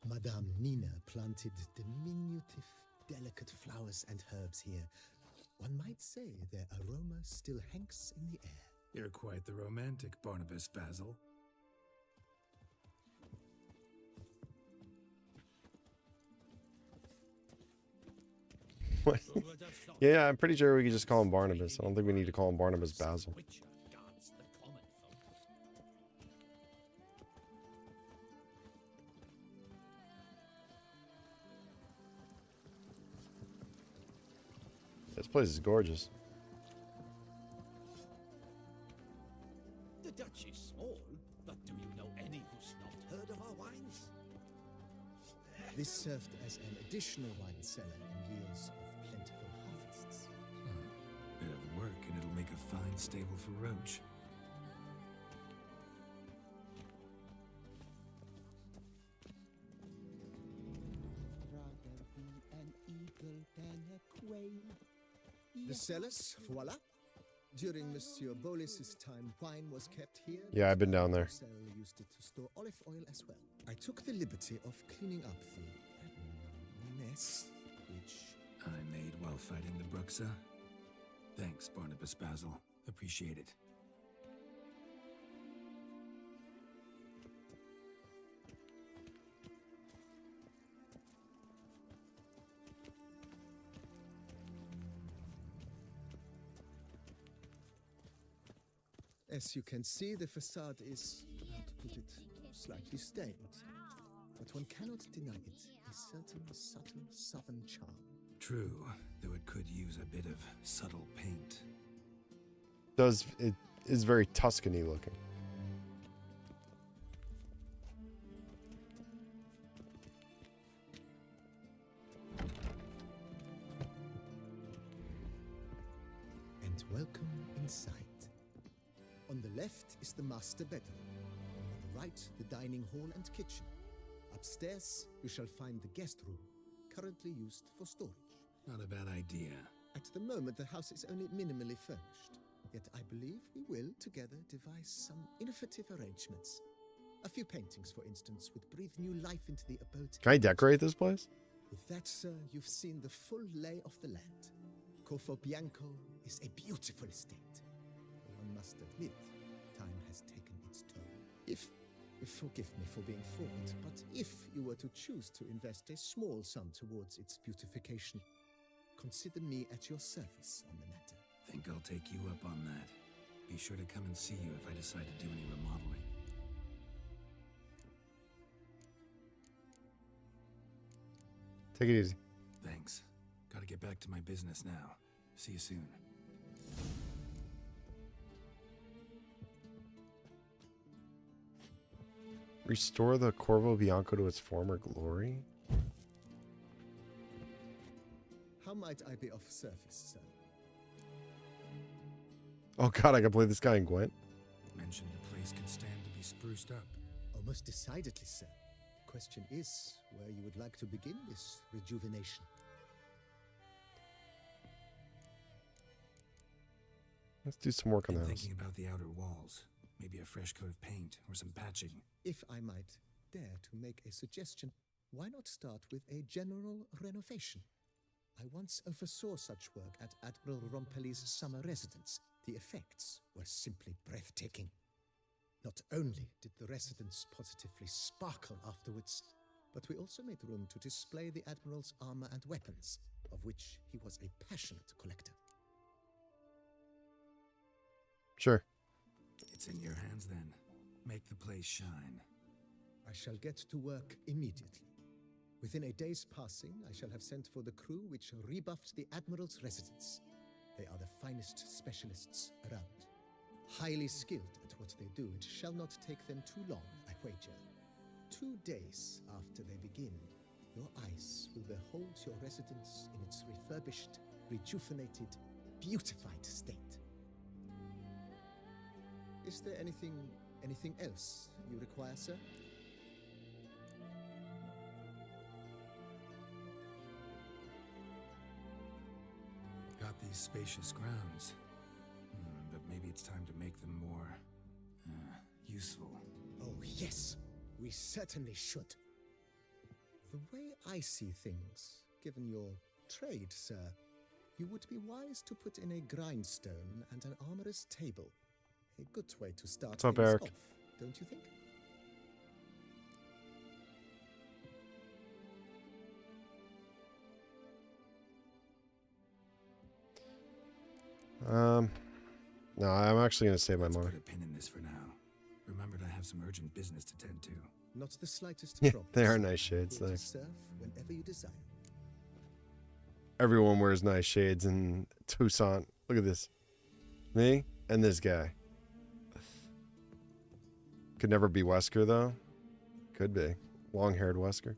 Madame Nina planted diminutive, delicate flowers and herbs here. One might say their aroma still hangs in the air. You're quite the romantic, Barnabas Basil. What? Yeah, I'm pretty sure we could just call him Barnabas. I don't think we need to call him Barnabas Basil. This place is gorgeous. The Dutch is small, but do you know any who's not heard of our wines? This served as an additional wine cellar in years of plentiful harvests. Bit of work, and it'll make a fine stable for Roach. Rather be an eagle than a quail. The cellars, voila. During Monsieur Bolis's time, wine was kept here. Yeah, I've been down there. Marcel used it to store olive oil as well. I took the liberty of cleaning up the mess, which I made while fighting the Bruxa. Thanks, Barnabas Basil. Appreciate it. As you can see, the facade is, how to put it, slightly stained. But one cannot deny it, a certain subtle southern charm. True, though it could use a bit of subtle paint. It is very Tuscany looking. And welcome inside. On the left is the master bedroom. On the right, the dining hall and kitchen. Upstairs, you shall find the guest room, currently used for storage. Not a bad idea. At the moment, the house is only minimally furnished. Yet I believe we will, together, devise some innovative arrangements. A few paintings, for instance, would breathe new life into the abode. Can I decorate this place? With that, sir, you've seen the full lay of the land. Corvo Bianco is a beautiful estate. One must admit, time has taken its toll. If forgive me for being forward, but if you were to choose to invest a small sum towards its beautification, consider me at your service on the matter. Think I'll take you up on that. Be sure to come and see you if I decide to do any remodeling. Take it easy. Thanks. Gotta get back to my business now. See you soon. Restore the Corvo Bianco to its former glory? How might I be of service, sir? Oh god, I can play this guy in Gwent. Mentioned the place could stand to be spruced up. Oh, most decidedly, sir. Question is where you would like to begin this rejuvenation. Let's do some work on I'm the house. thinking about the outer walls. Maybe a fresh coat of paint or some patching. If I might dare to make a suggestion, why not start with a general renovation? I once oversaw such work at Admiral Rompelli's summer residence. The effects were simply breathtaking. Not only did the residence positively sparkle afterwards, but we also made room to display the Admiral's armor and weapons, of which he was a passionate collector. Sure. It's in your hands then. Make the place shine. I shall get to work immediately. Within a day's passing, I shall have sent for the crew which rebuffed the Admiral's residence. They are the finest specialists around. Highly skilled at what they do, it shall not take them too long, I wager. 2 days after they begin, your eyes will behold your residence in its refurbished, rejuvenated, beautified state. Is there anything else you require, sir? Got these spacious grounds. But maybe it's time to make them more useful. Oh, yes. We certainly should. The way I see things, given your trade, sir, you would be wise to put in a grindstone and an armorer's table. A good way to start What's up, things Eric? off, don't you think? No, I'm actually going to save my money. Put a pin in this for now. Remembered I have some urgent business to tend to. Not the slightest Yeah, problem. they are sir. nice shades. Here to Thanks. serve whenever you desire. Everyone wears nice shades in Toussaint. Look at this. Me and this guy. Could never be Wesker, though. Could be. Long-haired Wesker.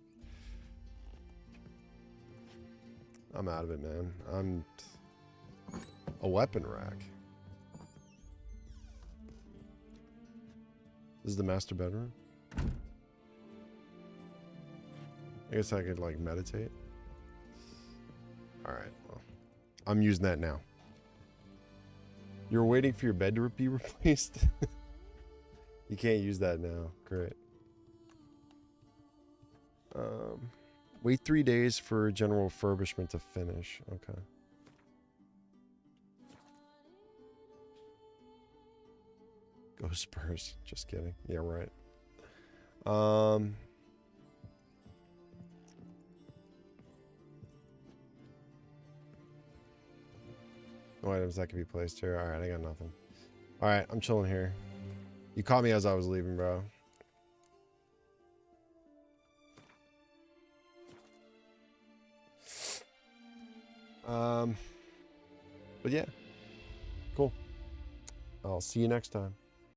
I'm out of it, man. I'm a weapon rack. This is the master bedroom. I guess I could, like, meditate. Alright, well. I'm using that now. You're waiting for your bed to be replaced? You can't use that now. Great. Wait 3 days for general refurbishment to finish. Okay. Go Spurs. Just kidding. Yeah, right. No items that can be placed here. Alright, I got nothing. Alright, I'm chilling here. You caught me as I was leaving, bro. But yeah. Cool. I'll see you next time.